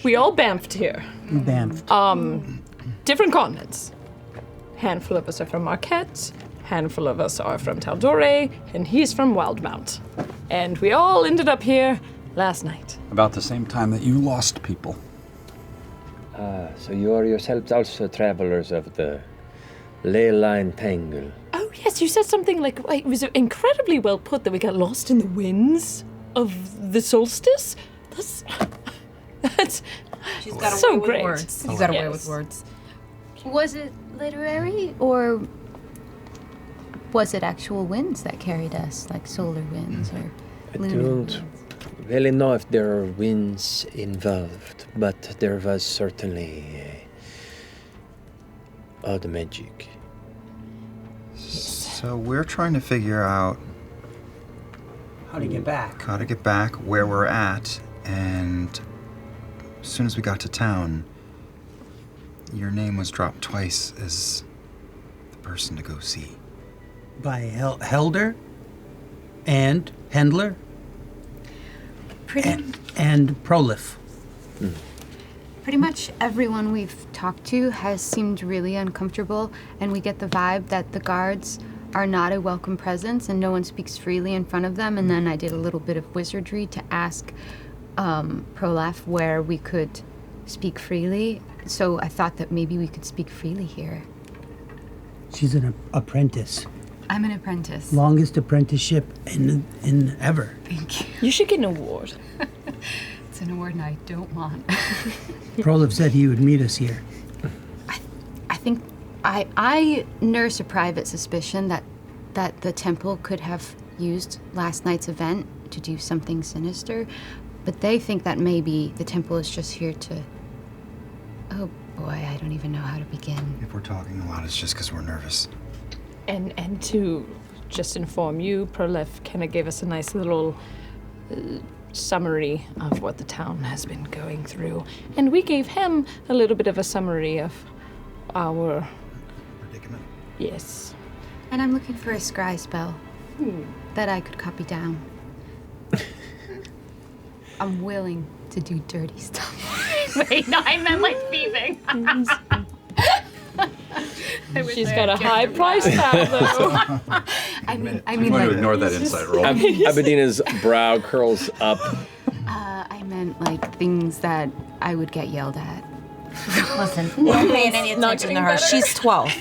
We all bamfed here. We bamfed. Different continents. Handful of us are from Marquet, handful of us are from Taldore, and he's from Wildmount. And we all ended up here last night. About the same time that you lost people. So you are yourselves also travelers of the ley line tangle. Oh yes, you said something like it was incredibly well put that we got lost in the winds of the solstice. That's She's got so away with great. words. You got away with words. Was it literary, or was it actual winds that carried us, like solar winds or I lunar winds? don't really know if there are winds involved, but there was certainly odd magic. So we're trying to figure out How to get back. Where we're at, and as soon as we got to town, your name was dropped twice as the person to go see. By Helder and Hendler and Prolif. Pretty much everyone we've talked to has seemed really uncomfortable, and we get the vibe that the guards are not a welcome presence and no one speaks freely in front of them. And then I did a little bit of wizardry to ask Prolaf where we could speak freely. So I thought that maybe we could speak freely here. She's an apprentice. I'm an apprentice. Longest apprenticeship in ever. Thank you. You should get an award. It's an award I don't want. Prolif said he would meet us here. I think I nurse a private suspicion that the temple could have used last night's event to do something sinister, but they think that maybe the temple is just here to... Oh boy, I don't even know how to begin. If we're talking a lot, it's just because we're nervous. And to just inform you, Prolef kind of gave us a nice little summary of what the town has been going through. And we gave him a little bit of a summary of our... predicament? Yes. And I'm looking for a scry spell that I could copy down. I'm willing to do dirty stuff. Wait, no, I meant like thieving. She's got a high price tag, though. I mean, I'm going to like, ignore that insight roll. Abedina's brow curls up. I meant like things that I would get yelled at. Listen, don't pay any attention to her. She's 12.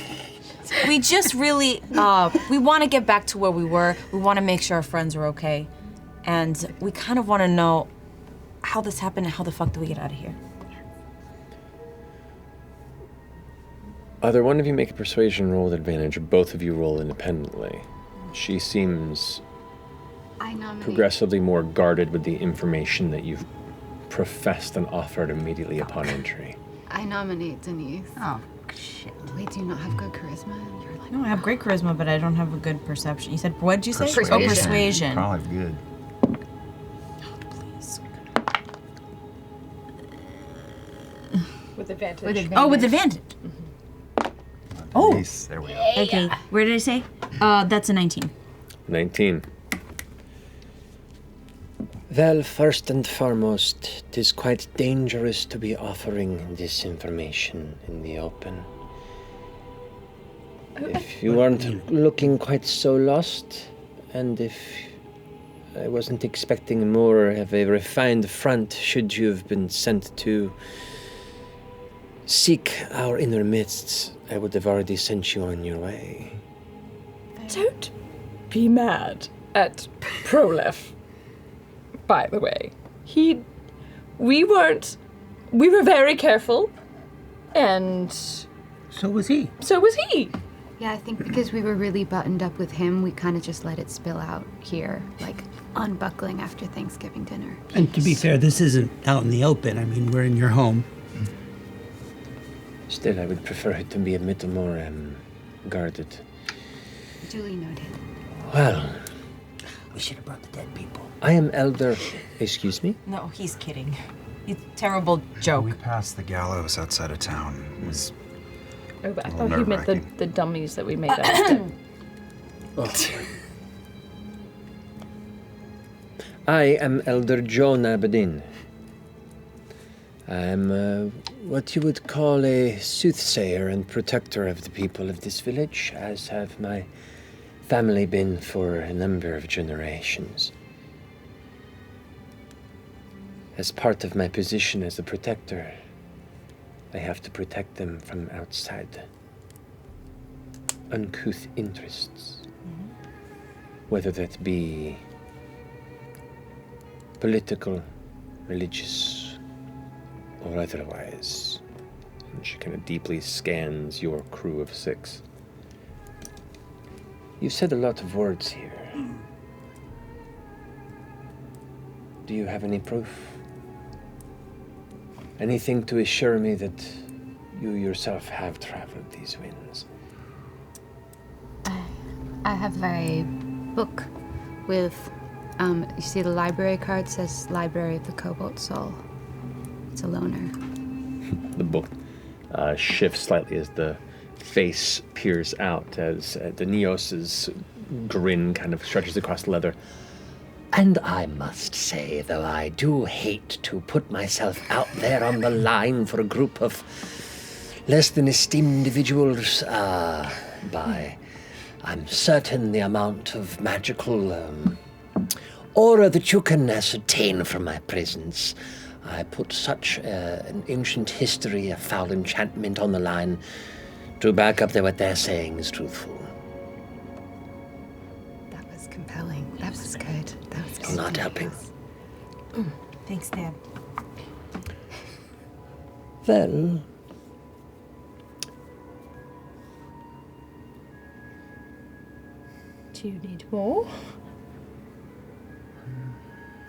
We just really, we want to get back to where we were. We want to make sure our friends are okay. And we kind of want to know how this happened and how the fuck do we get out of here? Either one of you make a persuasion roll with advantage, or both of you roll independently. She seems I nominate. progressively more guarded with the information that you've professed and offered immediately upon entry. I nominate Denise. Oh, shit. Wait, do you not have good charisma? You're like, No, I have great charisma, but I don't have a good perception. You said, what'd you say? Persuasion. Oh, persuasion. Probably good. Please. With advantage. Oh, with advantage. Oh. Nice. There we go. Okay, where did I say? That's a 19. 19. Well, first and foremost, it is quite dangerous to be offering this information in the open. If you weren't looking quite so lost, and if I wasn't expecting more of a refined front should you have been sent to seek our inner mists, I would have already sent you on your way. Don't be mad at Prolef, by the way. We were very careful, and... So was he. So was he. Yeah, I think because we were really buttoned up with him, we kind of just let it spill out here, like unbuckling after Thanksgiving dinner. And to be fair, this isn't out in the open. I mean, we're in your home. Still, I would prefer it to be a bit more guarded. Duly noted. Well, we should have brought the dead people. I am Elder. Excuse me? No, he's kidding. It's a terrible joke. We passed the gallows outside of town. It was Oh, but I a thought little he meant nerve-wracking. the dummies that we made out of dead. I am Elder John Aberdeen. I am what you would call a soothsayer and protector of the people of this village, as have my family been for a number of generations. As part of my position as a protector, I have to protect them from outside uncouth interests, whether that be political, religious, or otherwise. And she kind of deeply scans your crew of 6. You've said a lot of words here. Do you have any proof? Anything to assure me that you yourself have traveled these winds? I have a book with, you see the library card says Library of the Cobalt Soul. It's a loner. The book shifts slightly as the face peers out, as Danios's grin kind of stretches across the leather. And I must say, though I do hate to put myself out there on the line for a group of less than esteemed individuals, I'm certain the amount of magical aura that you can ascertain from my presence. I put such an ancient history, a foul enchantment on the line to back up that what they're saying is truthful. That was compelling. That was good. That was Still not helping. Thanks, Dad. Well, Do you need more?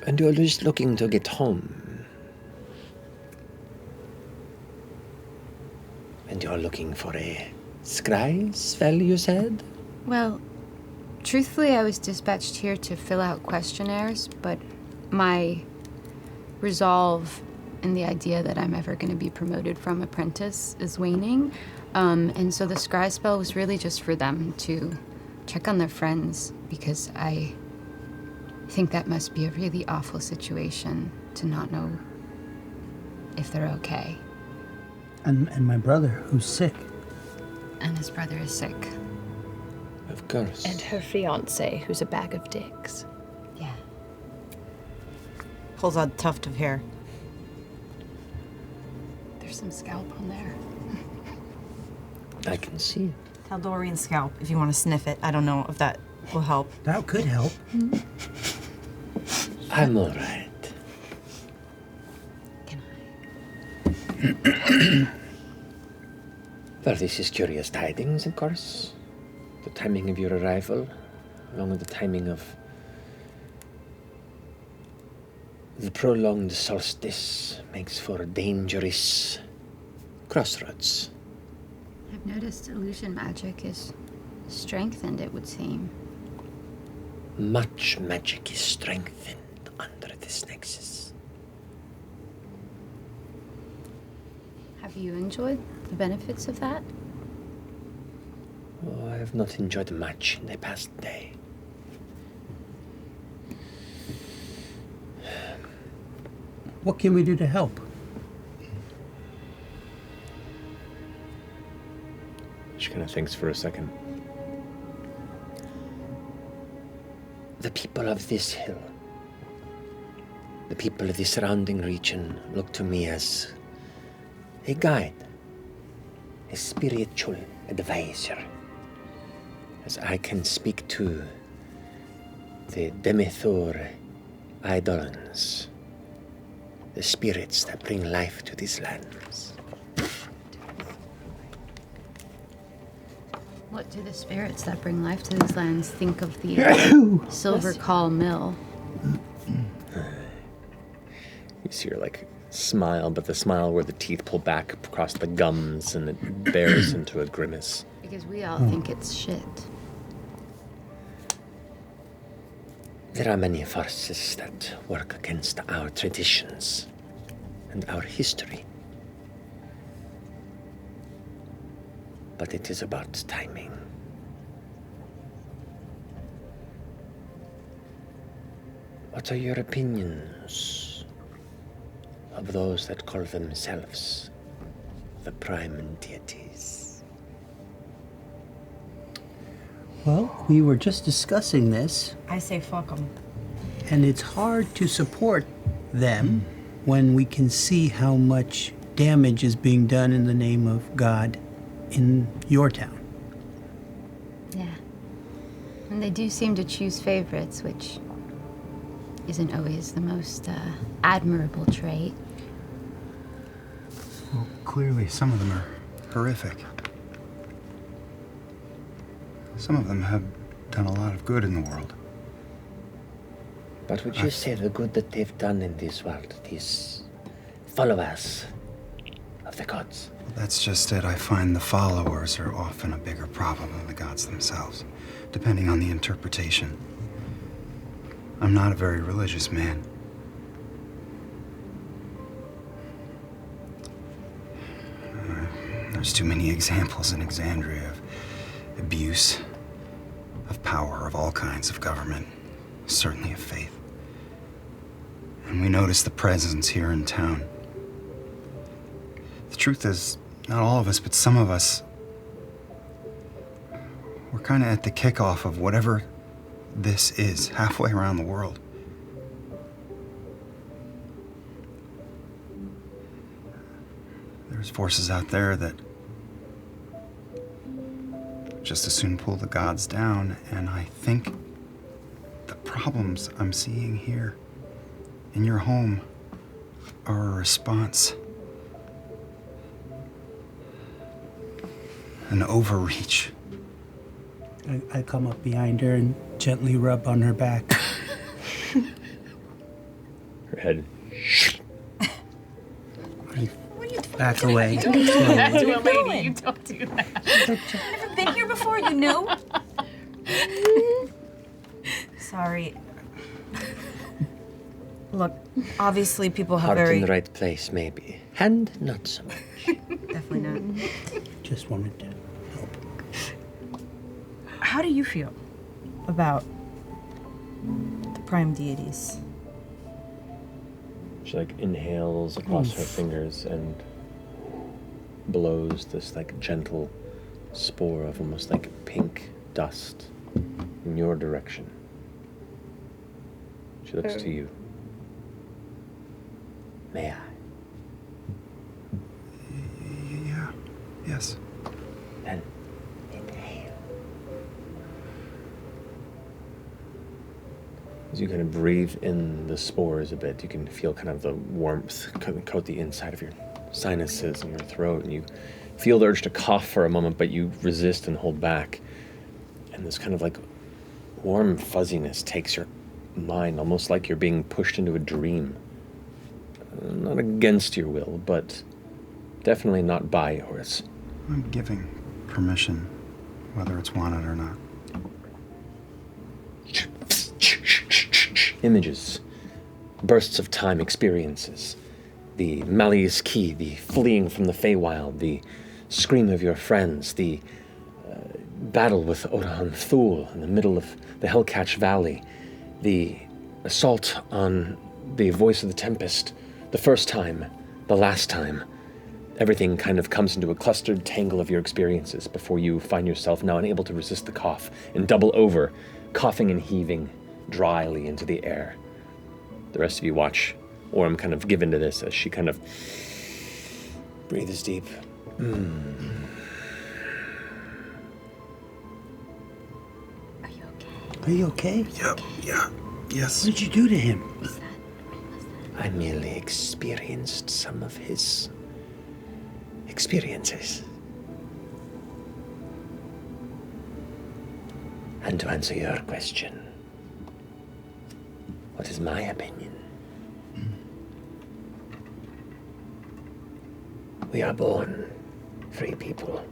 and you're just looking to get home. And you're looking for a scry spell, you said? Well, truthfully, I was dispatched here to fill out questionnaires, but my resolve in the idea that I'm ever going to be promoted from apprentice is waning. And so the scry spell was really just for them to check on their friends, because I think that must be a really awful situation to not know if they're okay. And my brother, who's sick. And his brother is sick. Of course. And her fiance, who's a bag of dicks. Yeah. Pulls out a tuft of hair. There's some scalp on there. I can see. Taldorian scalp, if you want to sniff it. I don't know if that will help. That could help. I'm all right. Well, this is curious tidings, of course. The timing of your arrival, along with the timing of the prolonged solstice, makes for dangerous crossroads. I've noticed illusion magic is strengthened, it would seem. Much magic is strengthened under this nexus. Have you enjoyed the benefits of that? Oh, I have not enjoyed much in the past day. What can we do to help? She kind of thinks for a second. The people of this hill, the people of the surrounding region, look to me as a guide, a spiritual advisor, as I can speak to the Demethor Eidolons, the spirits that bring life to these lands. What do the spirits that bring life to these lands think of the Silver Call Mill? You see her like smile, but the smile where the teeth pull back across the gums and it bears into a grimace. Because we all think it's shit. There are many forces that work against our traditions and our history. But it is about timing. What are your opinions of those that call themselves the prime deities? Well, we were just discussing this, I say fuck them. and it's hard to support them when we can see how much damage is being done in the name of God in your town. Yeah. And they do seem to choose favorites, which isn't always the most admirable trait. Well, clearly some of them are horrific. Some of them have done a lot of good in the world. But would you say the good that they've done in this world, these followers of the gods? That's just it. I find the followers are often a bigger problem than the gods themselves, depending on the interpretation. I'm not a very religious man. There's too many examples in Exandria of abuse, of power, of all kinds of government, certainly of faith. And we notice the presence here in town. The truth is, not all of us, but some of us, we're kind of at the kickoff of whatever this is, halfway around the world. There's forces out there that just as soon pull the gods down, and I think the problems I'm seeing here in your home are a response. An overreach. I come up behind her and gently rub on her back. Her head. Back away. Don't do that to a lady. You don't do that. Never been here before, you know? Sorry. Look, obviously people have Heart very... in the right place, maybe. Hand, not so much. Definitely not. Just wanted to. How do you feel about the prime deities? She like inhales across her fingers and blows this like gentle spore of almost like pink dust in your direction. She looks to you. May I? Yeah. Yes. Then inhale. As you kind of breathe in the spores a bit, you can feel kind of the warmth coat the inside of your sinuses and your throat, and you feel the urge to cough for a moment, but you resist and hold back. And this kind of like warm fuzziness takes your mind, almost like you're being pushed into a dream. Not against your will, but definitely not by yours. I'm giving permission, whether it's wanted or not. Images, bursts of time experiences, the Malleus Key, the fleeing from the Feywild, the scream of your friends, the battle with Orahan Thul in the middle of the Hellcatch Valley, the assault on the Voice of the Tempest, the first time, the last time. Everything kind of comes into a clustered tangle of your experiences before you find yourself now unable to resist the cough and double over, coughing and heaving dryly into the air. The rest of you watch Orm kind of give into this as she kind of breathes deep. Are you okay? Yep, yeah, yes. What did you do to him? I merely experienced some of his experiences. And to answer your question, what is my opinion? We are born free people.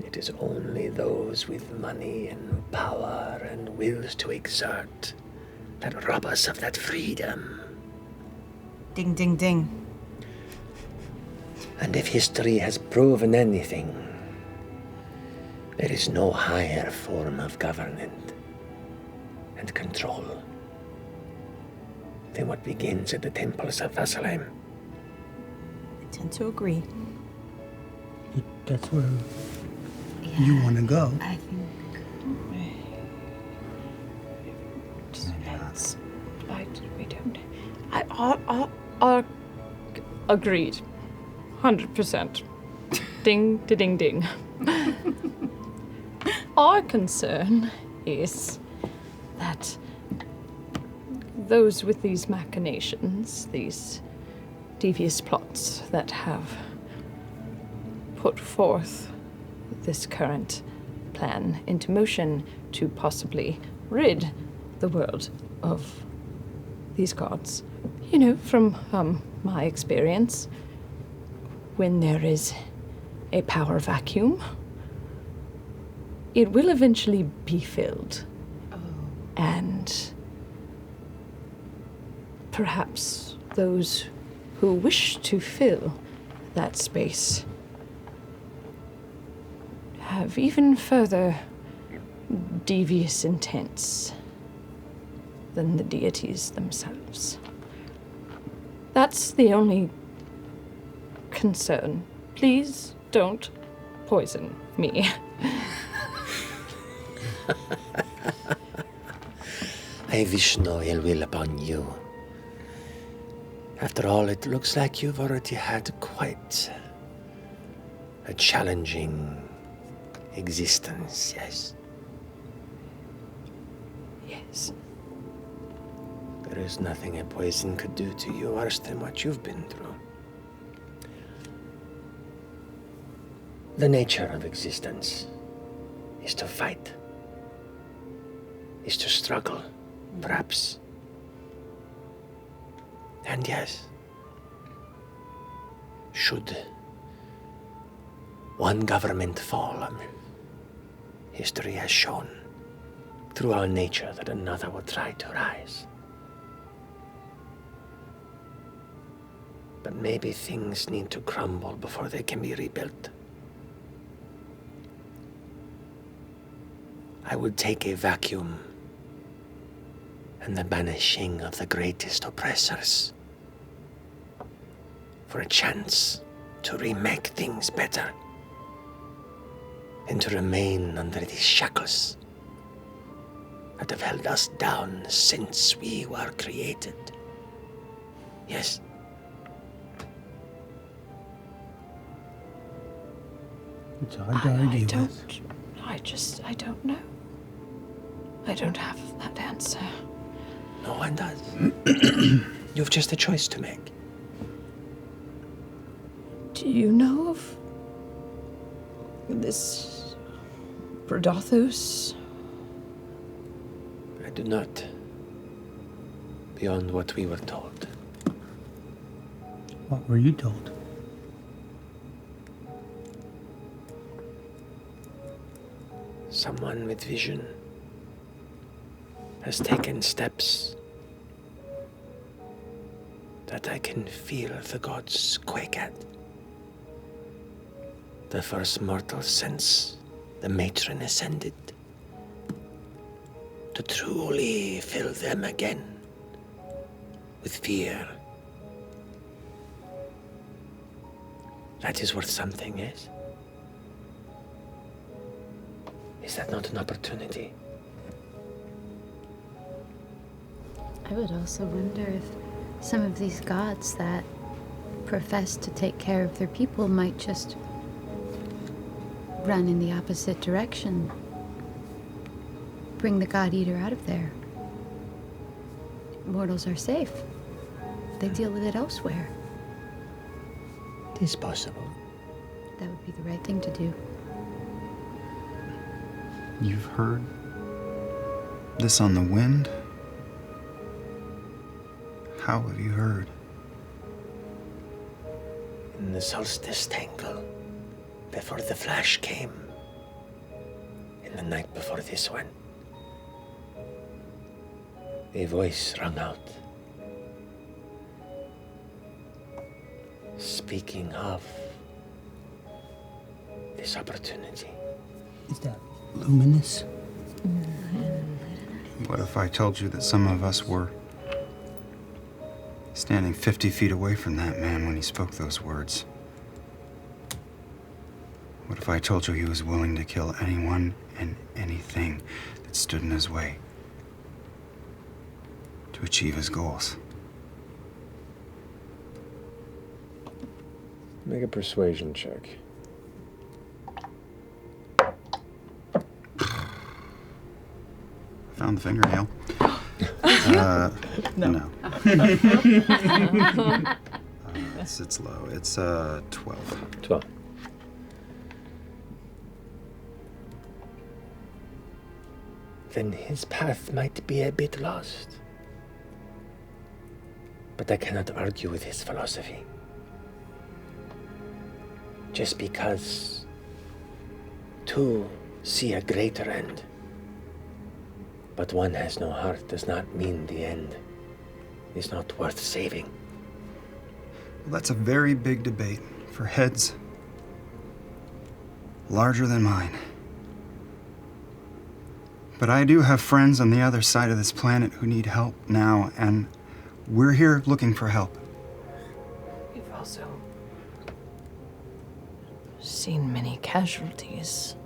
It is only those with money and power and wills to exert that rob us of that freedom. Ding, ding, ding. And if history has proven anything, there is no higher form of government and control than what begins at the temples of Vasselheim. I tend to agree. That's where you want to go. I think. We don't. I agreed. 100%. Ding, ding, ding. Our concern is that those with these machinations, these devious plots that have put forth this current plan into motion to possibly rid the world of these gods. You know, from my experience, when there is a power vacuum, it will eventually be filled. And perhaps those who wish to fill that space have even further devious intents than the deities themselves. That's the only concern. Please don't poison me. I wish no ill will upon you. After all, it looks like you've already had quite a challenging existence, yes? Yes. There is nothing a poison could do to you worse than what you've been through. The nature of existence is to fight, is to struggle, perhaps. And yes, should one government fall, history has shown through our nature that another will try to rise. But maybe things need to crumble before they can be rebuilt. I would take a vacuum and the banishing of the greatest oppressors for a chance to remake things better and to remain under these shackles that have held us down since we were created. Yes. It's hard to argue with. I don't know. I don't have that answer. No one does. You've just a choice to make. Do you know of this Brodothos? I do not. Beyond what we were told. What were you told? Someone with vision has taken steps that I can feel the gods quake at. The first mortal since the matron ascended, to truly fill them again with fear. That is worth something, yes? Is that not an opportunity? I would also wonder if some of these gods that profess to take care of their people might just run in the opposite direction bring the God Eater out of there. Mortals are safe. They deal with it elsewhere. It is possible. That would be the right thing to do. You've heard this on the wind? How have you heard? In the solstice tangle, before the flash came, in the night before this one, a voice rang out, speaking of this opportunity. Is that luminous? What if I told you that some of us were standing 50 feet away from that man when he spoke those words? What if I told you he was willing to kill anyone and anything that stood in his way to achieve his goals? Make a persuasion check. Found the fingernail. No. It's low. It's 12. 12. Then his path might be a bit lost. But I cannot argue with his philosophy. Just because two see a greater end, but one has no heart, does not mean the end is not worth saving. Well, that's a very big debate for heads larger than mine. But I do have friends on the other side of this planet who need help now, and we're here looking for help. We've also seen many casualties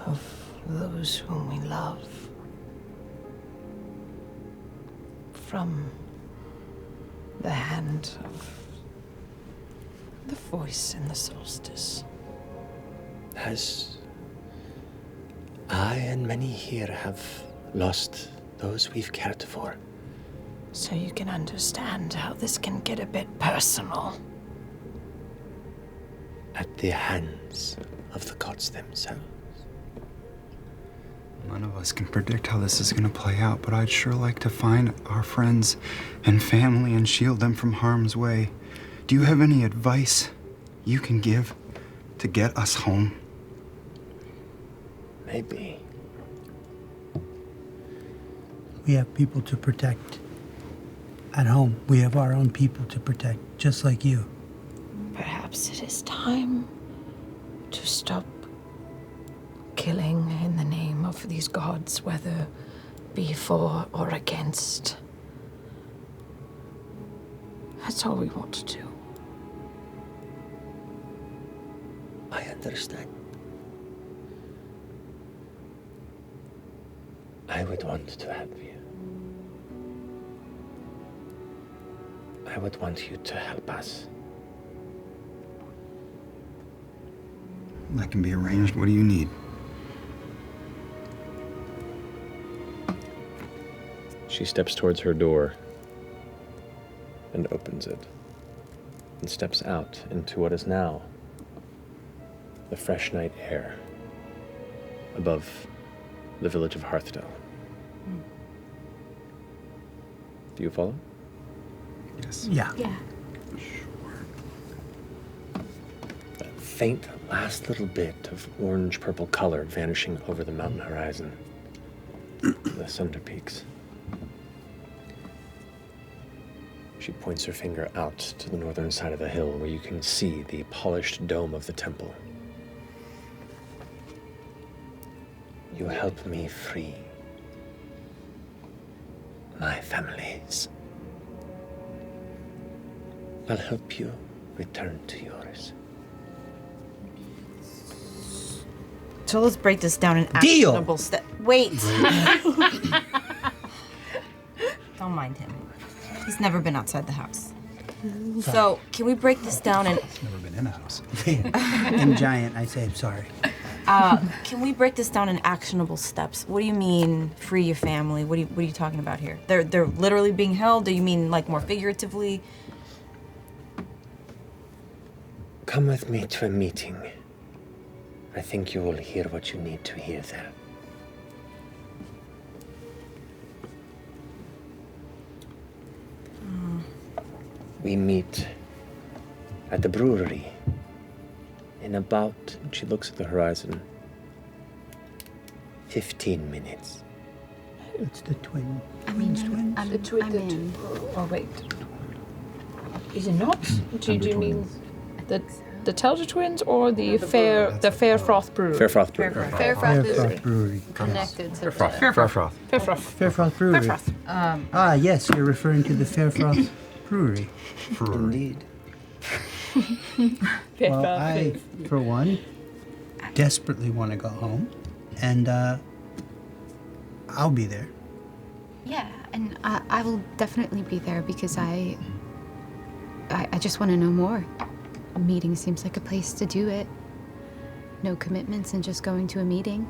of those whom we love from the hand of the voice in the solstice. As I and many here have lost those we've cared for. So you can understand how this can get a bit personal. At the hands of the gods themselves. None of us can predict how this is going to play out, but I'd sure like to find our friends and family and shield them from harm's way. Do you have any advice you can give to get us home? Maybe. We have people to protect. At home, we have our own people to protect, just like you. Perhaps it is time to stop killing in the name of these gods, whether be for or against. That's all we want to do. I understand. I would want to help you. I would want you to help us. That can be arranged. What do you need? She steps towards her door and opens it and steps out into what is now the fresh night air above the village of Hearthdell. Do you follow? Yes. Yeah. That faint last little bit of orange-purple color vanishing over the mountain horizon, the Sunder Peaks. She points her finger out to the northern side of the hill where you can see the polished dome of the temple. You help me free my families. I'll help you return to yours. So let's break this down in Deal. actionable steps. Wait. Don't mind him. He's never been outside the house. So can we break this down and? Never been in a house. I'm giant. I say sorry. Can we break this down in actionable steps? What do you mean, free your family? What are you talking about here? They're literally being held? Do you mean like more figuratively? Come with me to a meeting. I think you will hear what you need to hear there. We meet at the brewery in about, she looks at the horizon, 15 minutes. It's the twin. I'm in. Oh wait. Is it not? Do you mean the Telger twins or the Fairfroth Brewery? Fairfroth Brewery. Fairfroth Brewery. Connected to Fairfroth Brewery. Yes, you're referring to the Fairfroth Brewery. Indeed. Well, I, for one, desperately want to go home, and I'll be there. Yeah, and I will definitely be there because I just want to know more. A meeting seems like a place to do it. No commitments and just going to a meeting.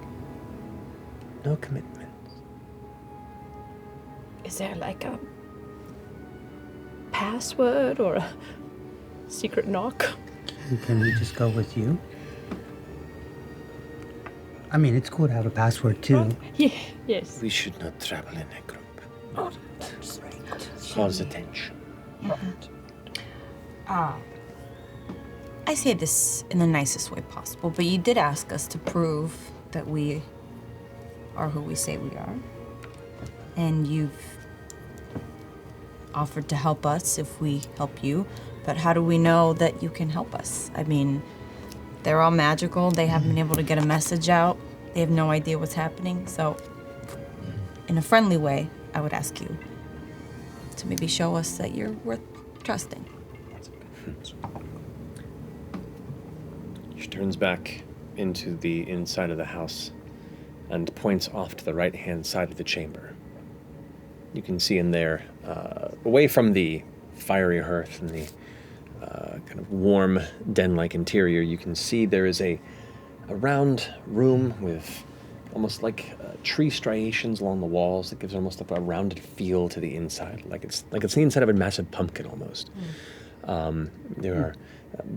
No commitment. Is there like a password or a secret knock? Can we just go with you? I mean, it's cool to have a password too. Yeah, yes. We should not travel in a group. Oh, that's right. Calls attention. I say this in the nicest way possible, but you did ask us to prove that we are who we say we are. And you've offered to help us if we help you, but how do we know that you can help us? I mean, they're all magical. They haven't been able to get a message out. They have no idea what's happening. So, in a friendly way, I would ask you to maybe show us that you're worth trusting. She turns back into the inside of the house and points off to the right-hand side of the chamber. You can see in there, away from the fiery hearth and the kind of warm den-like interior, you can see there is a round room with almost like tree striations along the walls that gives almost a rounded feel to the inside, like it's the inside of a massive pumpkin almost. There are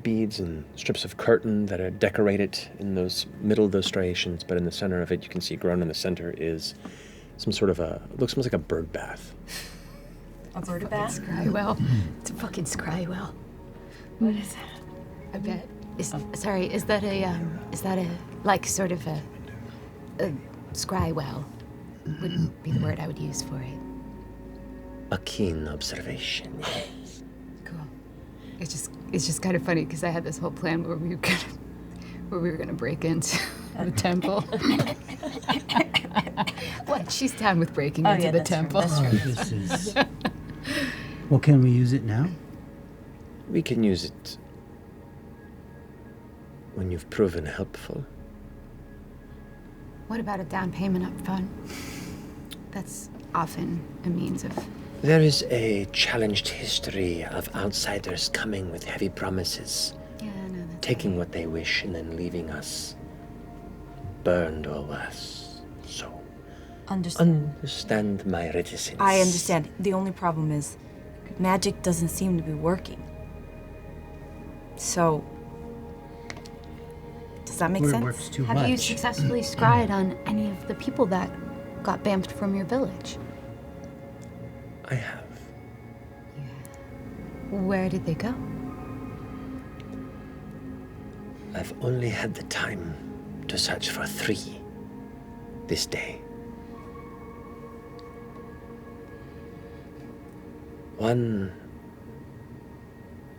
beads and strips of curtain that are decorated in those middle of those striations, but in the center of it, you can see grown in the center is some sort of it looks almost like a bird bath. A bird bath? Scrywell. It's a fucking scrywell. What is that? I bet. Is that a like sort of a scrywell? Wouldn't be the word I would use for it. A keen observation, yes. Cool. It's just kind of funny because I had this whole plan where we were gonna break into the temple. What? She's down with breaking into the temple. This is. Well, can we use it now? We can use it when you've proven helpful. What about a down payment up front? That's often a means of. There is a challenged history of outsiders coming with heavy promises, taking what they wish and then leaving us burned or worse. So, understand my reticence. I understand. The only problem is magic doesn't seem to be working. So, does that make sense? Works too Have much. you successfully scryed on any of the people that got bamfed from your village? I have. Where did they go? I've only had the time to search for 3 this day. One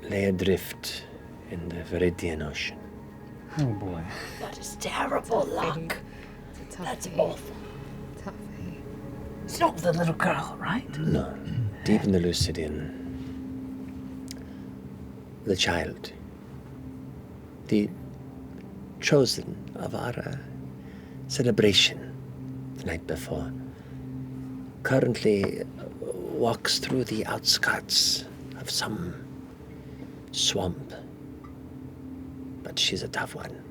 lay adrift in the Viridian Ocean. Oh boy. That is terrible luck. That's awful. Tough fate. It's not the little girl, right? No, deep in the Lucidian. The child. The chosen of our celebration the night before. Currently walks through the outskirts of some swamp. But she's a tough one.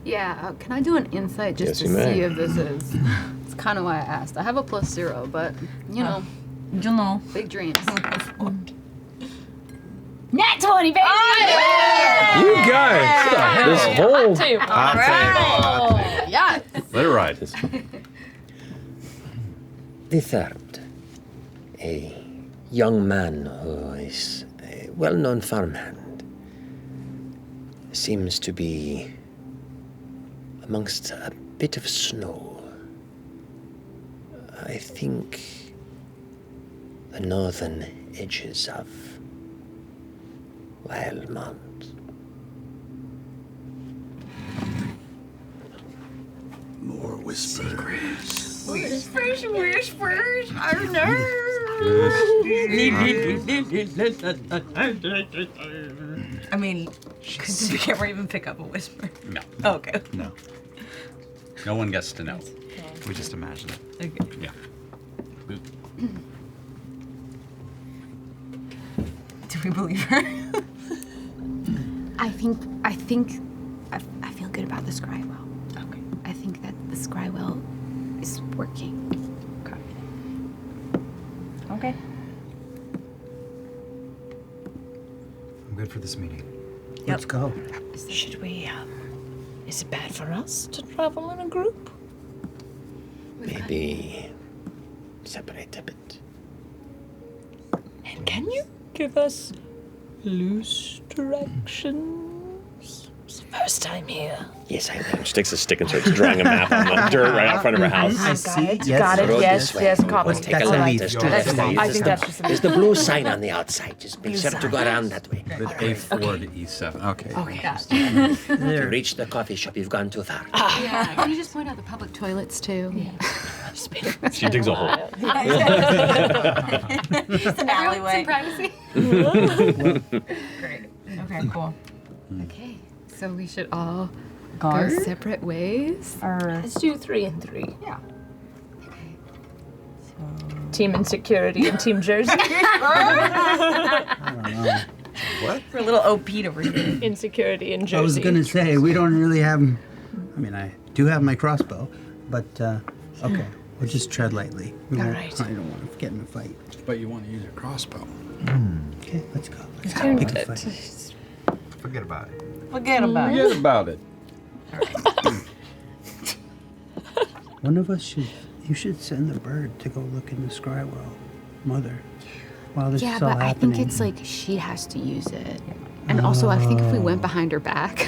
Yeah, can I do an insight just Yes, to you may. see if this is? It's kind of why I asked. I have a +0, but you know, big dreams. Nat 20, baby! You guys, this whole Yes. Let it ride. The third, a young man who is a well-known farmhand, seems to be amongst a bit of snow. I think the northern edges of Wildmont. More whispers. Whispers, whispers, our I mean, could the camera even pick up a whisper? No. Oh, okay. No. No one gets to know. We just imagine it. Okay. Yeah. Do we believe her? I feel good about the Scrywell. Okay. I think that the Scrywell is working. Okay. I'm good for this meeting. Let's go. Should we, is it bad for us to travel in a group? Maybe separate a bit. And can you give us loose directions? It's the first time here. Yes, I will. She takes a stick and starts drawing a map on the dirt right out front of her house. Got it. Got it. Yes. Copy. Let's take a All look. right. There's I think that's just There's the blue sign on the outside. Just make sure to go around that way. With A4 to E7. Okay. To reach the coffee shop, you've gone too far. Yeah. Can you just point out the public toilets too? She digs a hole. It's an alleyway. privacy. Great. Okay, cool. Okay, so we should all Go go separate ways. Let's do 3 and 3. Yeah. Team Insecurity and Team Jersey. What? We're a little OP'd over here. Insecurity and Jersey. I was gonna say we don't really have. I mean, I do have my crossbow, but okay, we'll just tread lightly. All right. I don't want to get in a fight. But you want to use your crossbow. Okay, let's go. Let's Turn pick a it. fight. Forget about it. Forget about it. Forget about it. One of us should. You should send the bird to go look in the Scrywell, Mother, while this Yeah, is all but I happening. think it's like she has to use it. And also, I think if we went behind her back,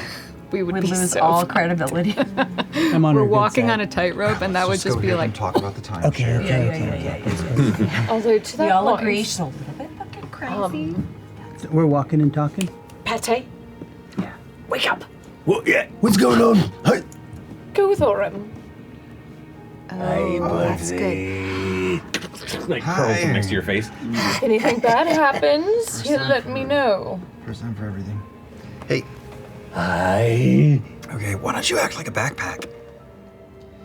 we would We be lose so all credibility. I'm on We're her good walking side. on a tightrope, and that would just be like. Talk about the time. Okay, okay. Although to that We all point, agree she's a little bit fucking crazy. We're walking and talking. Pate. Yeah. Wake up. What? Yeah. What's going on? Hey. Go with Orem. Oh, that's good. Like curls from next to your face. Anything bad happens, you let me know. First time for everything. Hey. Hi. Okay, why don't you act like a backpack?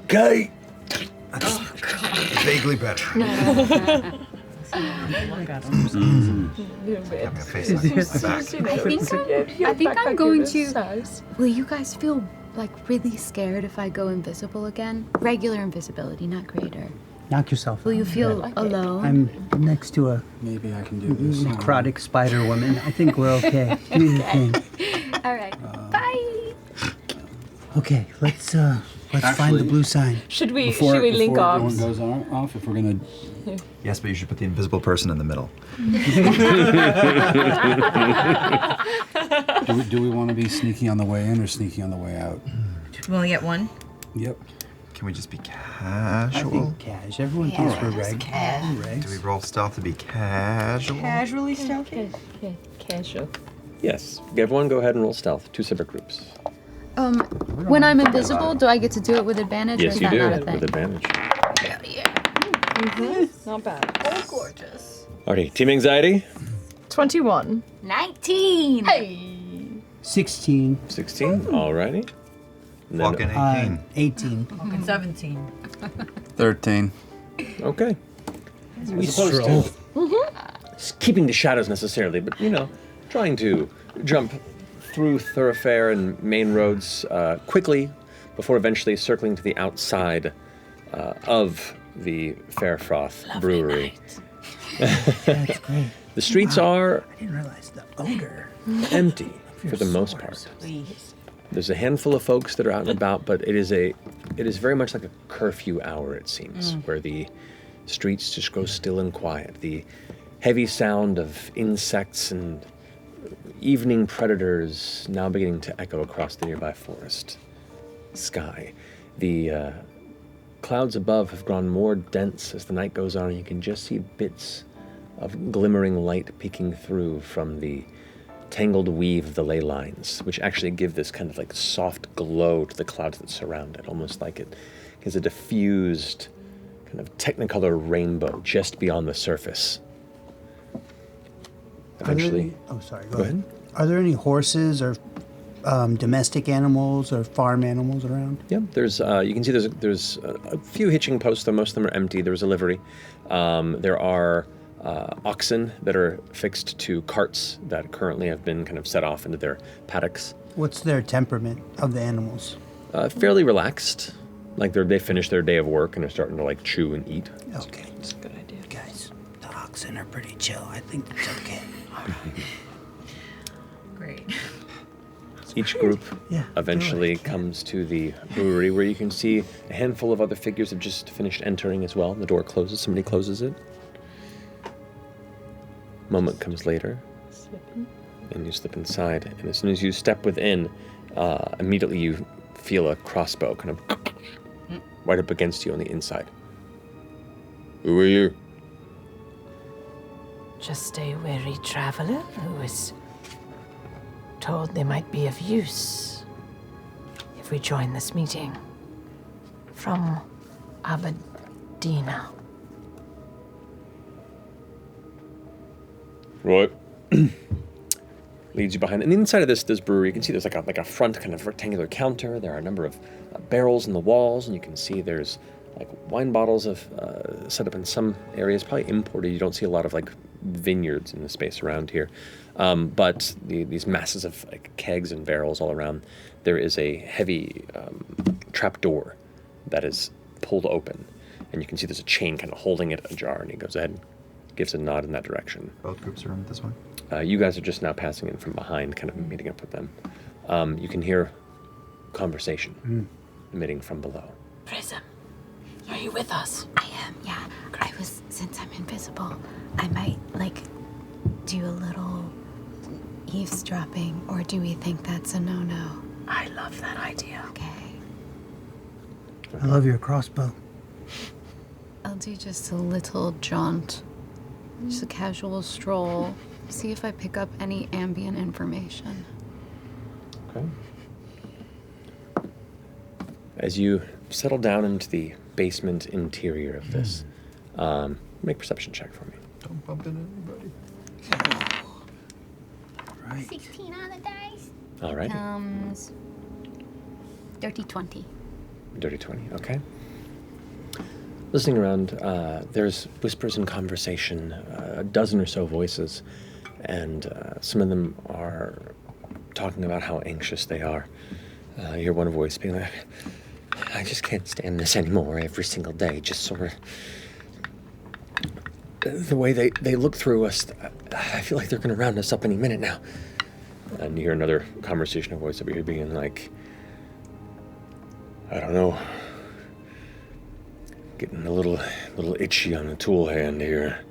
Okay. That's vaguely better. Having a face like a back. I think I'm going to. Will you guys feel like really scared if I go invisible again? Regular invisibility, not greater. Knock yourself. Will you out. feel alone? I'm next to a Maybe I can do this. necrotic spider woman. I think we're okay. Do your thing. All right. Bye. Okay, let's find the Actually- blue sign. Should we Before link everyone arms? goes off, if we're gonna. Yes, but you should put the invisible person in the middle. Do we want to be sneaky on the way in or sneaky on the way out? We only get one? Yep. Can we just be I casual? think cash. Everyone thinks we're reg. Do we roll stealth to be casual? Casually stealthy? Casual. Yes. Everyone go ahead and roll stealth. 2 separate groups. When I'm invisible, do I get to do it with advantage? or Yes, is you that do. not a thing? With advantage. Not bad. Oh, gorgeous. Alrighty. Team anxiety. 21. 19! Hey! 16. 16. Alrighty. And then- Walking 18. 18. Fucking 17. 13. Okay. We stroll. Keeping the shadows necessarily, but trying to jump through thoroughfare and main roads quickly before eventually circling to the outside of the Fairfroth Brewery. That's great. The streets are I didn't realize the odor. empty for the most part. There's a handful of folks that are out and about, but it is very much like a curfew hour, it seems, where the streets just go still and quiet. The heavy sound of insects and evening predators now beginning to echo across the nearby forest sky. The clouds above have grown more dense as the night goes on, and you can just see bits of glimmering light peeking through from the tangled weave of the ley lines, which actually give this kind of like soft glow to the clouds that surround it, almost like it gives a diffused kind of technicolor rainbow just beyond the surface. Eventually, Go ahead. Are there any horses or domestic animals or farm animals around? Yeah, there's. You can see there's a few hitching posts, though most of them are empty. There's a livery. There are oxen that are fixed to carts that currently have been kind of set off into their paddocks. What's their temperament of the animals? Fairly relaxed. Like they finished their day of work and are starting to like chew and eat. Okay. That's a good idea. Guys, the oxen are pretty chill. I think it's okay. Great. Each group eventually comes to the brewery where you can see a handful of other figures have just finished entering as well. The door closes, somebody closes it. Moment comes later, and you slip inside, and as soon as you step within, immediately you feel a crossbow kind of right up against you on the inside. Who are you? Just a weary traveler who was told they might be of use if we join this meeting. From Aberdeen. Right. Leads you behind. And inside of this brewery, you can see there's like a front kind of rectangular counter. There are a number of barrels in the walls, and you can see there's like wine bottles set up in some areas, probably imported. You don't see a lot of like vineyards in the space around here. But these masses of like kegs and barrels all around. There is a heavy trap door that is pulled open, and you can see there's a chain kind of holding it ajar, and he goes ahead and gives a nod in that direction. Both groups are in this one? You guys are just now passing in from behind, kind of meeting up with them. You can hear conversation emitting from below. Prism, are you with us? I am, yeah. Since I'm invisible, I might, do a little eavesdropping, or do we think that's a no-no? I love that idea. Okay. I love your crossbow. I'll do just a little jaunt. Just a casual stroll. See if I pick up any ambient information. Okay. As you settle down into the basement interior of this, make a perception check for me. Don't bump into anybody. Right. 16 on the dice. All right. Comes dirty 20. Dirty 20, okay. Listening around, there's whispers and conversation, a dozen or so voices, and some of them are talking about how anxious they are. You hear one voice being like, I just can't stand this anymore every single day, just sort of... The way they look through us, I feel like they're going to round us up any minute now. And you hear another conversational voice over here being like, I don't know, getting a little itchy on the tool hand here.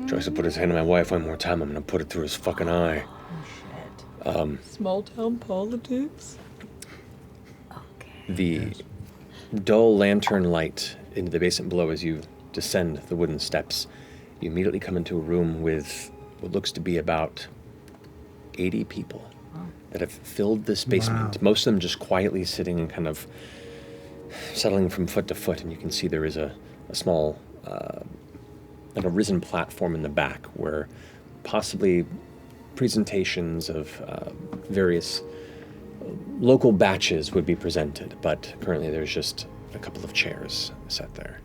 Tries to put his hand on my wife one more time, I'm going to put it through his fucking eye. Small town politics. The dull lantern light into the basement below as you descend the wooden steps. You immediately come into a room with what looks to be about 80 people that have filled this basement. Wow. Most of them just quietly sitting and kind of settling from foot to foot, and you can see there is a small, like a risen platform in the back where possibly presentations of various local batches would be presented, but currently there's just a couple of chairs set there.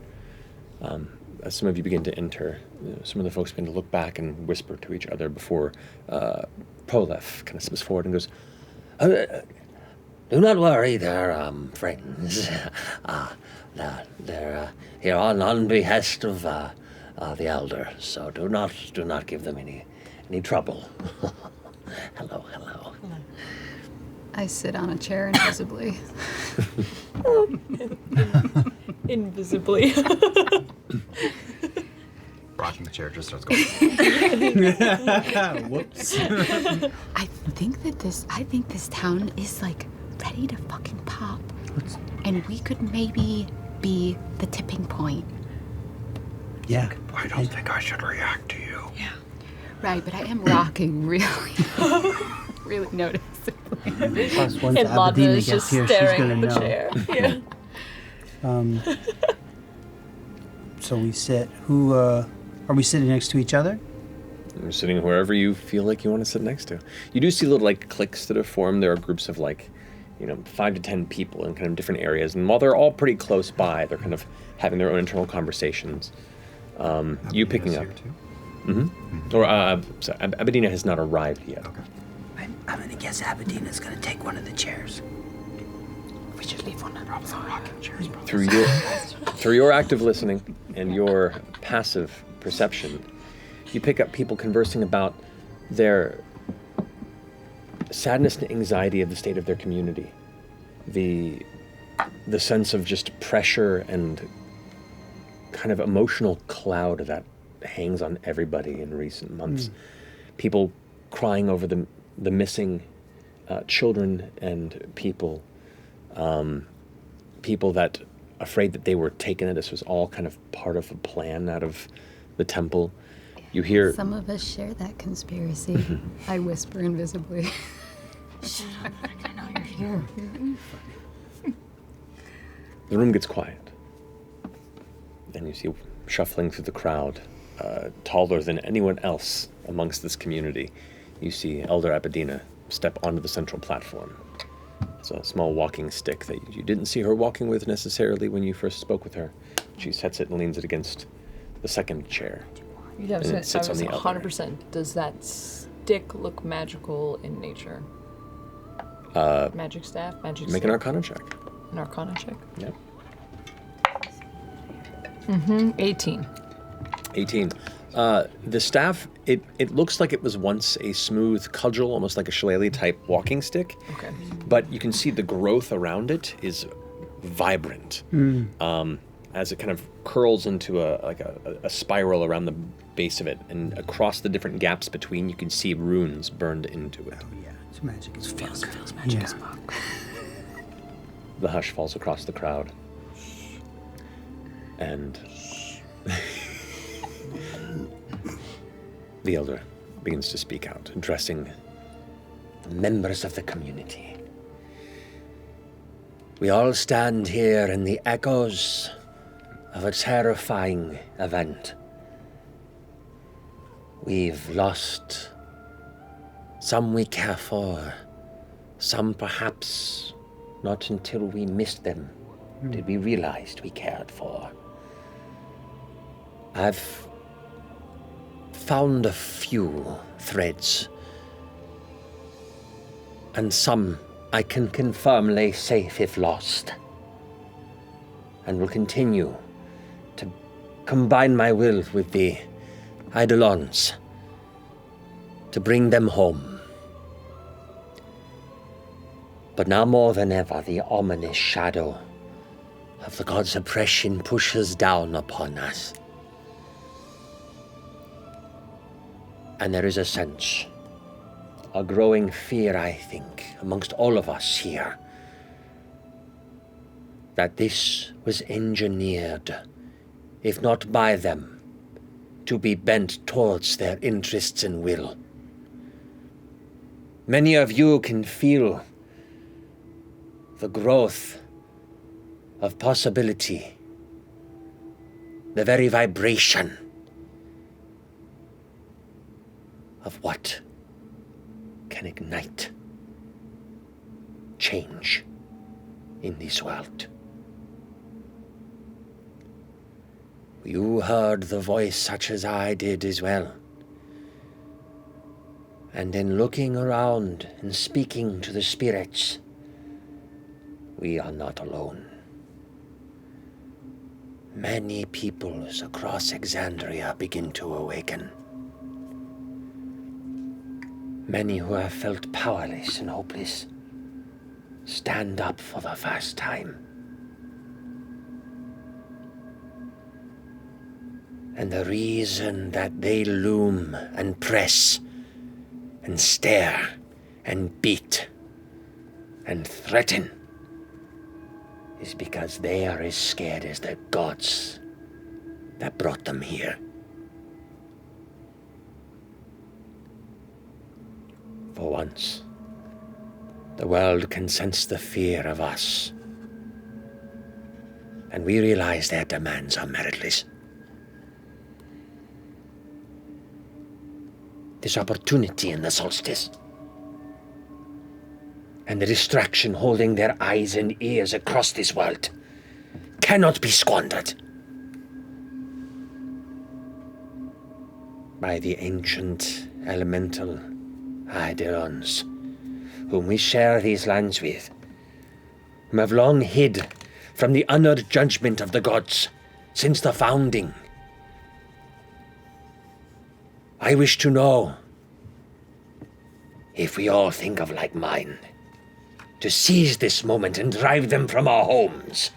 As some of you begin to enter, some of the folks begin to look back and whisper to each other before Prolef kind of steps forward and goes, Do not worry, they're friends. They're here on behest of the elder, so do not give them any trouble. Hello. I sit on a chair invisibly. Invisibly. Rocking the chair just starts going. Whoops. I think this town is like ready to fucking pop. And we could maybe be the tipping point. Yeah. I don't think I should react to you. Yeah. Right, but I am rocking really, really noticeably. Plus, once And Ladna Abedina is gets just here, she's staring gonna at the know. chair. Yeah. So we sit. Who are we sitting next to each other? You're sitting wherever you feel like you want to sit next to. You do see little like cliques that have formed. There are groups of like, 5 to 10 people in kind of different areas. And while they're all pretty close by, they're kind of having their own internal conversations. You picking up. Mm-hmm. Or, sorry, Abedina has not arrived yet. Okay. I'm gonna guess Abedina's gonna take one of the chairs. We should leave one of the rocking chairs. Through your active listening and your passive perception, you pick up people conversing about their sadness and anxiety of the state of their community, the sense of just pressure and kind of emotional cloud that hangs on everybody in recent months. People crying over the missing children and people that afraid that they were taken, and this was all kind of part of a plan out of the temple. You hear Some of us share that conspiracy. I whisper invisibly. I know you're here. the room gets quiet, and you see shuffling through the crowd, taller than anyone else amongst this community. You see Elder Abedina step onto the central platform. It's a small walking stick that you didn't see her walking with necessarily when you first spoke with her. She sets it and leans it against the second chair. Yeah, and it sits on the other. 100%. Does that stick look magical in nature? Magic staff? Magic Make stick? an Arcana check. An Arcana check? Yep. 18. 18. The staff, it looks like it was once a smooth cudgel, almost like a shillelagh type walking stick. Okay. But you can see the growth around it is vibrant. As it kind of curls into a spiral around the base of it, and across the different gaps between, you can see runes burned into it. Oh yeah, it's magic as fuck. Feels magic as fuck. The hush falls across the crowd. And the elder begins to speak out, addressing the members of the community. We all stand here in the echoes of a terrifying event. We've lost some we care for, some perhaps not until we missed them did we realize we cared for. I've found a few threads, and some I can confirm lay safe if lost, and will continue to combine my will with the Eidolons to bring them home. But now more than ever, the ominous shadow of the god's oppression pushes down upon us. And there is a sense, a growing fear, I think, amongst all of us here, that this was engineered, if not by them, to be bent towards their interests and will. Many of you can feel the growth of possibility, the very vibration of what can ignite change in this world. You heard the voice such as I did as well. And in looking around and speaking to the spirits, we are not alone. Many peoples across Exandria begin to awaken. Many who have felt powerless and hopeless stand up for the first time. And the reason that they loom and press and stare and beat and threaten is because they are as scared as the gods that brought them here. For once, the world can sense the fear of us, and we realize their demands are meritless. This opportunity in the solstice, and the distraction holding their eyes and ears across this world, cannot be squandered. By the ancient elemental Eidolons, whom we share these lands with, whom have long hid from the honored judgment of the gods since the founding. I wish to know if we all think of like mind, to seize this moment and drive them from our homes.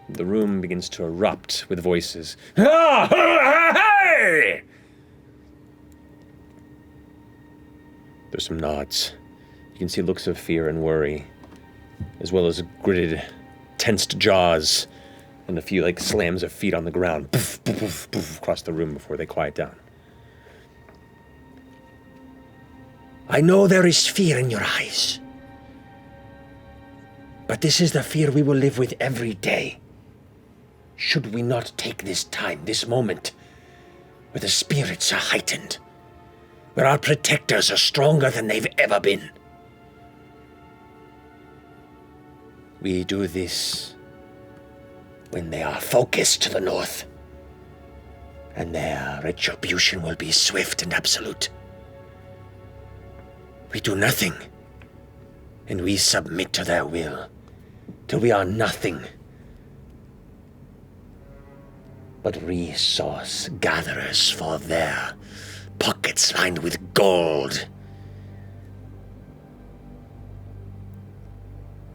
The room begins to erupt with voices. Hey! There's some nods. You can see looks of fear and worry, as well as gritted, tensed jaws, and a few slams of feet on the ground, poof, poof, poof, poof, across the room before they quiet down. I know there is fear in your eyes, but this is the fear we will live with every day. Should we not take this time, this moment, where the spirits are heightened, where our protectors are stronger than they've ever been? We do this when they are focused to the north, and their retribution will be swift and absolute. We do nothing, and we submit to their will, till we are nothing but resource gatherers for their pockets lined with gold.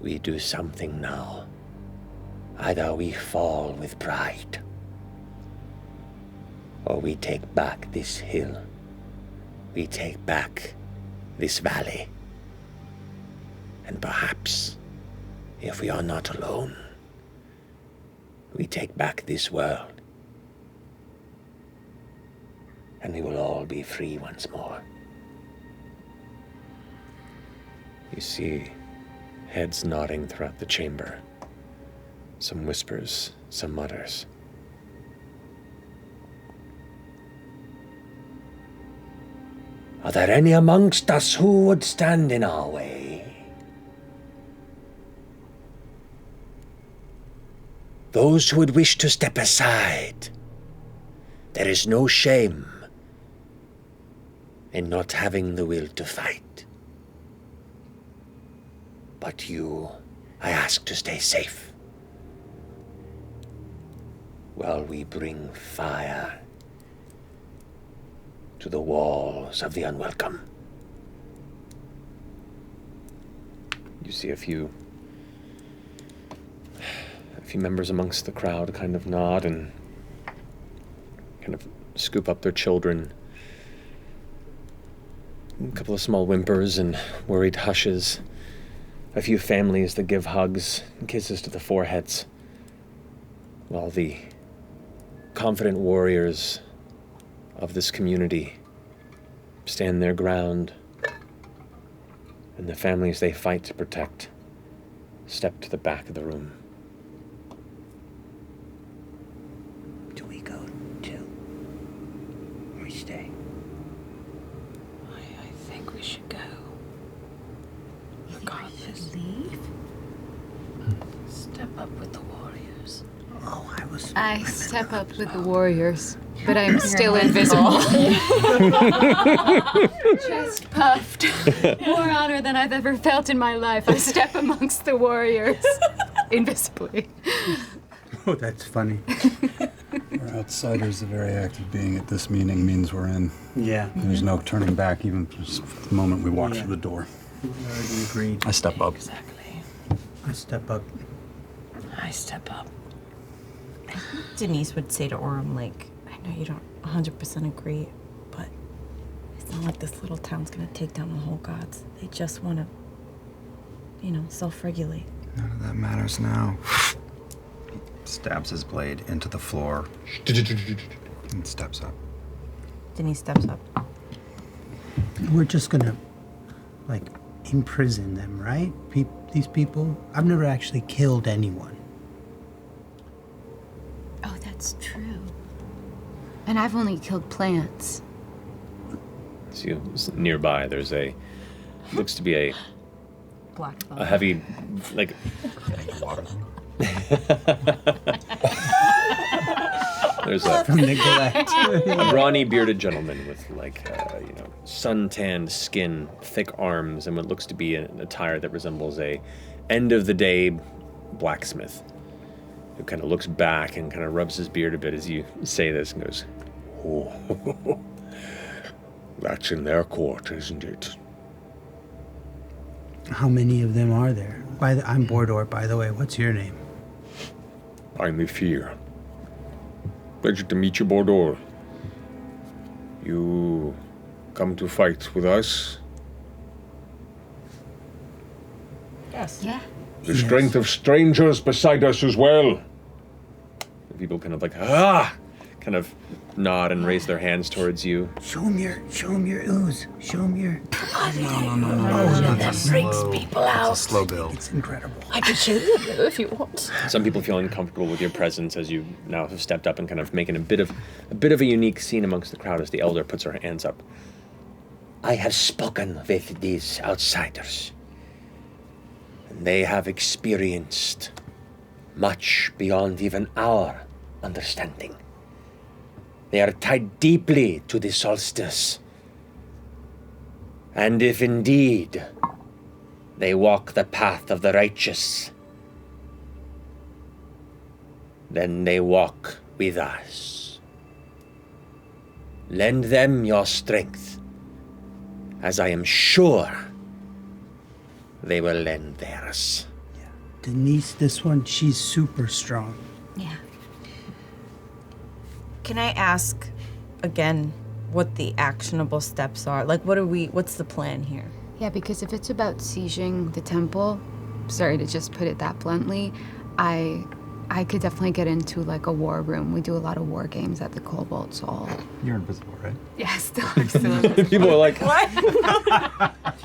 We do something now. Either we fall with pride, or we take back this hill. We take back this valley. And perhaps, if we are not alone, we take back this world. And we will all be free once more. You see heads nodding throughout the chamber. Some whispers, some mutters. Are there any amongst us who would stand in our way? Those who would wish to step aside. There is no shame in not having the will to fight. But you, I ask to stay safe, while we bring fire to the walls of the unwelcome. You see a few members amongst the crowd kind of nod and kind of scoop up their children. A couple of small whimpers and worried hushes. A few families that give hugs and kisses to the foreheads, while the confident warriors of this community stand their ground, and the families they fight to protect step to the back of the room. Do we go too? Or we stay? I think we should go. Leave? Step up with the warriors. I step up with the warriors, but I'm still invisible. Just puffed. More honor than I've ever felt in my life. I step amongst the warriors, invisibly. Oh, that's funny. We're outsiders. The very act of being at this meeting means we're in. Yeah. There's no turning back, even just the moment we walk through the door. We already agreed. I step up. Exactly. I step up. I step up. Denise would say to Orem, like, I know you don't 100% agree, but it's not like this little town's gonna take down the whole gods. They just want to, self-regulate. None of that matters now. He stabs his blade into the floor and steps up. Denise steps up. We're just gonna, imprison them, right? These people? I've never actually killed anyone. Oh, that's true. And I've only killed plants. So nearby, there's looks to be a heavy, there's a From neglect. a brawny bearded gentleman with suntanned skin, thick arms, and what looks to be an attire that resembles a end of the day blacksmith, who kind of looks back and kind of rubs his beard a bit as you say this and goes, "Oh, that's in their court, isn't it?" How many of them are there? I'm Bordor, by the way. What's your name? I'm Ifir. Pleasure to meet you, Bordor. You come to fight with us? Yes. Yeah. The strength of strangers beside us as well. The people kind of nod and raise their hands towards you. Show him your ooze. Show him your. No, that freaks people out. It's a slow build. It's incredible. I can show you if you want. Some people feel uncomfortable with your presence as you now have stepped up and kind of making a bit of a unique scene amongst the crowd as the elder puts her hands up. I have spoken with these outsiders. And they have experienced much beyond even our understanding. They are tied deeply to the solstice. And if indeed they walk the path of the righteous, then they walk with us. Lend them your strength, as I am sure they will lend theirs. Denise, this one, she's super strong. Yeah. Can I ask again what the actionable steps are? What's the plan here? Yeah, because if it's about sieging the temple, sorry to just put it that bluntly, I could definitely get into a war room. We do a lot of war games at the Cobalt Soul. You're invisible, right? Yeah, still invisible. People are like, what? You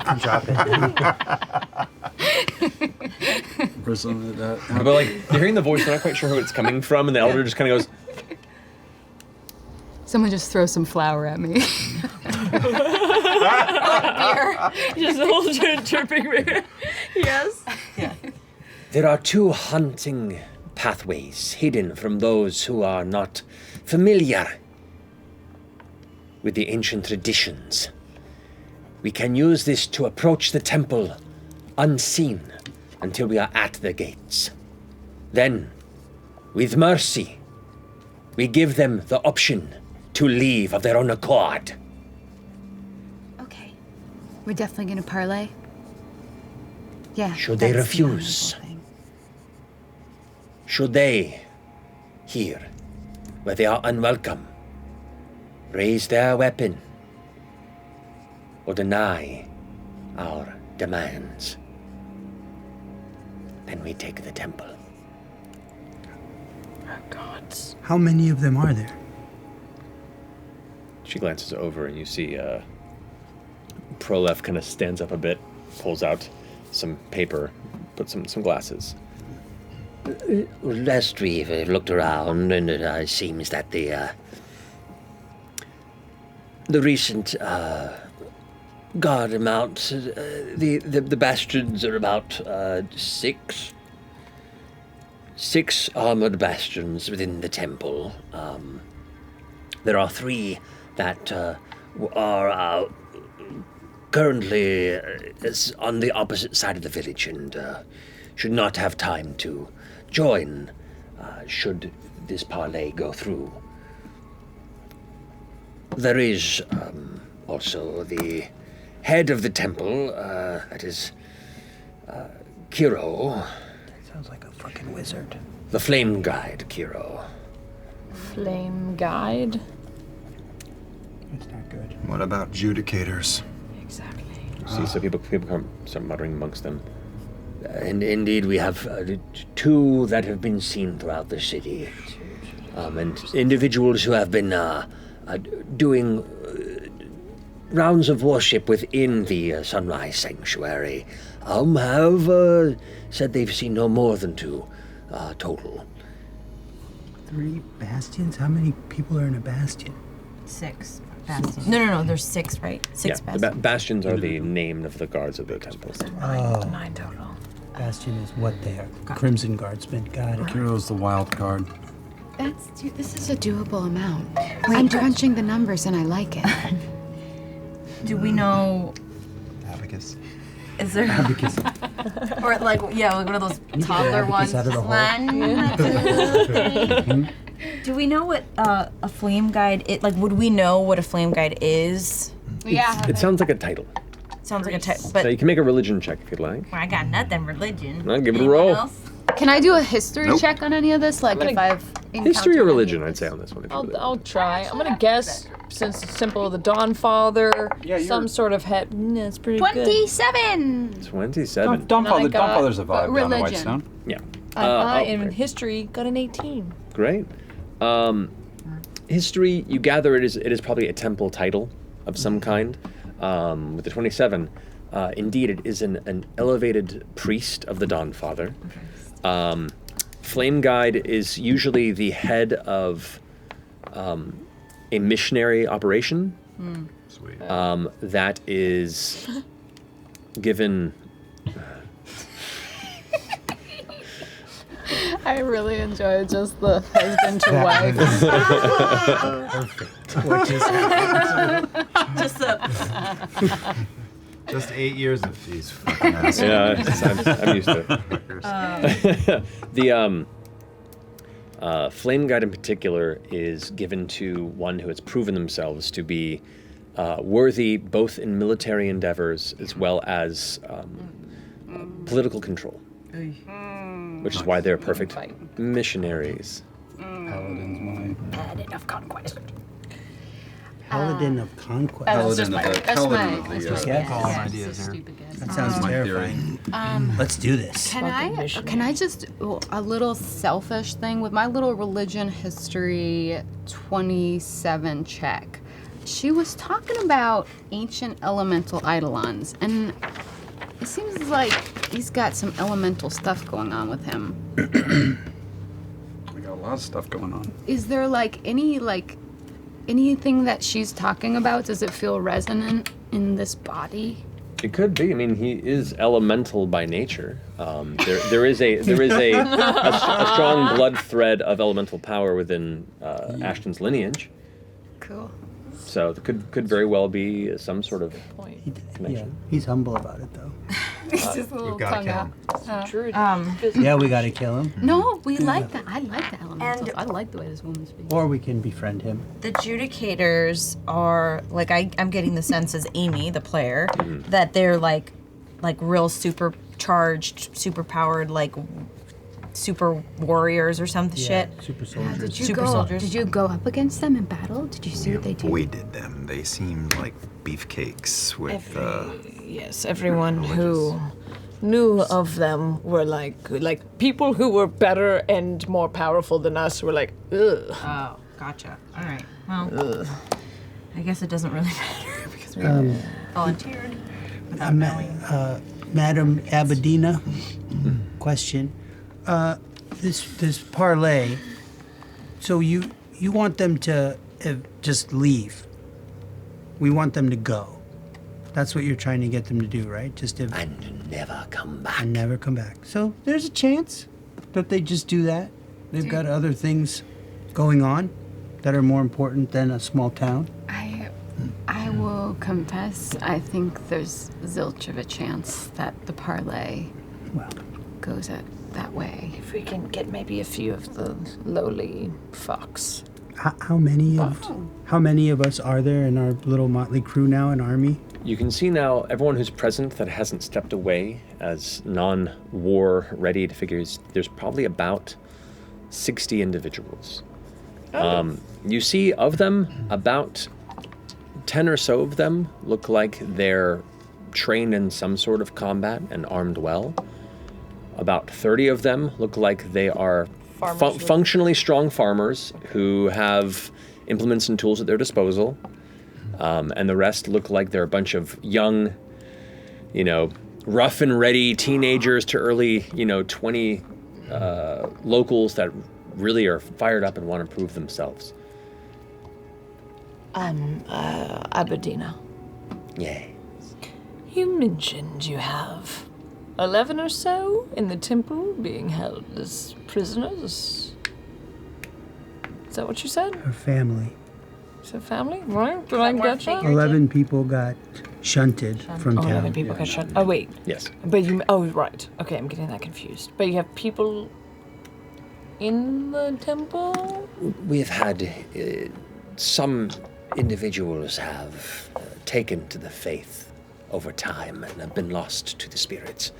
can drop it. But you're hearing the voice, you're not quite sure who it's coming from, and the elder just kind of goes, Someone just throw some flour at me. Just a whole chirping beer. Yes. Yeah. There are two hunting pathways hidden from those who are not familiar with the ancient traditions. We can use this to approach the temple unseen until we are at the gates. Then, with mercy, we give them the option to leave of their own accord. Okay. We're definitely gonna parlay? Yeah. Should they that's the refuse? Should they, here, where they are unwelcome, raise their weapon or deny our demands, then we take the temple. Oh, gods. How many of them are there? She glances over and you see Prolef kind of stands up a bit, pulls out some paper, puts some glasses. Last we've looked around, and it seems that the recent guard amount, the bastards are about 6. 6 armored bastions within the temple. There are 3 that are currently on the opposite side of the village and should not have time to join should this parley go through. There is also the head of the temple, that is Kiro. Sounds like a fucking wizard. The flame guide, Kiro. Flame guide. It's not good. What about judicators? Exactly. See, so people come start muttering amongst them. And indeed, we have 2 that have been seen throughout the city. And individuals who have been doing rounds of worship within the Sunrise Sanctuary have said they've seen no more than 2 total. 3 bastions? How many people are in a bastion? 6 bastions. No, there's 6, right? 6 Yeah, the bastions are the name of the guards of the temple. 9 total. Bastion is what they are. Crimson Guardsmen. Got it. Kiro's the wild card. Dude, this is a doable amount. I'm crunching the numbers and I like it. Do we know? Abacus. Is there? Abacus. Or like, yeah, like one of those toddler ones. Out of the hole. 1, 2, 3. Do we know what a flame guide? Would we know what a flame guide is? Yeah. It sounds like a title. Sounds like a title, So but you can make a religion check if you'd like. I got nothing religion. I'll give it a Anyone roll. else? Can I do a history Nope. check on any of this? Like if I've History or encountered religion, I'd say on this one. if you really- I'll try. I'm gonna guess since it's simple. The Dawnfather, some sort of head. It's pretty good. 27. 27. Dawnfather's a vibe down the religion. Whitestone. Yeah. In history, got an 18. Great. History, you gather it is probably a temple title of some kind. With the 27, indeed, it is an elevated priest of the Dawnfather. Flame Guide is usually the head of a missionary operation. Sweet. That is given. I really enjoy just the husband to wife. Perfect. What just happened? Just 8 years of these fucking assholes. Yeah, I'm used to it. The Flame Guide in particular is given to one who has proven themselves to be worthy both in military endeavors as well as political control, which is why they're perfect missionaries. Paladin's Paladin of conquest. Paladin of Conquest. Paladin of the Yes. That sounds terrifying. Let's do this. Can I just a little selfish thing with my little religion history 27 check? She was talking about ancient elemental eidolons, and it seems like he's got some elemental stuff going on with him. We got a lot of stuff going on. Is there anything that she's talking about? Does it feel resonant in this body? It could be. I mean, he is elemental by nature. There is a strong blood thread of elemental power within Ashton's lineage. Cool. So it could very well be some sort of Yeah, connection. he's humble about it though. It's just a little gotta tongue kill out. Yeah, we gotta kill him. No, we like that. I like the elementals. I like the way this woman speaks. Or we can befriend him. The judicators are like I'm getting the sense as Amy, the player, that they're like real supercharged, superpowered, like super warriors or some shit. Super soldiers. Did you go up against them in battle? Did you see what they did? We did them. They seemed like beefcakes with. Yes, everyone who knew of them were like people who were better and more powerful than us were like, ugh. Oh, gotcha. All right. Well, I guess it doesn't really matter because we volunteered without knowing. Madam Abadina, question. This parlay. So you want them to just leave? We want them to go. That's what you're trying to get them to do, right? Just to and never come back. And never come back. So there's a chance. Don't they just do that? They've got other things going on that are more important than a small town. I will confess, I think there's zilch of a chance that the parlay goes that way. If we can get maybe a few of the lowly fucks. How many of us are there in our little motley crew now, an army? You can see now everyone who's present that hasn't stepped away as non-war readied figures. There's probably about 60 individuals. You see of them, about 10 or so of them look like they're trained in some sort of combat and armed well. About 30 of them look like they are functionally strong farmers who have implements and tools at their disposal. And the rest look like they're a bunch of young, rough and ready teenagers to early, 20 locals that really are fired up and want to prove themselves. Aberdina. Yeah. You mentioned you have 11 or so in the temple being held as prisoners. Is that what you said? Her family. So family, right? Did I get that? 11 people got shunted from town. 11 people got shunted. Oh, wait. Yes. But right. Okay, I'm getting that confused. But you have people in the temple? We've had some individuals have taken to the faith over time and have been lost to the spirits.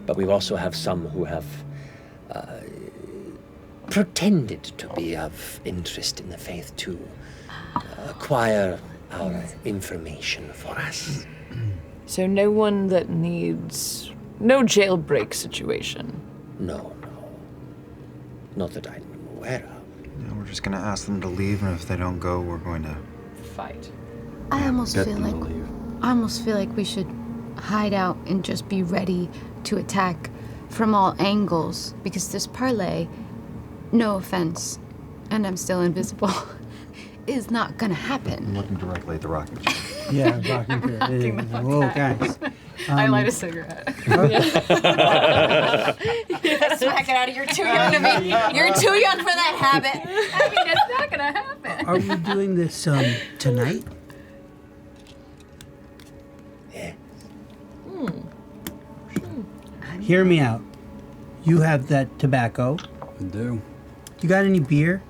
But we also have some who have pretended to be of interest in the faith to acquire our information for us. So no one that needs... No jailbreak situation? No. Not that I'm aware of. No, we're just gonna ask them to leave, and if they don't go, we're going to fight. I almost get feel them to like leave. we should hide out and just be ready to attack from all angles, because this parlay, no offense, and I'm still invisible, is not gonna happen. I'm looking directly at the rocking chair. Yeah, rocking chair. Whoa, guys. I light a cigarette. Smack it out of you're too young to be. You're too young for that habit. I mean, it's not gonna happen. Are we doing this tonight? Hear me out. You have that tobacco. I do. You got any beer?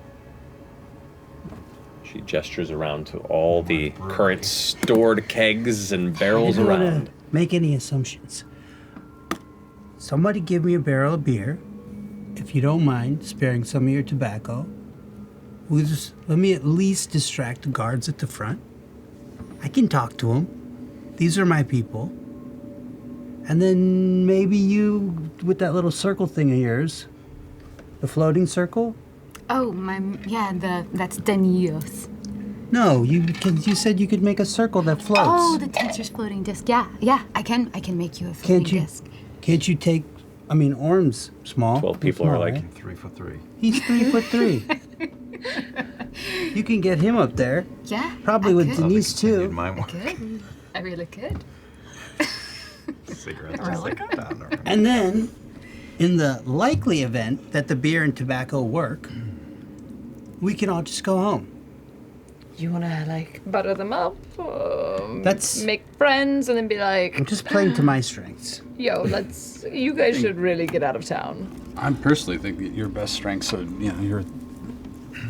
She gestures around to all the current stored kegs and barrels I don't around. wanna make any assumptions. Somebody give me a barrel of beer, if you don't mind sparing some of your tobacco. Let me at least distract the guards at the front. I can talk to them. These are my people. And then maybe you, with that little circle thing of yours, the floating circle? Oh, that's Danios. No, you said you could make a circle that floats. Oh, the tensor's floating disc. Yeah, I can make you a floating disc. Can't you take, Orm's small. 12 people small, are like right? 3'3". He's 3'3". You can get him up there. Yeah. Probably with Denise too. Could. I really could. Cigarettes Really? just down there. And then, in the likely event that the beer and tobacco work, we can all just go home. You wanna, butter them up? That's- Make friends and then be like... I'm just playing to my strengths. Yo, you guys should really get out of town. I personally think that your best strengths are, your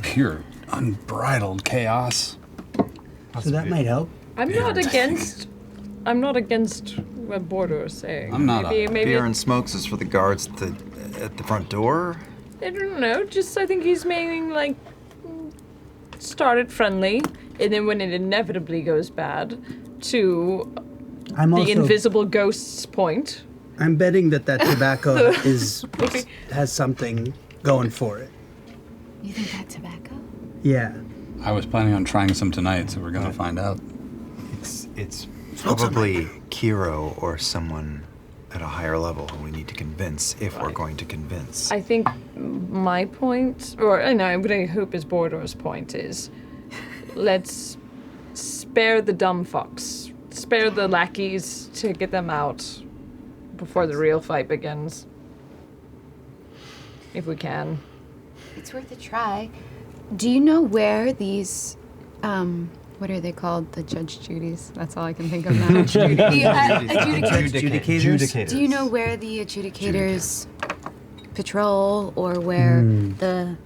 pure, unbridled chaos. So that might help. I'm not against what Border is saying. I'm not. Maybe Beer and smokes is for the guards at the front door. I don't know. I think he's making started friendly, and then when it inevitably goes bad, to the invisible ghost's point. I'm betting that tobacco has something going for it. You think that tobacco? Yeah. I was planning on trying some tonight, so we're gonna find out. It's probably Kiro or someone at a higher level who we need to convince if we're going to convince. I think my point, or what I hope is Border's point is, let's spare the dumb fucks, spare the lackeys to get them out before the real fight begins. if we can. It's worth a try. Do you know where these, what are they called? The Judge Judy's? That's all I can think of now. Adjudicators. Do you know where the adjudicators patrol or where the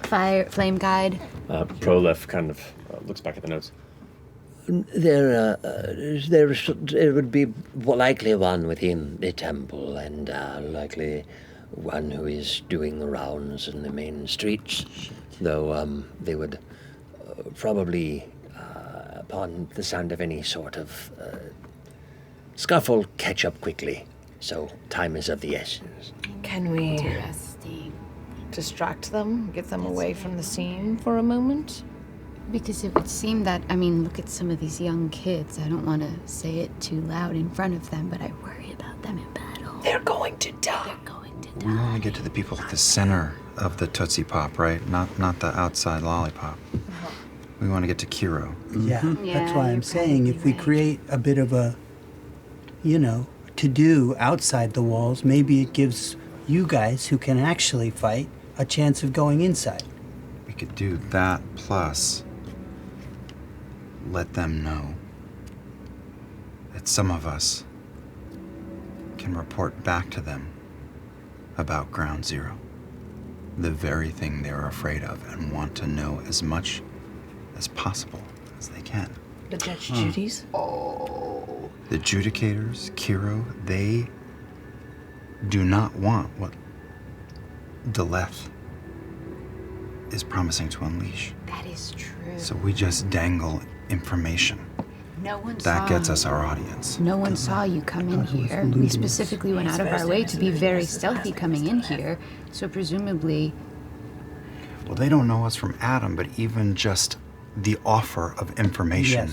flame guide? Prolef kind of looks back at the notes. There would be likely one within the temple, and likely one who is doing the rounds in the main streets. Though they would probably, upon the sound of any sort of scuffle, catch up quickly. So time is of the essence. Can we distract them, get them away from the scene for a moment? Because it would seem that, I mean, look at some of these young kids. I don't want to say it too loud in front of them, but I worry about them in battle. They're going to die. We want to get to the people at the center of the Tootsie Pop, right? Not the outside lollipop. We want to get to Kiro. Yeah, that's why I'm saying if we create a bit of a, to-do outside the walls, maybe it gives you guys who can actually fight a chance of going inside. We could do that plus let them know that some of us can report back to them about Ground Zero, the very thing they're afraid of and want to know as much as possible as they can. The Judge Judy's? Oh. The Judicators, Kiro, they do not want what Deleth is promising to unleash. That is true. So we just dangle information. No one That gets us our audience. No one saw you come in here. We specifically went out of our way to be very stealthy coming in here, so presumably... Well, they don't know us from Adam, but even just the offer of information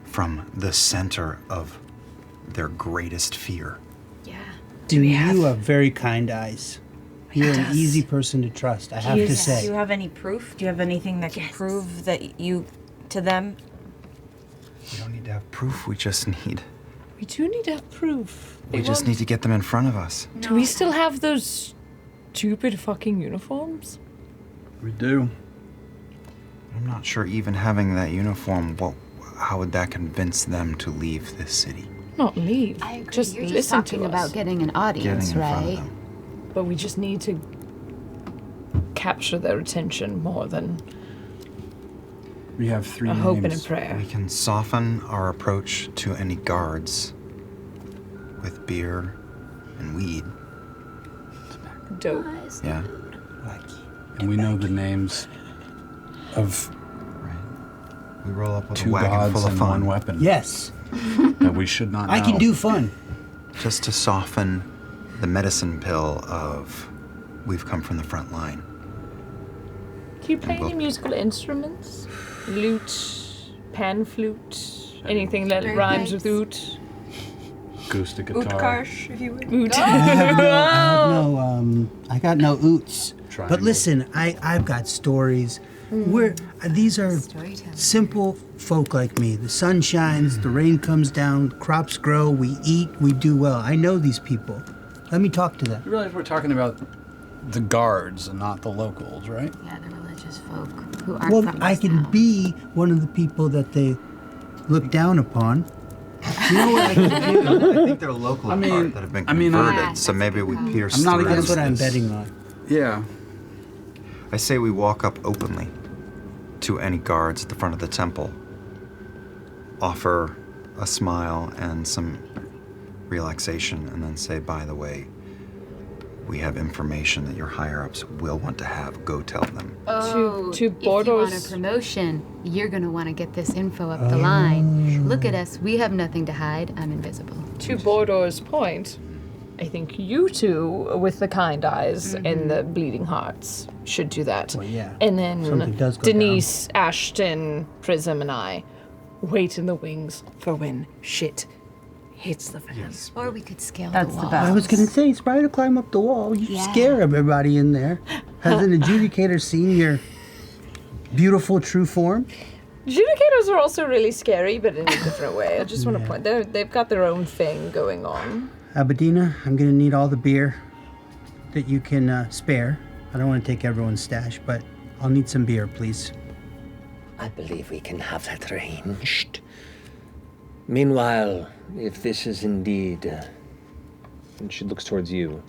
from the center of their greatest fear. You have very kind eyes. You're an easy person to trust, I have to say. Do you have any proof? Do you have anything that can prove that you, to them? We don't need to have proof, we just need... We do need to have proof. We just need to get them in front of us. Do we still have those stupid fucking uniforms? We do. I'm not sure even having that uniform, how would that convince them to leave this city? Not leave. I agree. Just You're listen just talking to us. about getting an audience, Getting in front of right? them. But we just need to capture their attention more than We have three a names. hope and a prayer. We can soften our approach to any guards with beer and weed. Dope. Yeah. And we know the names of We roll up with two a wagon gods full of and fun. one weapon. Yes. That we should not know. I can do fun. Just to soften the medicine pill of we've come from the front line. Do you play any musical instruments? Lute, pan flute, anything that rhymes with oot? Acoustic guitar. Utkarsh, if you would. Oot. I got no oots. But listen, I've got stories. These are simple folk like me. The sun shines, the rain comes down, crops grow, we eat, we do well. I know these people. Let me talk to them. You realize we're talking about the guards and not the locals, right? Yeah, the religious folk who aren't Well, from I us can now. be one of the people that they look down upon. You know what I can do? I think they're local that have been converted, so maybe we pierce I'm not through against That's what I'm this. betting on. Yeah. I say we walk up openly to any guards at the front of the temple, offer a smile and some relaxation, and then say, by the way, we have information that your higher-ups will want to have. Go tell them. Oh, to if you want a Bordeaux's- promotion, you're gonna want to get this info up the line. Look at us. We have nothing to hide. I'm invisible. To Bordeaux's point, I think you two, with the kind eyes and the bleeding hearts, should do that. Well, yeah. And then Something does go Denise, Ashton, Prism, and I wait in the wings for when shit hits the fan. Or we could scale That's the the wall. best. I was going to say, it's probably to climb up the wall. You scare everybody in there. Has an adjudicator seen your beautiful true form? Adjudicators are also really scary, but in a different way. I just want to point, they've got their own thing going on. Abadina, I'm going to need all the beer that you can spare. I don't want to take everyone's stash, but I'll need some beer, please. I believe we can have that arranged. Meanwhile, if this is indeed... and she looks towards you.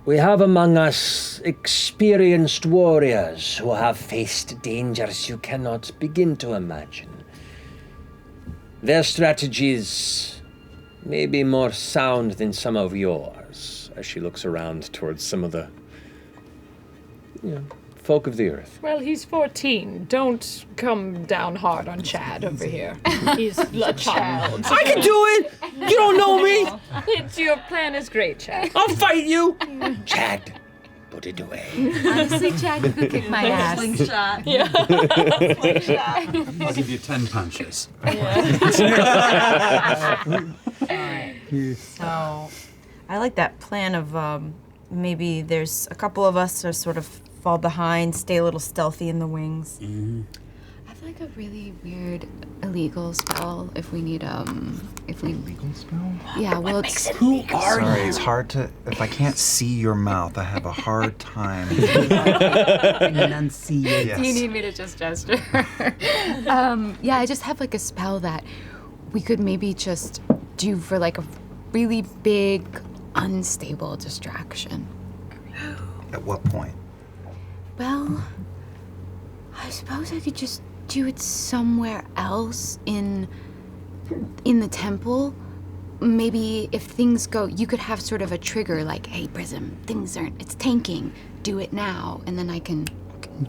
We have among us experienced warriors who have faced dangers you cannot begin to imagine. Their strategies may be more sound than some of yours, As she looks around towards some of the folk of the earth. Well, he's 14. Don't come down hard on Chad over here. He's a child. I can do it! You don't know me! Your plan is great, Chad. I'll fight you! Chad, put it away. Honestly, Chad, you could kick my ass. Slingshot. Yeah. I'll give you 10 punches. So, I like that plan of maybe there's a couple of us to sort of fall behind, stay a little stealthy in the wings. I have like a really weird illegal spell if we need Illegal spell? Yeah, well, Who are you? Sorry, it's hard to. If I can't see your mouth, I have a hard time. Enunciate. Yes. Do you need me to just gesture? Yeah, I just have like a spell that we could maybe just do for like a really big, unstable distraction. At what point? Well, I suppose I could just do it somewhere else in the temple. Maybe if things go, you could have sort of a trigger like, hey, Prism, it's tanking. Do it now, and then I can...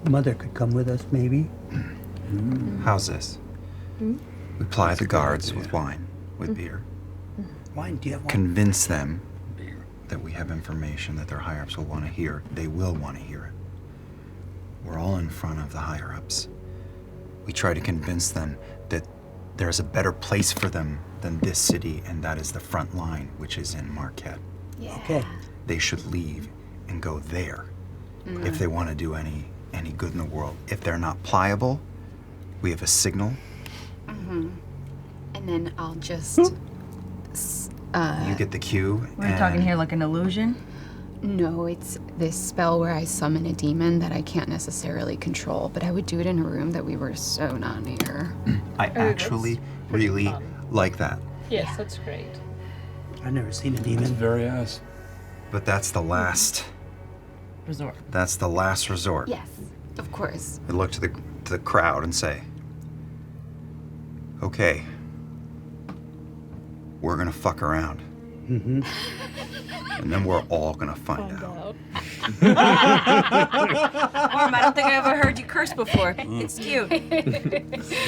Mother could come with us, maybe. How's this? We ply the guards with wine, with beer. Wine, do you have wine? Convince them that we have information that their higher-ups will want to hear. They will want to hear it. We're all in front of the higher-ups. We try to convince them that there's a better place for them than this city, and that is the front line, which is in Marquet. Yeah. Okay. They should leave and go there if they want to do any good in the world. If they're not pliable, we have a signal. And then I'll just... You get the cue. We're talking here like an illusion? No, it's this spell where I summon a demon that I can't necessarily control, but I would do it in a room that we were so not near. I actually really like that. Yes, that's great. I've never seen a demon. Very ass. But that's the last resort. That's the last resort. Yes, of course. I look to the crowd and say, "Okay, we're gonna fuck around, and then we're all gonna find out." Orm, I don't think I ever heard you curse before. It's cute.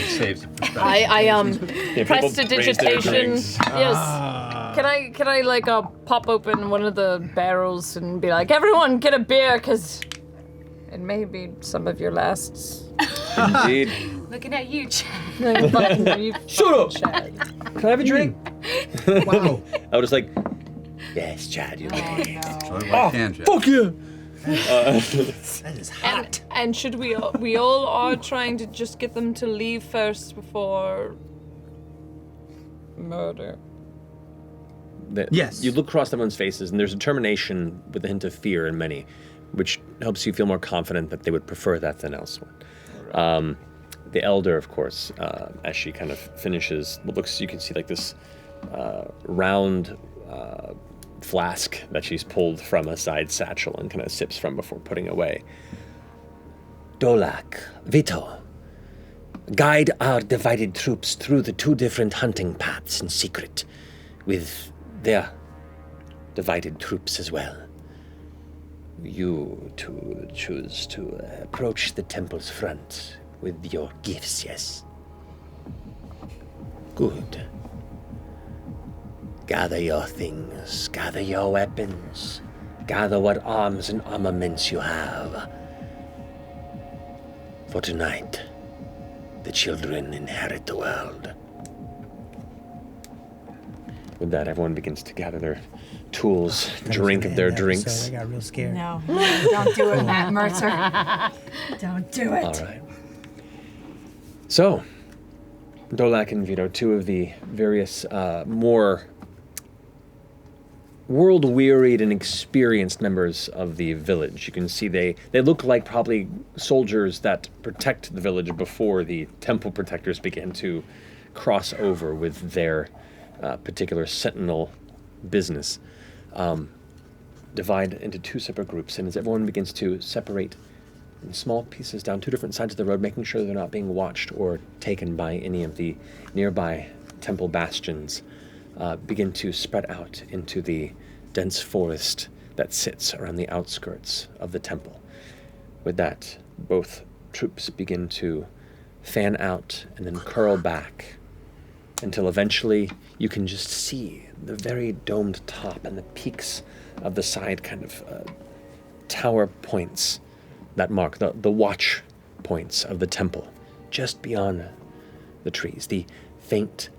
Saves Prestidigitation. Yes. Can I like pop open one of the barrels and be like, everyone get a beer, cause it may be some of your lasts. Indeed. Looking at you, Chad. Shut up! Can I have a drink? Wow. I was just like, yes, Chad, you may. Fuck you! That is hot. And should we all are trying to just get them to leave first before murder. Yes. You look across everyone's faces, and there's determination with a hint of fear in many, which helps you feel more confident that they would prefer that than elsewhere. The elder, of course, as she kind of finishes, you can see like this round flask that she's pulled from a side satchel and kind of sips from before putting away. Dolak, Vito, guide our divided troops through the 2 different hunting paths in secret, with their divided troops as well. You two choose to approach the temple's front with your gifts, yes? Good. Gather your things, gather your weapons, gather what arms and armaments you have. For tonight, the children inherit the world. With that, everyone begins to gather their tools, drink their drinks. So I got real scared. No, don't do it, Matt Mercer. Don't do it. All right. So, Dolak and Vito, 2 of the various more world-wearied and experienced members of the village. You can see they look like probably soldiers that protect the village before the temple protectors began to cross over with their particular sentinel business. Divide into two separate groups, and as everyone begins to separate in small pieces down two different sides of the road, making sure they're not being watched or taken by any of the nearby temple bastions, begin to spread out into the dense forest that sits around the outskirts of the temple. With that, both troops begin to fan out and then curl back until eventually you can just see the very domed top and the peaks of the side kind of tower points that mark the watch points of the temple just beyond the trees. The faint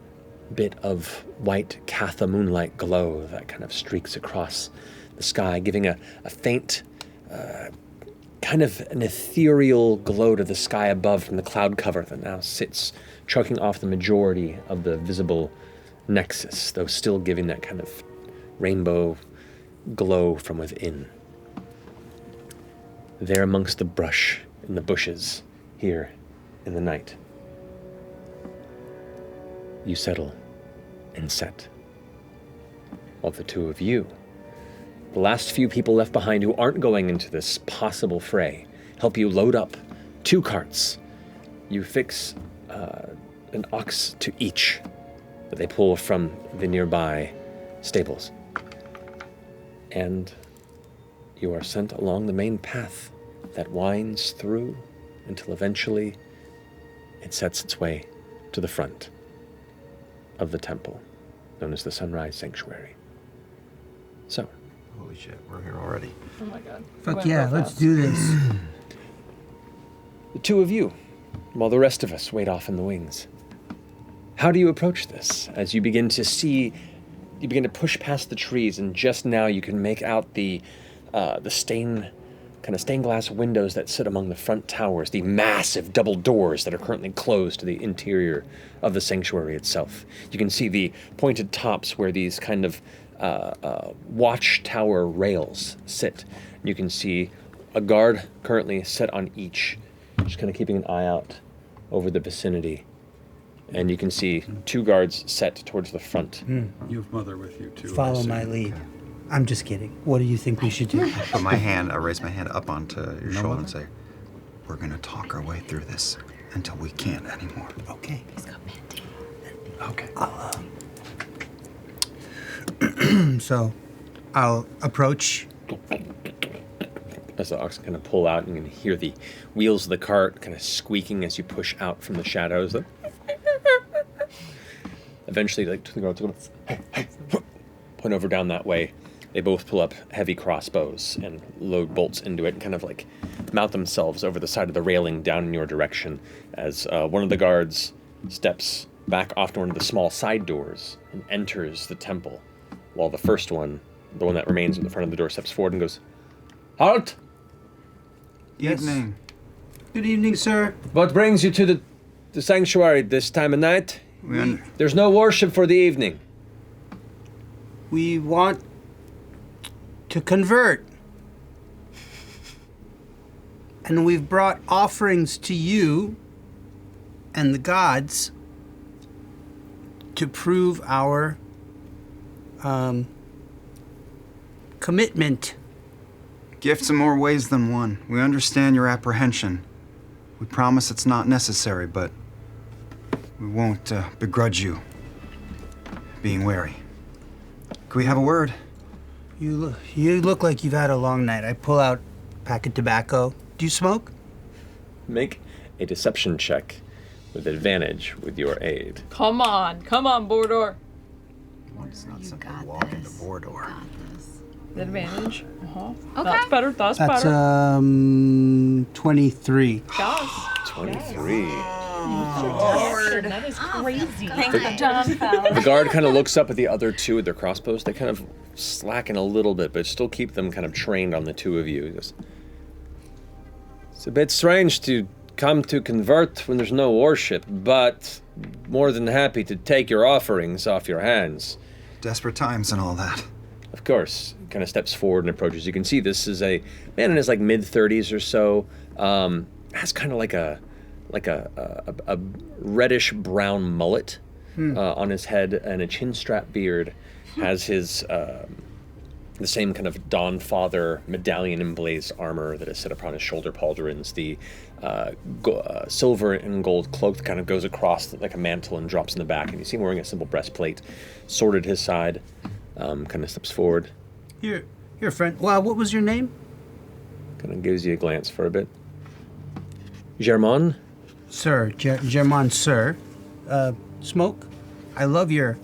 bit of white Katha moonlight glow that kind of streaks across the sky, giving a faint kind of an ethereal glow to the sky above from the cloud cover that now sits choking off the majority of the visible nexus, though still giving that kind of rainbow glow from within. There amongst the brush and the bushes here in the night, you settle and set. While the two of you, the last few people left behind who aren't going into this possible fray, help you load up 2 carts. You fix an ox to each that they pull from the nearby stables. And you are sent along the main path that winds through until eventually it sets its way to the front of the temple, known as the Sunrise Sanctuary. So. Holy shit, we're here already. Oh my god. Fuck yeah, let's do this. The two of you, while the rest of us wait off in the wings. How do you approach this? As you begin to see, you begin to push past the trees, and just now you can make out the stained glass windows that sit among the front towers, the massive double doors that are currently closed to the interior of the sanctuary itself. You can see the pointed tops where these kind of watchtower rails sit. You can see a guard currently set on each, just kind of keeping an eye out over the vicinity. And you can see 2 guards set towards the front. You have Mother with you, too. Follow my lead. I'm just kidding. What do you think we should do? I raise my hand up onto your shoulder and say, we're going to talk our way through this until we can't anymore. Okay. He's got Okay. So, I'll approach. As the ox kind of pull out, and you can hear the wheels of the cart kind of squeaking as you push out from the shadows. Eventually, like, the guards point over down that way. They both pull up heavy crossbows and load bolts into it and kind of like mount themselves over the side of the railing down in your direction as one of the guards steps back off to one of the small side doors and enters the temple, while the first one, the one that remains at the front of the door, steps forward and goes, "Halt!" Evening. Good evening, sir. What brings you to the sanctuary this time of night? There's no worship for the evening. We want to convert. And we've brought offerings to you and the gods to prove our commitment. Gifts in more ways than one. We understand your apprehension. We promise it's not necessary, but we won't begrudge you being wary. Can we have a word? You look like you've had a long night. I pull out a pack of tobacco. Do you smoke? Make a deception check with advantage with your aid. Come on, Bordor. It's not simply walk into Bordor. Advantage. Okay. That's better. That's 23. Gosh. 23. That is crazy. The guard kind of looks up at the other two with their crossbows. They kind of slacken a little bit, but still keep them kind of trained on the two of you. He goes, "It's a bit strange to come to convert when there's no worship, but more than happy to take your offerings off your hands." Desperate times and all that. Of course. Kind of steps forward and approaches. You can see this is a man in his like mid-30s or so. Has kind of like a reddish brown mullet on his head and a chin strap beard. Has his the same kind of Dawnfather medallion emblazed armor that is set upon his shoulder pauldrons. The silver and gold cloak that kind of goes across like a mantle and drops in the back. And you see him wearing a simple breastplate, sword at his side. Kind of steps forward. Here, friend. Wow, what was your name? Kind of gives you a glance for a bit. Germain? Sir, Germain, sir. Smoke? I love your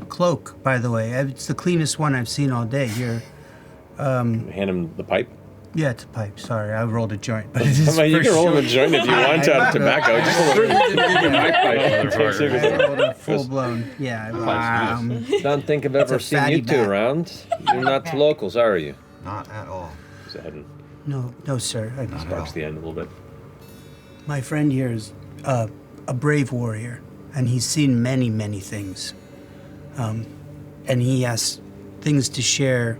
cloak, by the way. It's the cleanest one I've seen all day. Hand him the pipe? Yeah, it's a pipe. Sorry, I rolled a joint. But it is you can roll him a joint if you want out of tobacco. Just a little full-blown, yeah. Don't think I've ever seen you two around. You're not locals, are you? Not at all. Goes ahead and No, sir. sparks the end a little bit. My friend here is a brave warrior, and he's seen many, many things. And he has things to share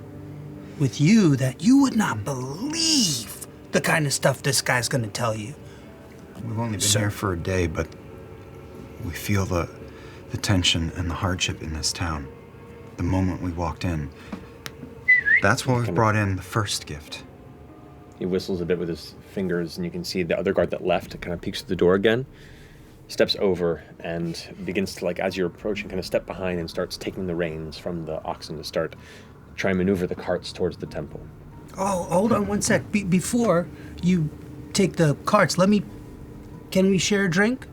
with you that you would not believe the kind of stuff this guy's gonna tell you. We've only been here for a day, but we feel the tension and the hardship in this town. The moment we walked in, that's why we've brought in the first gift. He whistles a bit with his fingers, and you can see the other guard that left kind of peeks through the door again, steps over, and begins to, like, as you're approaching, kind of step behind and starts taking the reins from the oxen to start try and maneuver the carts towards the temple. Oh, hold on one sec. Before you take the carts, can we share a drink?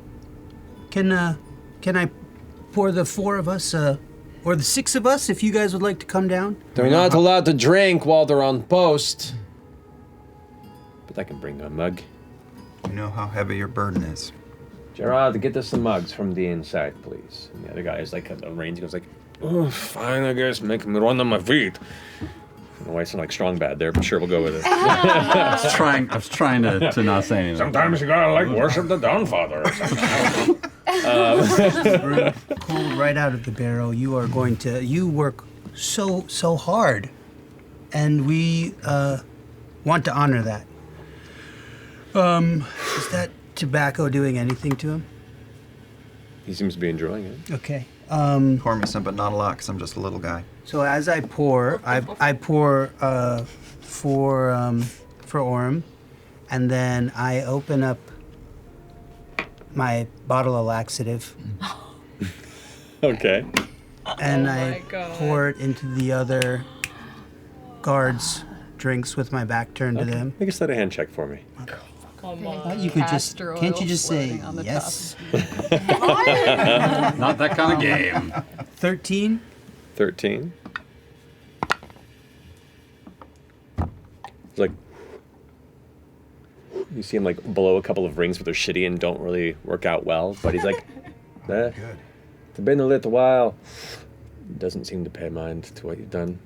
Can I pour the four of us, or the six of us, if you guys would like to come down? They're not allowed to drink while they're on post. But I can bring a mug. You know how heavy your burden is. Gerard, get us some mugs from the inside, please. And the other guy is like, at the reins, he goes like, oh, fine, I guess, make me run on my feet. I don't know why I sound like strong bad there, but sure, we'll go with it. I was trying to not say anything. Sometimes you gotta, like, worship the Dawnfather or something. Pulled right out of the barrel. You work so hard, and we want to honor that. Is that tobacco doing anything to him? He seems to be enjoying it. Okay. Pour me some, but not a lot, because I'm just a little guy. So as I pour, I pour for Orm, and then I open up my bottle of laxative. Okay. And I pour it into the other guards' drinks with my back turned to them. Make a sleight of hand check for me. You could just, can't you just say yes? Not that kind of game. 13. 13. It's like, you see him like blow a couple of rings, but they're shitty and don't really work out well. But he's like, good. It's been a little while. Doesn't seem to pay mind to what you've done.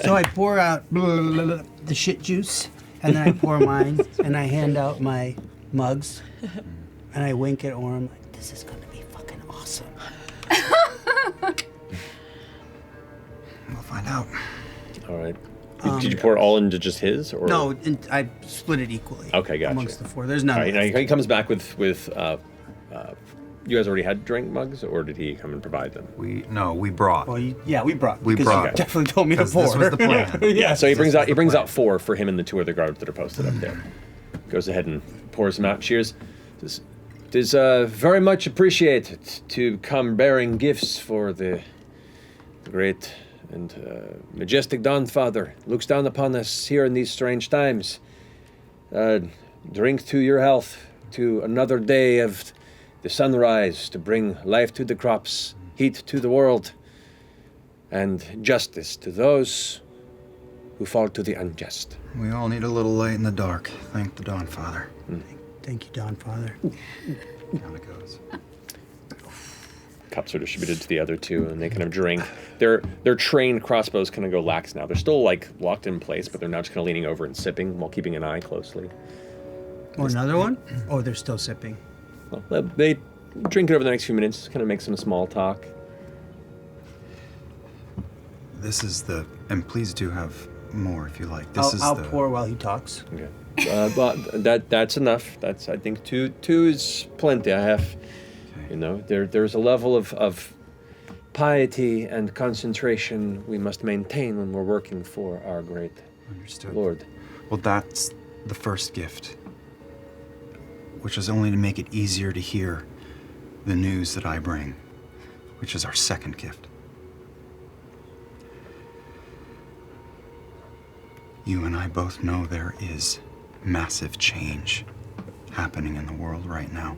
So I pour out the shit juice, and then I pour mine, and I hand out my mugs, and I wink at Orm like, this is gonna be fucking awesome. We'll find out. All right. Did you pour it all into just his? Or? No, I split it equally. Okay, gotcha. Amongst the four. There's none. All right, now he comes back with you guys already had drink mugs, or did he come and provide them? We brought. Well, we brought. We because brought. You definitely told me to pour. This was the plan. Yeah, so he brings out 4 for him and the 2 other guards that are posted up there. Goes ahead and pours them out. Cheers. It is very much appreciated to come bearing gifts for the great and majestic Dawnfather. Looks down upon us here in these strange times. Drink to your health, to another day of the sunrise, to bring life to the crops, heat to the world, and justice to those who fall to the unjust. We all need a little light in the dark. Thank the Dawnfather. Thank you, Dawnfather. Down it goes. Cups are distributed to the other 2, and they kind of drink. Their trained crossbows kind of go lax now. They're still like locked in place, but they're now just kind of leaning over and sipping while keeping an eye closely. Oh, another one? Oh, they're still sipping. Well, they drink it over the next few minutes, kind of make some small talk. This is the, and please do have more if you like. I'll pour while he talks. Okay. But that's enough. I think two is plenty. I have, there's a level of piety and concentration we must maintain when we're working for our great Lord. Well, that's the first gift, which is only to make it easier to hear the news that I bring, which is our second gift. You and I both know there is massive change happening in the world right now.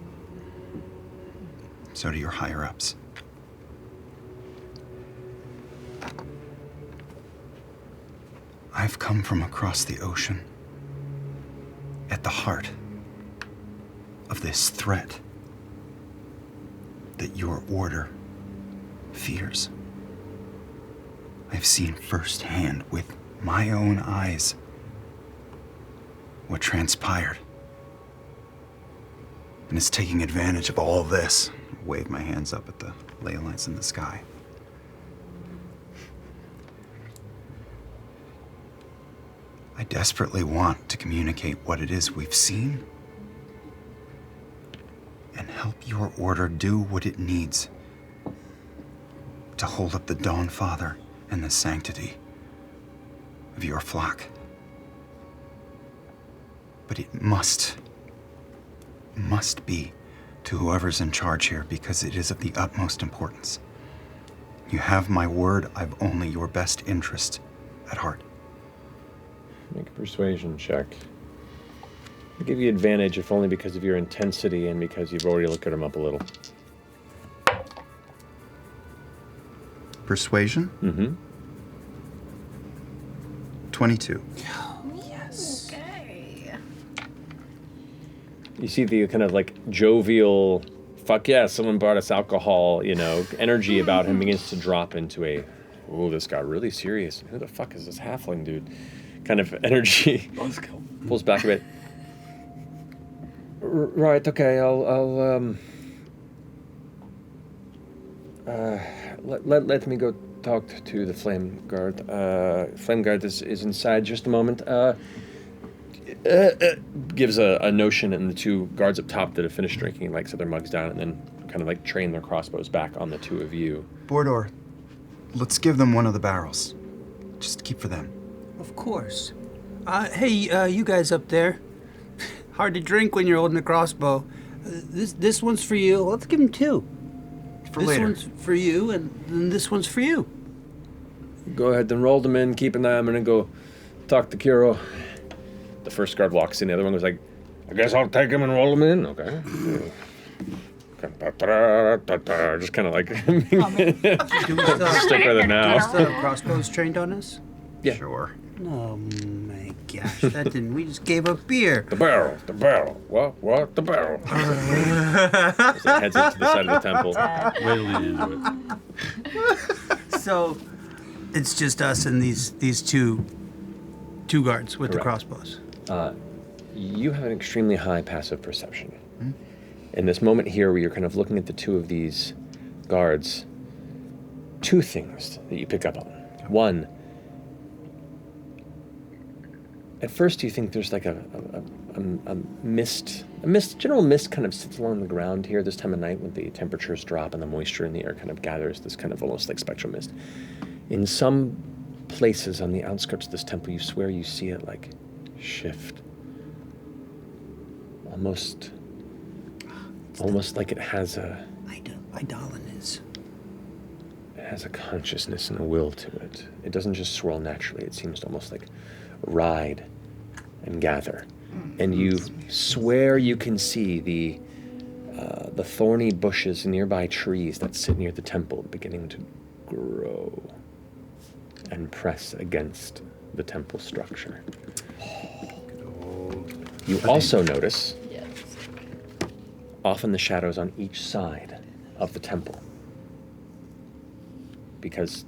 So do your higher-ups. I've come from across the ocean at the heart of this threat that your order fears. I've seen firsthand with my own eyes what transpired. And it's taking advantage of all this. Wave my hands up at the ley lines in the sky. I desperately want to communicate what it is we've seen and help your order do what it needs to hold up the Dawn Father and the sanctity of your flock. But it must be to whoever's in charge here, because it is of the utmost importance. You have my word, I've only your best interest at heart. Make a persuasion check. I'll give you advantage, if only because of your intensity and because you've already looked him up a little. Persuasion? Mm-hmm. 22. Yes. Okay. You see the kind of like jovial, fuck yeah, someone brought us alcohol, energy about him begins to drop into a, oh, this got really serious. Who the fuck is this halfling dude? Kind of energy. Pulls back a bit. Right, okay, I'll let me go talk to the flame guard. Flame guard is inside. Just a moment. Gives a notion, and the two guards up top that have finished drinking set their mugs down and then kind of train their crossbows back on the two of you. Bordor, let's give them one of the barrels. Just keep for them. Of course. Hey, you guys up there. Hard to drink when you're holding a crossbow. This one's for you. Let's give him two. For later. This one's for you, and then this one's for you. Go ahead and roll them in. Keep an eye. I'm gonna go talk to Kiro. The first guard walks in. The other one goes I guess I'll take him and roll them in. Okay. Just kind of stick with it now. Crossbows trained on us? Yeah. Sure. Oh my gosh, that didn't. We just gave up beer. The barrel. What? The barrel. As it heads into the side of the temple. Way to lean into it. So, it's just us and these two guards with Correct. the crossbows. You have an extremely high passive perception. In this moment here where you're kind of looking at the two of these guards, two things that you pick up on. One, at first you think there's a general mist kind of sits along the ground here this time of night when the temperatures drop and the moisture in the air kind of gathers, this kind of almost like spectral mist. In some places on the outskirts of this temple, you swear you see it shift. Almost like it has a... Eidolon is. It has a consciousness and a will to it. It doesn't just swirl naturally. It seems to almost ride and gather. And you swear you can see the thorny bushes and nearby trees that sit near the temple beginning to grow and press against the temple structure. You also notice off in the shadows on each side of the temple, because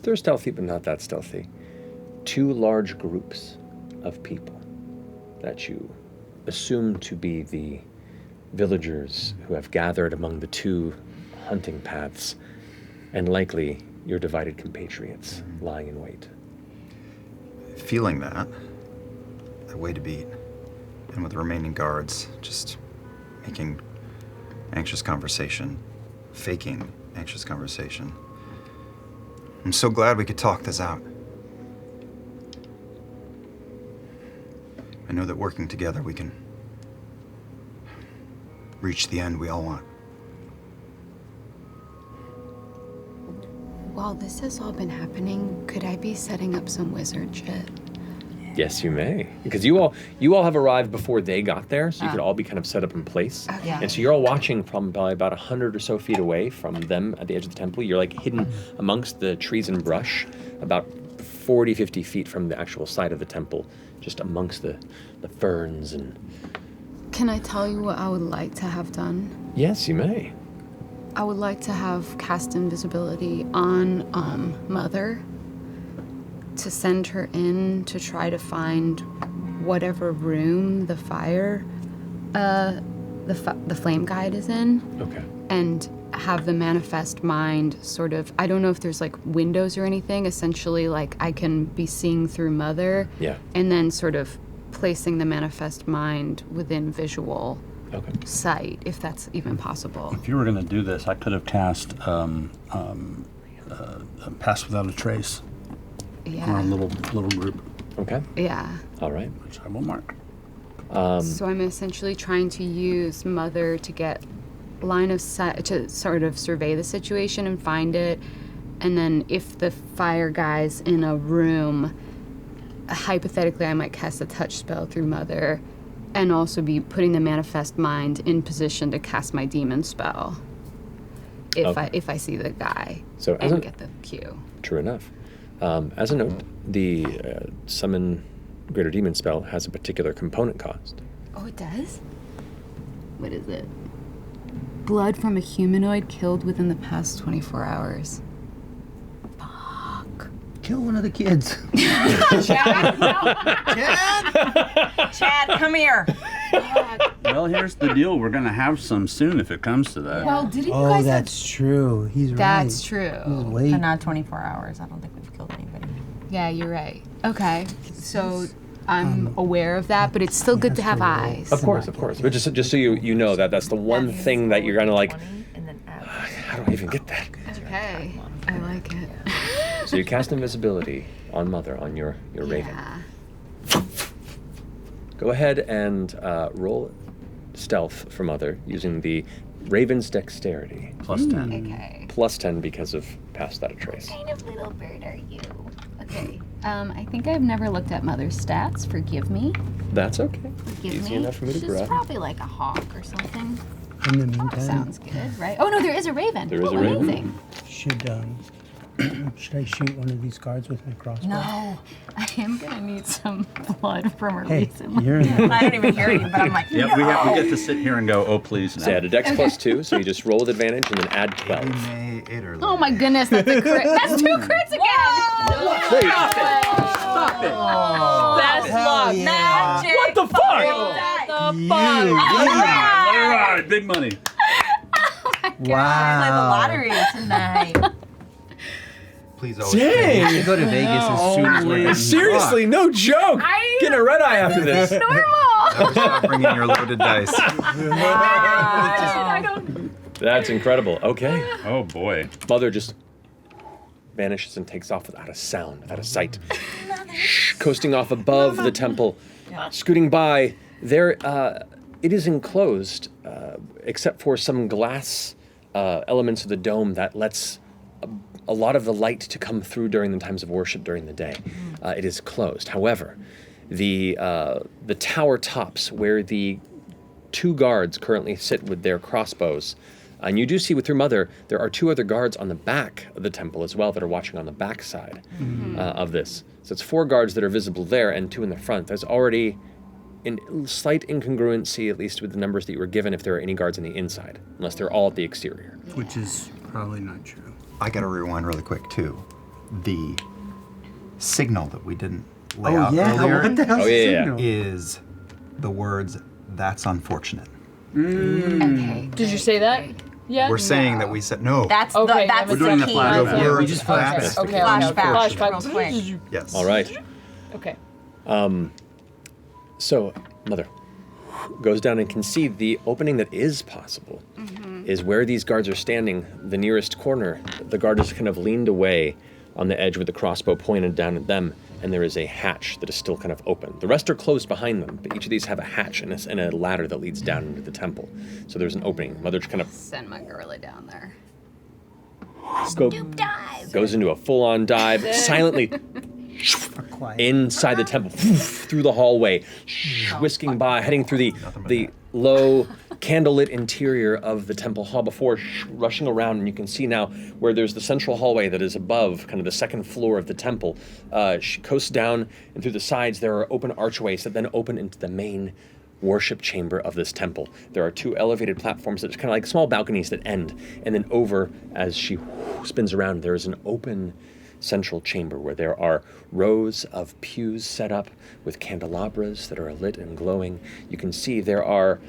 they're stealthy but not that stealthy, two large groups of people that you assume to be the villagers who have gathered among the two hunting paths and likely your divided compatriots lying in wait. Feeling that, I wait a beat, and with the remaining guards, just making anxious conversation, faking anxious conversation. I'm so glad we could talk this out. I know that working together we can reach the end we all want. While this has all been happening, could I be setting up some wizard shit? Yes, you may. Because you all have arrived before they got there, so you could all be kind of set up in place. Okay. And so you're all watching from probably about 100 or so feet away from them at the edge of the temple. You're like hidden amongst the trees and brush, about 40, 50 feet from the actual side of the temple, just amongst the ferns and... Can I tell you what I would like to have done? Yes, you may. I would like to have cast invisibility on Mother to send her in to try to find whatever room the fire, the flame guide is in. Okay. And have the manifest mind sort of, I don't know if there's like windows or anything, essentially like I can be seeing through Mother. Yeah. And then sort of placing the manifest mind within visual sight, if that's even possible. If you were going to do this, I could have cast Pass Without a Trace. Yeah. On a little group. Okay. Yeah. All right. Which I will mark. So I'm essentially trying to use Mother to get line of sight, to sort of survey the situation and find it. And then if the fire guy's in a room, hypothetically I might cast a touch spell through Mother and also be putting the manifest mind in position to cast my demon spell if I see the guy So and get the cue. True enough. As a note, the summon greater demon spell has a particular component cost. Oh, it does? What is it? Blood from a humanoid killed within the past 24 hours. Kill one of the kids. Chad, come here. Well, here's the deal. We're going to have some soon if it comes to that. Well, didn't you Oh, guys that's true. He's right. That's true. He's late. But not 24 hours. I don't think we've killed anybody. Yeah, you're right. Okay, so I'm aware of that, but it's still good to have eyes. Of course. But just so you know that's the one thing that you're gonna like. How do I even get that? Okay, I like it. So you cast invisibility on Mother, on your raven. Go ahead and roll stealth for Mother using the Raven's dexterity. Plus 10. Okay. Plus 10 because of Pass Without a Trace. What kind of little bird are you? Okay. I think I've never looked at Mother's stats. Forgive me. That's okay. Forgive Easy me. enough for me to She's grab. probably like a hawk or something. In the meantime, Sounds good, right? Oh no, there is a raven. There is Oh, a raven. amazing. should I shoot one of these guards with my crossbow? No, I am gonna need some blood from her Hey, recently. you're in I don't even hear you, but I'm like, Yep, no. we get to sit here and go, oh, please. So add a dex plus 2, so you just roll with advantage and then add 12. Oh my goodness, that's a crit. That's 2 crits again. Best luck. Magic. What the fuck? What the All right, big money. Play the lottery tonight. Please always. Dang! We should go to Vegas as soon as we're done. Seriously, no joke. Getting a red eye after this. Stop bringing your loaded dice. That's incredible. Okay. Oh boy. Mother just vanishes and takes off without a sound, without a sight. Coasting off above the temple, scooting by. There, it is enclosed, except for some glass elements of the dome that lets a lot of the light to come through during the times of worship during the day. It is closed. However, the tower tops, where the 2 guards currently sit with their crossbows, and you do see with your Mother, there are 2 other guards on the back of the temple as well that are watching on the back side of this. So it's 4 guards that are visible there and 2 in the front. There's already a slight incongruency, at least with the numbers that you were given, if there are any guards on the inside, unless they're all at the exterior. Which is probably not true. I gotta rewind really quick too. The signal that we didn't lay out earlier What the hell's the signal? is the words "That's unfortunate." Okay. Did you say that? Yeah. We're saying that we said no. That's Okay, that's We're doing the the key. flashback. We're We just that's the Okay, key. flashback. Real quick. Yes. All right. Okay. So, Mother goes down and can see the opening that is possible is where these guards are standing, the nearest corner. The guard is kind of leaned away on the edge with the crossbow pointed down at them, and there is a hatch that is still kind of open. The rest are closed behind them, but each of these have a hatch and a ladder that leads down into the temple. So there's an opening. Mother just kind of Send my girly down there. goes into a full-on dive, silently inside the temple, through the hallway, whisking by, heading through the low candlelit interior of the temple hall before rushing around, and you can see now where there's the central hallway that is above kind of the second floor of the temple. She coasts down, and through the sides there are open archways that then open into the main worship chamber of this temple. There are two elevated platforms that are kind of like small balconies that end, and then over, as she spins around, there is an open central chamber where there are rows of pews set up with candelabras that are lit and glowing. You can see there are,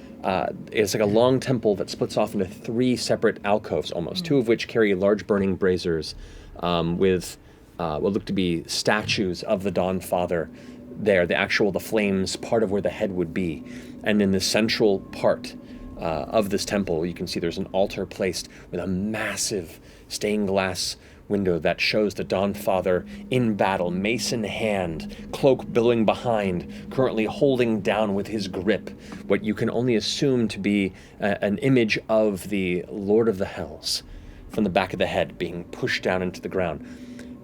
it's like a long temple that splits off into three separate alcoves almost, two of which carry large burning braziers with what look to be statues of the Dawn Father there, the flames, part of where the head would be. And in the central part of this temple, you can see there's an altar placed with a massive stained glass window that shows the Dawn Father in battle, mace in hand, cloak billowing behind, currently holding down with his grip what you can only assume to be an image of the Lord of the Hells from the back of the head being pushed down into the ground.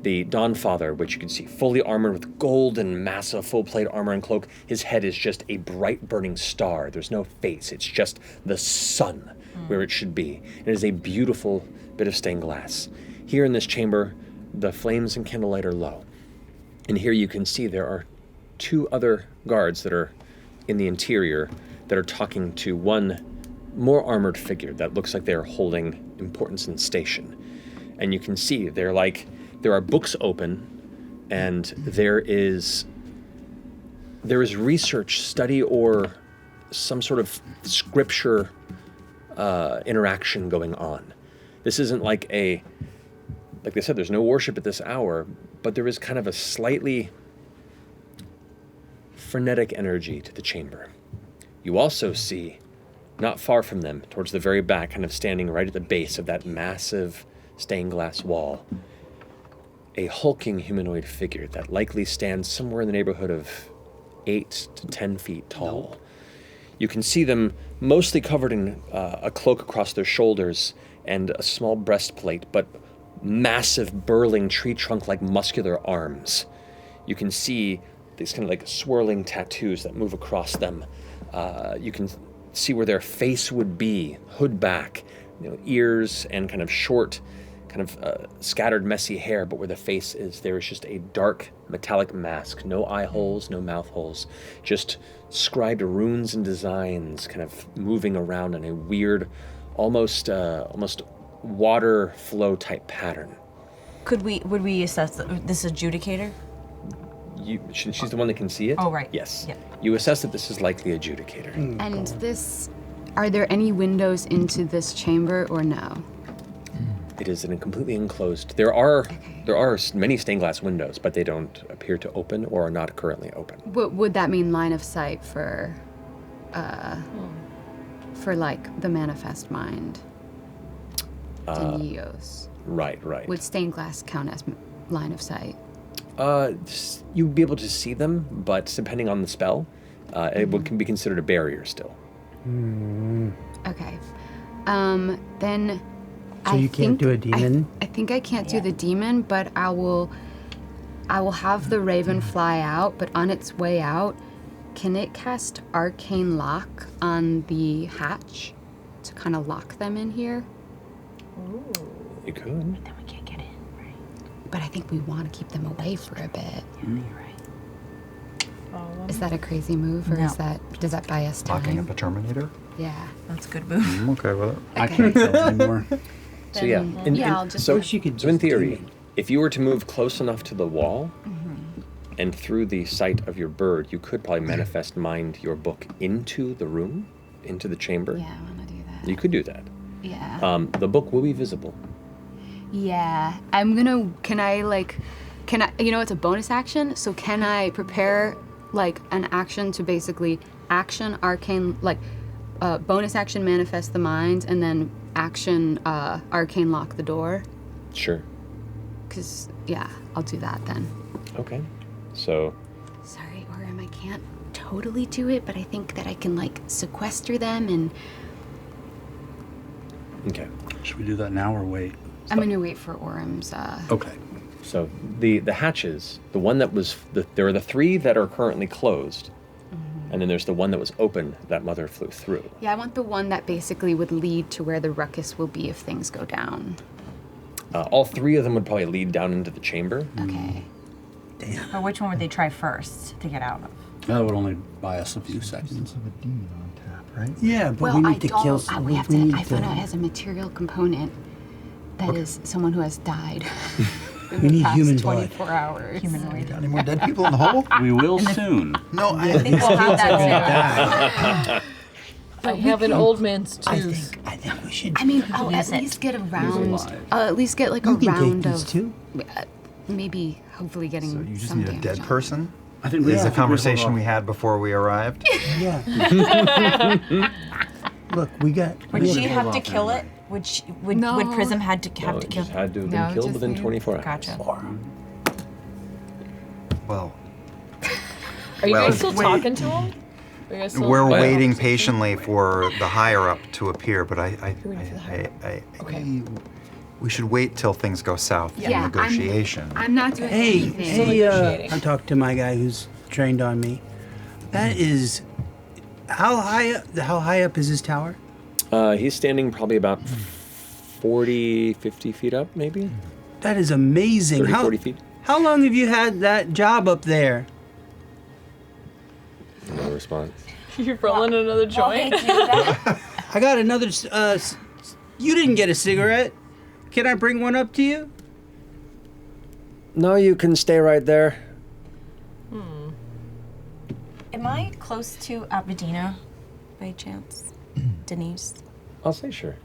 The Dawn Father, which you can see fully armored with gold and massive full-plate armor and cloak, his head is just a bright burning star. There's no face, it's just the sun where it should be. It is a beautiful bit of stained glass. Here in this chamber, the flames and candlelight are low. And here you can see there are two other guards that are in the interior that are talking to one more armored figure that looks like they're holding importance in station. And you can see there are books open, and there is research, study, or some sort of scripture interaction going on. This isn't like they said, there's no worship at this hour, but there is kind of a slightly frenetic energy to the chamber. You also see, not far from them, towards the very back, kind of standing right at the base of that massive stained glass wall, a hulking humanoid figure that likely stands somewhere in the neighborhood of 8 to 10 feet tall. You can see them mostly covered in a cloak across their shoulders and a small breastplate, but massive, burling, tree trunk-like muscular arms. You can see these kind of like swirling tattoos that move across them. You can see where their face would be, hood back, ears and kind of short, scattered, messy hair, but where the face is, there is just a dark, metallic mask. No eye holes, no mouth holes, just scribed runes and designs kind of moving around in a weird, almost water flow type pattern. Would we assess this adjudicator? She's the one that can see it? Oh, right. Yes. Yeah. You assess that this is likely adjudicator. And are there any windows into this chamber or no? It is completely enclosed. There are many stained glass windows, but they don't appear to open or are not currently open. What would that mean, line of sight for like the manifest mind? Denios. Right. Would stained glass count as line of sight? You'd be able to see them, but depending on the spell, can be considered a barrier still. Okay. Then. So you can't do a demon? I think I can't do the demon, but I will have the raven fly out, but on its way out, can it cast arcane lock on the hatch to kind of lock them in here? Ooh. You could. But then we can't get in, right? But I think we want to keep them away for a bit. You're right. Is that a crazy move, or does that buy us time? Locking up a Terminator? Yeah. That's a good move. I'm okay with it. I can't kill anymore. So yeah, I'll just wish you could. So in theory, if you were to move close enough to the wall, and through the sight of your bird, you could probably manifest mind your book into the room, into the chamber. Yeah, I want to do that. You could do that. Yeah. The book will be visible. Yeah. It's a bonus action, so can I prepare like an action to basically action arcane, like bonus action manifest the mind, and then action arcane lock the door? Sure. Because, yeah, I'll do that then. Okay. So. Sorry, Orem, I can't totally do it, but I think that I can like sequester them and. Okay. Should we do that now or wait? I'm gonna wait for Orem's. Okay. So the hatches, the one that was, there are the 3 that are currently closed, and then there's the one that was open that Mother flew through. Yeah, I want the one that basically would lead to where the ruckus will be if things go down. All 3 of them would probably lead down into the chamber. Okay. Damn. But which one would they try first to get out of? That would only buy us a few seconds. Right? Yeah, but well, we need to kill someone. I found out it has a material component that is someone who has died. We need human 24 hours. Humanoid. Any more dead people in the hole? We will soon. No, I think we'll have that soon. I have an old man's tooth. I think we should. I mean, I'll at least get a round. I'll at least get like a round of. Too? Maybe, hopefully, getting. So you just some need a damage dead on. person? I think Is the conversation we had before we arrived? Yeah. Look, we got. Would she have to kill it? Would Prism have to kill It just had to have been killed within 24 hours. Gotcha. Well, Are you Well, guys still wait. talking to him? Are you guys still we're having a waiting conversation? patiently for the higher up to appear, but we should wait till things go south in Yeah, negotiation. I'm not doing Hey, anything. I talked to my guy who's trained on me. That is, how high up is his tower? He's standing probably about 40, 50 feet up, maybe? That is amazing. 30, 40 feet. How long have you had that job up there? No response. You're rolling another joint? I got another. You didn't get a cigarette. Can I bring one up to you? No, you can stay right there. Am I close to Abedina by chance? Denise? I'll say sure.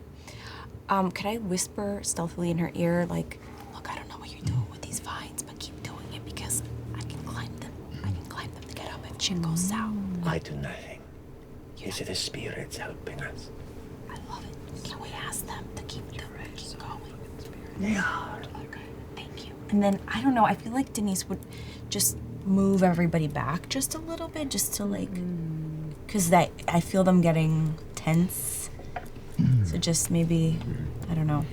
Could I whisper stealthily in her ear, like, look, I don't know what you're doing with these vines, but keep doing it because I can climb them. I can climb them to get up if shit goes south. I do nothing. You see the spirits helping us. I love it. Can we ask them to keep going? Yeah. Thank you. And then, I don't know, I feel like Denise would just move everybody back just a little bit, just to like, because I feel them getting tense. So just maybe, I don't know.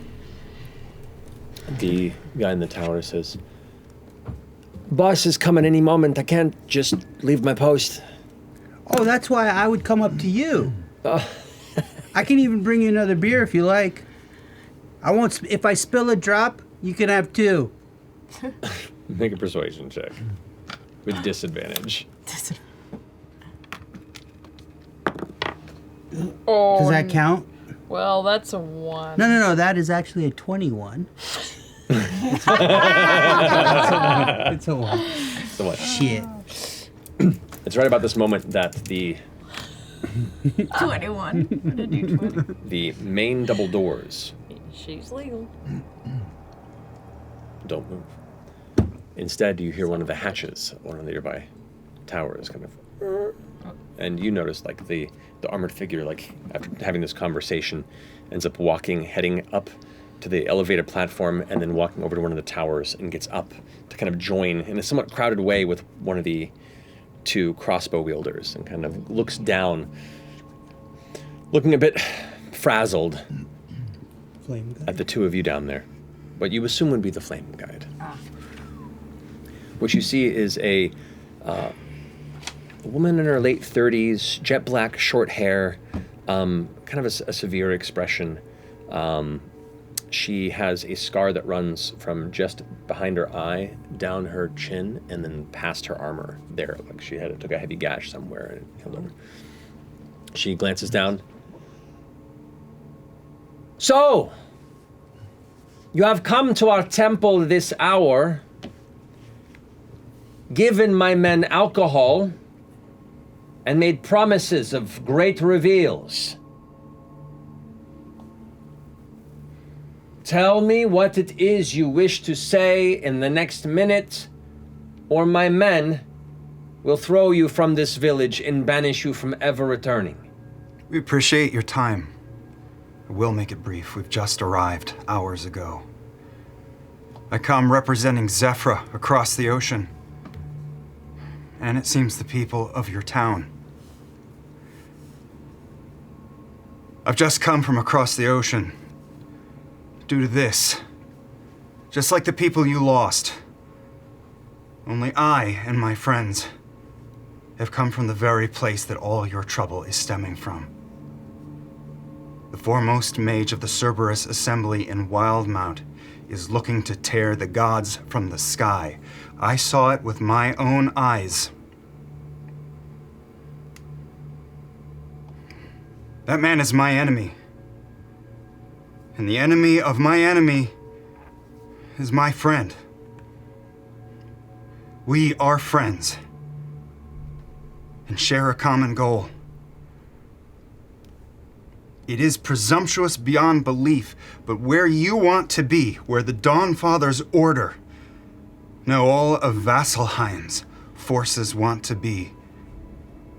The guy in the tower says, "Boss is coming any moment. I can't just leave my post." Oh, that's why I would come up to you. I can even bring you another beer if you like. I won't. If I spill a drop, you can have 2. Make a persuasion check with disadvantage. Oh, Does that count? Well, that's a 1. No. That is actually a 21. It's a 1. So what? Shit. It's right about this moment that the 21. the main double doors She's legal. don't move. Instead, you hear one of the hatches, one of the nearby towers, kind of, and you notice like the armored figure, like after having this conversation, ends up heading up to the elevated platform, and then walking over to one of the towers and gets up to kind of join in a somewhat crowded way with one of the 2 crossbow wielders, and kind of looks down, looking a bit frazzled at the 2 of you down there. What you assume would be the flame guide. What you see is a woman in her late 30s, jet black, short hair, kind of a severe expression. She has a scar that runs from just behind her eye down her chin and then past her armor there, like she took a heavy gash somewhere and it killed her. She glances down. "So, you have come to our temple this hour, given my men alcohol, and made promises of great reveals. Tell me what it is you wish to say in the next minute, or my men will throw you from this village and banish you from ever returning. We appreciate your time. I will make it brief. We've just arrived hours ago. I come representing Zephyra across the ocean. And it seems the people of your town. I've just come from across the ocean. Due to this. Just like the people you lost. Only I and my friends have come from the very place that all your trouble is stemming from. The foremost mage of the Cerberus Assembly in Wildmount is looking to tear the gods from the sky. I saw it with my own eyes. That man is my enemy. And the enemy of my enemy is my friend. We are friends and share a common goal. It is presumptuous beyond belief, but where you want to be, where the Dawnfather's order, no, all of Vasselheim's forces want to be,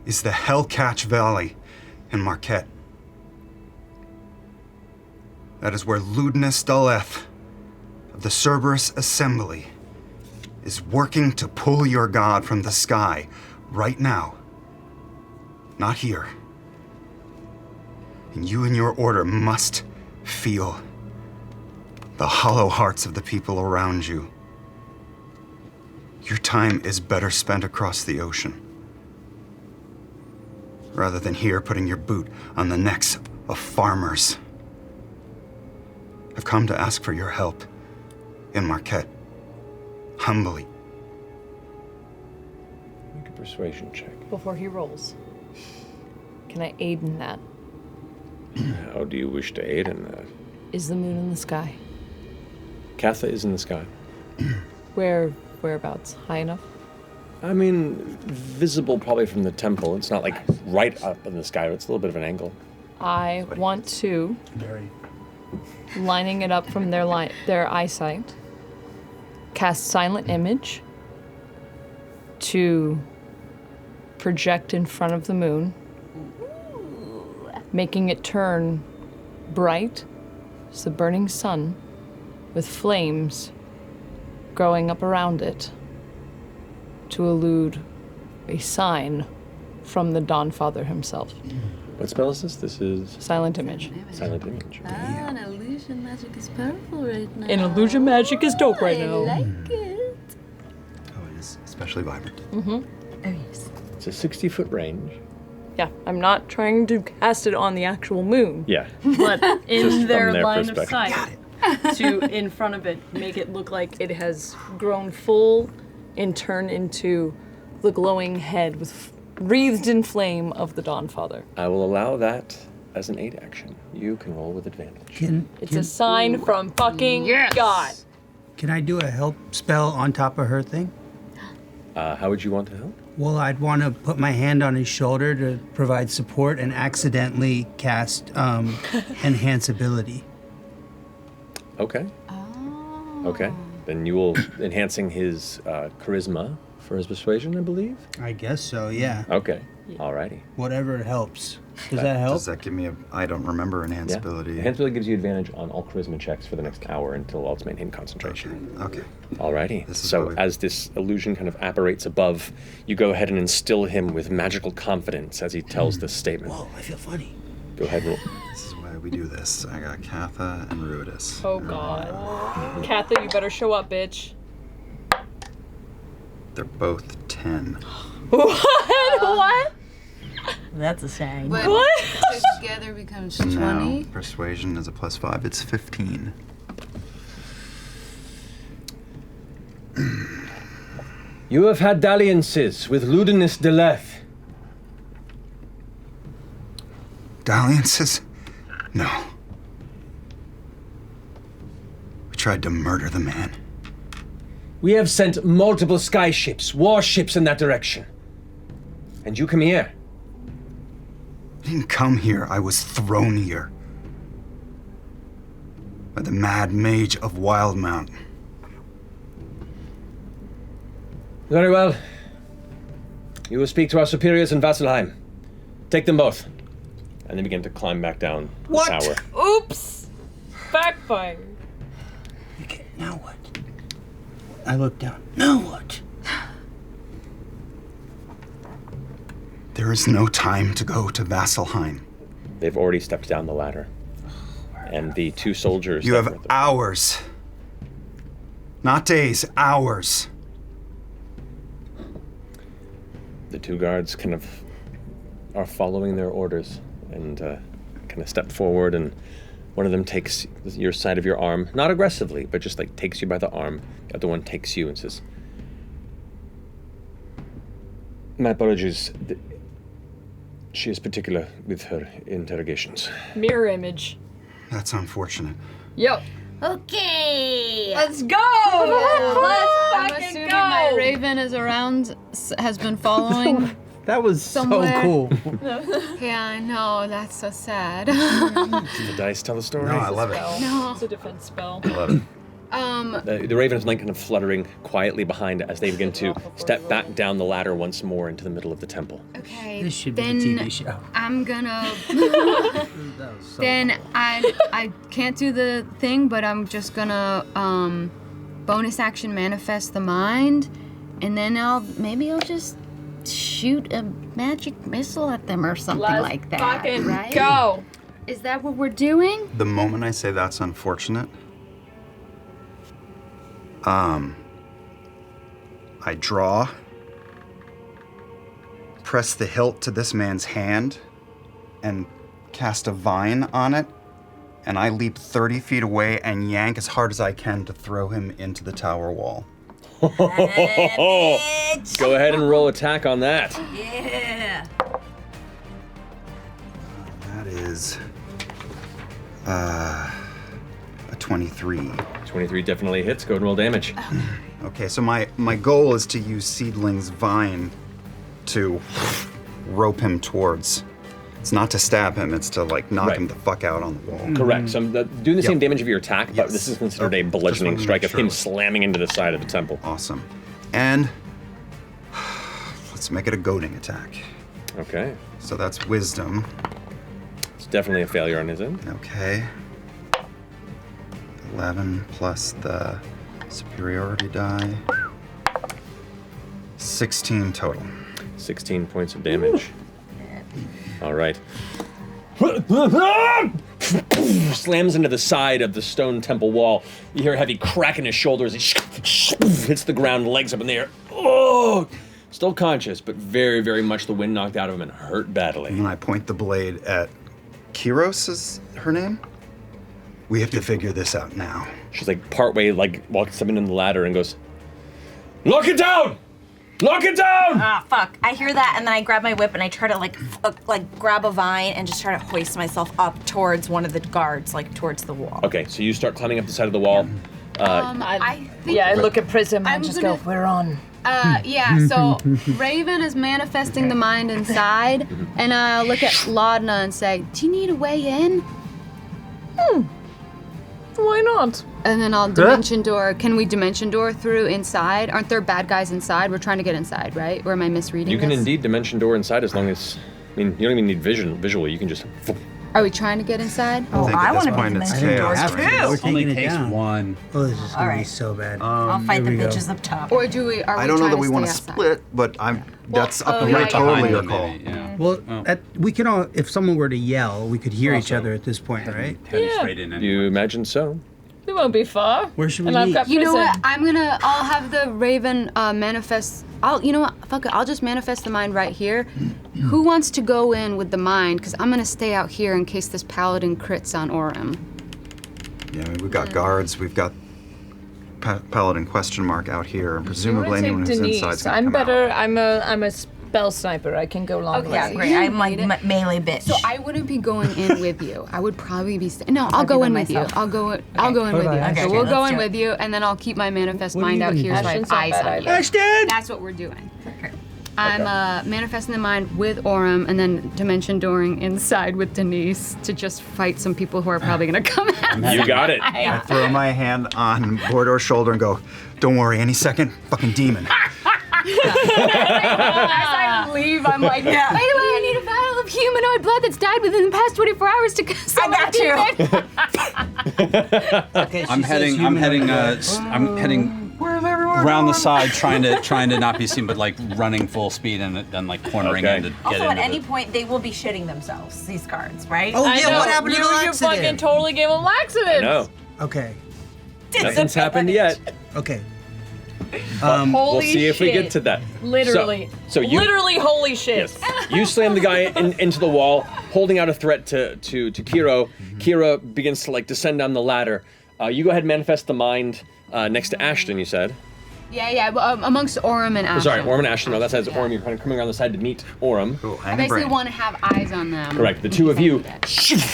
is the Hellcatch Valley in Marquet. That is where Ludinus Daleth of the Cerberus Assembly is working to pull your god from the sky right now. Not here. And you and your order must feel the hollow hearts of the people around you. Your time is better spent across the ocean, rather than here putting your boot on the necks of farmers. I've come to ask for your help in Marquet. Humbly. Make a persuasion check. Before he rolls. Can I aid in that? How do you wish to aid in that? Is the moon in the sky? Katha is in the sky. Whereabouts? High enough? I mean, visible probably from the temple. It's not like right up in the sky, but it's a little bit of an angle. I want to, lining it up from their eyesight, cast Silent Image to project in front of the moon, making it turn bright as the burning sun with flames growing up around it to elude a sign from the Dawnfather himself. What spell is this? This is... Silent Image. Silent Image. An illusion magic is powerful right now. And illusion magic is dope right now. I like it. Oh, it is especially vibrant. Mm-hmm. Oh, yes. It's a 60-foot range. Yeah, I'm not trying to cast it on the actual moon. Yeah. But Just in from their their line of perspective. sight, to in front of it, make it look like it has grown full and turn into the glowing head with wreathed in flame of the Dawnfather. I will allow that as an aid action. You can roll with advantage. It's a sign from fucking God. Can I do a help spell on top of her thing? How would you want to help? Well, I'd want to put my hand on his shoulder to provide support and accidentally cast Enhance Ability. Okay. Okay. Then you will enhancing his charisma for his persuasion, I believe. I guess so, yeah. Okay. Alrighty. Whatever helps. Does that help? Does that give me a... I don't remember Enhance Ability. Enhance ability gives you advantage on all charisma checks for the next hour until all maintain concentration. Okay. Alrighty. This is So what as this illusion kind of apparates above, you go ahead and instill him with magical confidence as he tells this statement. Whoa, I feel funny. Go ahead and roll. This is why we do this. I got Katha and Ruidus. Oh God. Katha, you better show up, bitch. They're both 10. What? That's a shame. But What? together becomes 20. No, persuasion is a +5. It's 15. You have had dalliances with Ludinus Daleth. Dalliances? No. We tried to murder the man. We have sent multiple skyships, warships in that direction. And you come here. I didn't come here. I was thrown here. by the Mad Mage of Wildmount. Very well. You will speak to our superiors in Vasselheim. Take them both. And they begin to climb back down the tower. Oops! Backfire. Okay, now what? I look down. Now what? There is no time to go to Vasselheim. They've already stepped down the ladder. And the two soldiers... You have hours. Not days, hours. The two guards kind of are following their orders and kind of step forward, and one of them takes your side of your arm, not aggressively, but just like takes you by the arm. The other one takes you and says, "My apologies. She is particular with her interrogations." Mirror image. That's unfortunate. Yep. Okay. Let's go! I'm fucking assuming go! my raven is around, has been following. That was somewhere. so cool. Yeah, I know. That's so sad. Does the dice tell the story? No, I love it. No. It's a defense spell. I love it. The raven is like kind of fluttering quietly behind as they begin to step back down the ladder once more into the middle of the temple. Okay. This should be then a TV show. I'm gonna. Then I can't do the thing, but I'm just gonna bonus action manifest the mind, and then I'll just shoot a magic missile at them or something Let's like that. fucking right? go. Is that what we're doing? The moment I say that's unfortunate, I draw, press the hilt to this man's hand, and cast a vine on it, and I leap 30 feet away and yank as hard as I can to throw him into the tower wall. Go ahead and roll attack on that. Yeah. That is a 23. 23 definitely hits. Go and roll damage. Okay, so my goal is to use Seedling's vine to rope him towards. It's not to stab him, it's to like knock him the fuck out on the wall. Correct. So I'm doing the same damage of your attack, but this is considered a bludgeoning strike of him slamming into the side of the temple. Awesome. And let's make it a goading attack. Okay. So that's wisdom. It's definitely a failure on his end. Okay. 11 plus the superiority die. 16 total. 16 points of damage. All right. Slams into the side of the stone temple wall. You hear a heavy crack in his shoulders. He hits the ground, legs up in the air. Oh! Still conscious, but very, very much the wind knocked out of him and hurt badly. And I point the blade at Kiros, is her name? We have to figure this out now. She's like partway, like walking something in the ladder and goes, "Lock it down! Lock it down!" Ah, fuck. I hear that, and then I grab my whip and I try to like grab a vine and just try to hoist myself up towards one of the guards, like towards the wall. Okay, so you start climbing up the side of the wall. I think I look at Prism and just go, "We're on." Yeah, so Raven is manifesting the mind inside, and I'll look at Laudna and say, "Do you need a way in?" Why not? And then I'll dimension door. Can we dimension door through inside? Aren't there bad guys inside? We're trying to get inside, right? Or am I misreading You can this? indeed dimension door inside as long as, I mean, you don't even need visually. You can just. Are we trying to get inside? Oh, I want to be dimension door too. We're taking it takes down. one. Oh, this is All gonna be right. so bad. I'll fight the here we go. bitches up top. Or do we? Are we I don't know trying that we to want stay to outside? split, but that's up to yeah, you. Totally yeah. your call. Yeah. Well, we can all. If someone were to yell, we could hear each Also, other at this point, right? Head straight in anyway. You imagine so? We won't be far. Where should we And I've meet? got You know Prism. what? I'll have the Raven manifest. You know what? Fuck it. I'll just manifest the mind right here. Who wants to go in with the mind? Because I'm gonna stay out here in case this paladin crits on Orem. Yeah, I mean, we've got guards, we've got Paladin question mark out here, and presumably I'm anyone gonna who's take inside is Denise. gonna I'm come better. I'm a spell sniper. I can go long Okay. way. Yeah, great. I'm like melee bitch. So I wouldn't be going in with you. I would probably be. No, I'll go in with you. I'll go in with you. Okay, So we'll let's go in do it. with you, and then I'll keep my manifest What are mind you out gonna here do? so I have Ashton's not eyes bad on you. either. Ashton! That's what we're doing. I'm manifesting the mind with Orem, and then dimension dooring inside with Denise to just fight some people who are probably going to come at me. You got it. I throw my hand on Bordor's shoulder and go, "Don't worry, any second, fucking demon." As I leave, I'm like, by the way, I need a vial of humanoid blood that's died within the past 24 hours to summon a demon. Okay, I'm heading around the side, trying to not be seen, but like running full speed and then like cornering in to get Also, at into any the. point, they will be shitting themselves, these guards, right? Oh, I yeah, know. what happened to the You laxative? fucking totally gave him laxatives. No, Okay. nothing's happened yet. Okay. We'll Holy see if we shit. get to that. Literally. So you Literally, holy shit. Yes. You slam the guy into the wall, holding out a threat to Kiro. Kira begins to like descend down the ladder. You go ahead and manifest the mind next to Ashton, you said. Yeah, amongst Orem and Ashton. Sorry, Orem and Ashton. No, that's Orem. You're kind of coming around the side to meet Orem. I basically want to have eyes on them. Correct. The two of you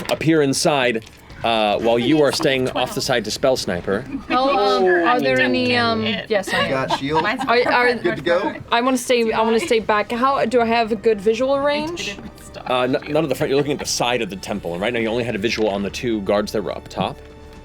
appear inside while you are staying off the side to spell sniper. Are there any? Yes, I am. Got shield. Good to go. I want to stay. I want to stay back. How do I have a good visual range? None of the front. You're looking at the side of the temple, and right now you only had a visual on the two guards that were up top.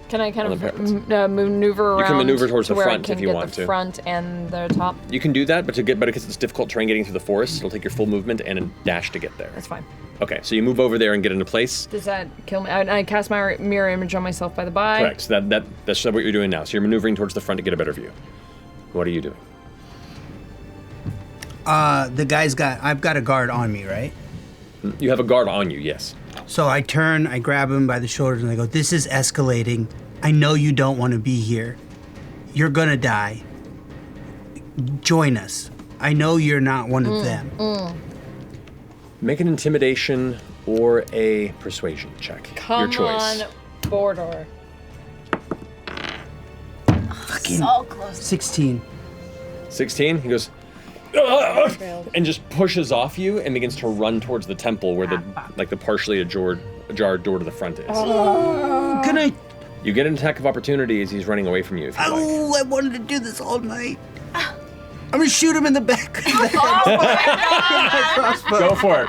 Can I kind On of the maneuver around? You can maneuver towards to the where front I can if you get want the to. front and the top. You can do that, but because it's difficult terrain getting through the forest, it'll take your full movement and a dash to get there. That's fine. Okay, so you move over there and get into place. Does that kill me? I cast my mirror image on myself by the by. Correct. So that's what you're doing now. So you're maneuvering towards the front to get a better view. What are you doing? The guy's I've got a guard on me, right? You have a guard on you, yes. So I turn, I grab him by the shoulders, and I go, "This is escalating. I know you don't want to be here. You're gonna die. Join us. I know you're not one of them." Make an intimidation or a persuasion check. Come Your choice. on, Bordor. Fucking So close. 16. 16. He goes, "Ugh," and just pushes off you and begins to run towards the temple where the partially ajarred door to the front is. Can I? You get an attack of opportunity as he's running away from you. If you like. Oh, I wanted to do this all night. I'm gonna shoot him in the back. Go for it.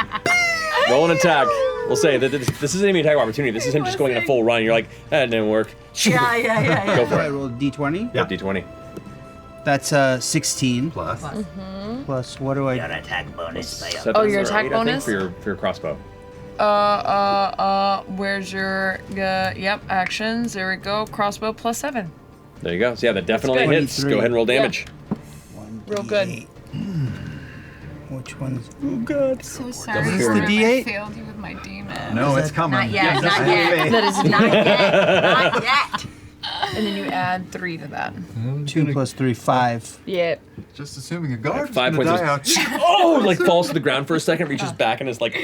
Roll an attack. We'll say that this isn't even an attack of opportunity. This is him just going in a full run. You're like, that didn't work. Yeah. Go for I it. roll D20. Yeah, D20. That's 16 plus. Plus, what do I? Got an attack bonus. Oh, your attack I think, bonus? for your crossbow. Where's your, yep, actions. There we go. Crossbow +7. There you go. So yeah, that definitely good. hits. Go ahead and roll damage. Real good. Which one is? Oh God. So sorry. Is the Orem, I D8? failed you with my demon. No, it's coming. Not yet. Yes, Not I yet. have That is not yet. Not yet. And then you add 3 to that. 2 plus 3, 5. Yep. Just assuming a guard 5 points. Like falls to the ground for a second, reaches back, and it's like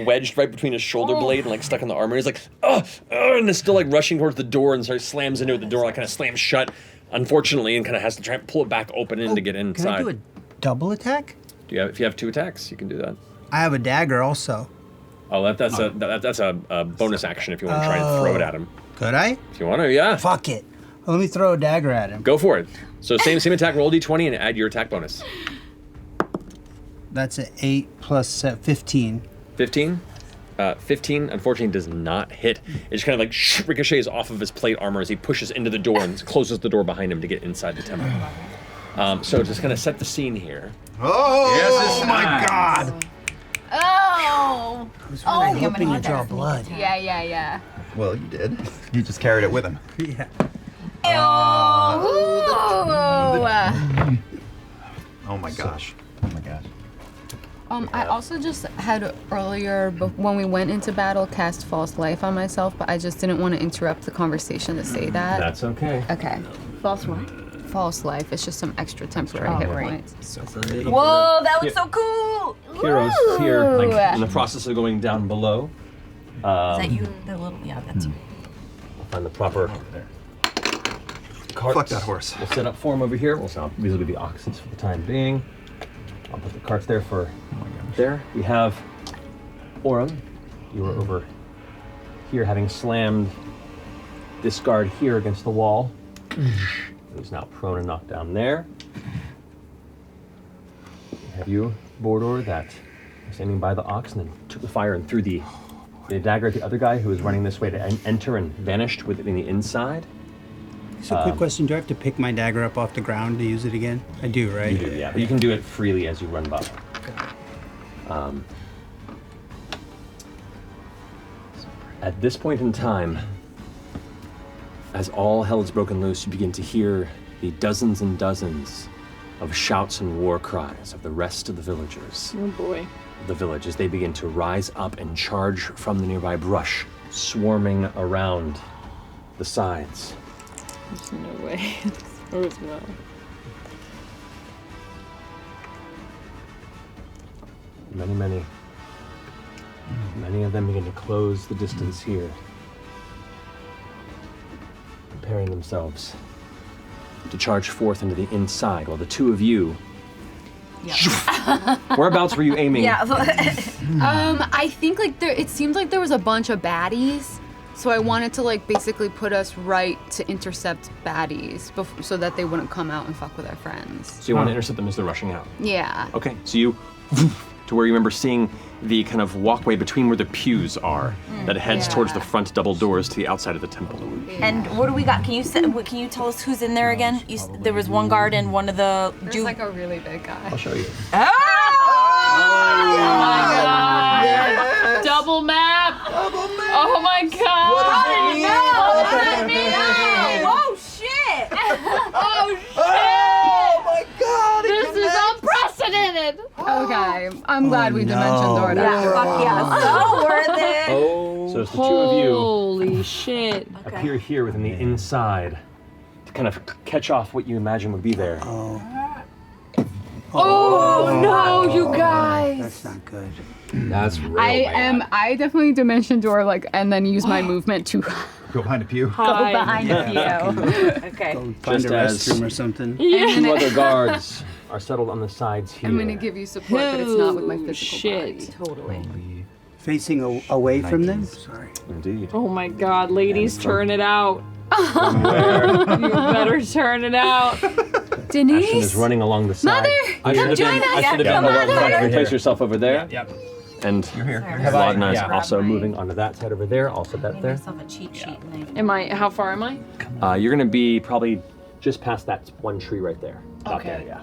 wedged right between his shoulder blade and like stuck in the armor. He's like, and it's still like rushing towards the door and slams into it. The door like kind of slams shut, unfortunately, and kind of has to try and pull it back open to get Can inside. I do a double attack? If you have 2 attacks, you can do that. I have a dagger also. Oh, that's a bonus action if you want to try and throw it at him. Could I? If you want to, yeah. Fuck it. Let me throw a dagger at him. Go for it. So same attack, roll D20 and add your attack bonus. That's an 8 plus 15. 15? 15, unfortunately, does not hit. It just kind of like ricochets off of his plate armor as he pushes into the door and closes the door behind him to get inside the temple. So just going to set the scene here. Oh my God! Oh. I was really hoping to draw blood. Yeah. Well, you did. You just carried it with him. Yeah. Oh my gosh. I also just had earlier, when we went into battle, cast false life on myself, but I just didn't want to interrupt the conversation to say that. That's okay. Okay. False what? False life. It's just some extra temporary hit points. Whoa, that looks so cool! Heroes here, like in the process of going down below. Is that you? The little, yeah, that's you. We'll find the proper carts. Fuck that horse. We'll set up for him over here. These will be the oxens for the time being. I'll put the carts there for there. We have Orem. You are over here having slammed this guard here against the wall. Who's now prone and knocked down there. Have you, Bordor, that standing by the ox and then took the fire and threw the dagger at the other guy who was running this way to enter and vanished within the inside. So, quick question: do I have to pick my dagger up off the ground to use it again? I do, right? You do, yeah. But you can do it freely as you run by. At this point in time, as all hell is broken loose, you begin to hear the dozens and dozens of shouts and war cries of the rest of the villagers. Oh boy. The village as they begin to rise up and charge from the nearby brush, swarming around the sides. There's no way. Or as well. Many of them begin to close the distance here, preparing themselves to charge forth into the inside, while the two of you. Whereabouts were you aiming? Yeah. I think like it seemed like there was a bunch of baddies, so I wanted to like basically put us right to intercept baddies so that they wouldn't come out and fuck with our friends. So you want to intercept them as they're rushing out? Yeah. Okay, so you to where you remember seeing the kind of walkway between where the pews are that heads towards the front double doors to the outside of the temple. And what do we got? Can you tell us who's in there again? There was one guard and one of the. There's like a really big guy. I'll show you. Oh my god! Yes. Double map! Oh my god! What does it mean? Let me know! Oh shit! Oh shit! Oh my god! This is unprecedented! Okay, I'm glad we dimension doored Yeah, fuck yeah, so worth it. So it's the two of you Holy shit. appear here within the inside to kind of catch off what you imagine would be there. Oh no, you guys! That's not good. That's real I definitely dimension door like and then use my movement to Go behind a pew. go behind Yeah. you. Okay. Find Just a as restroom or something. two other guards are settled on the sides here. I'm gonna give you support, but it's not with my physical body. Totally. Facing away from them? Sorry. Indeed. Oh my god, ladies, turn it out. Somewhere. You better turn it out. Ashton is running along the side. Mother, come join us. I should have been. Place yourself over there. Yep. And Vladna is also moving onto that side over there. Also that there. A cheat sheet. How far am I? You're gonna be probably just past that one tree right there. About Okay. there, yeah.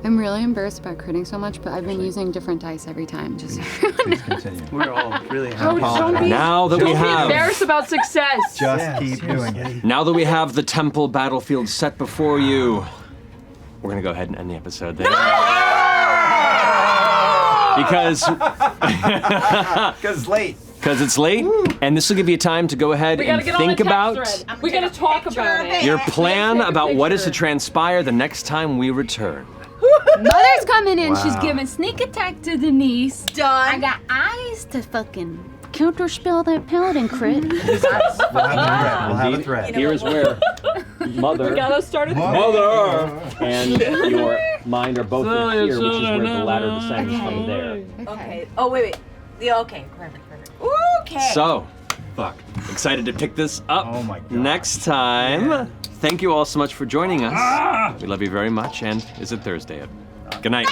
I'm really embarrassed about critting so much, but I've been using different dice every time. Just Please continue. We're all really Don't be, Now that we don't be have embarrassed about success. Just keep doing it. Now that we have the temple battlefield set before you, we're gonna go ahead and end the episode there. Because it's late. Because it's late, and this will give you time to go ahead We gotta and get on think the text about thread. We gotta talk about it. your plan Take a about what is to picture. transpire the next time we return. Mother's coming in. She's Wow. giving sneak attack to Denise. Done. I got eyes to fucking counterspell that paladin crit. We'll have a thread. Here is where Mother, We gotta start a Mother, and your mind are both in here, which is where the ladder descends from there. Okay. Oh wait. Yeah. Okay. Perfect. Okay. So, excited to pick this up next time. Thank you all so much for joining us. We love you very much, and is it Thursday? Good night.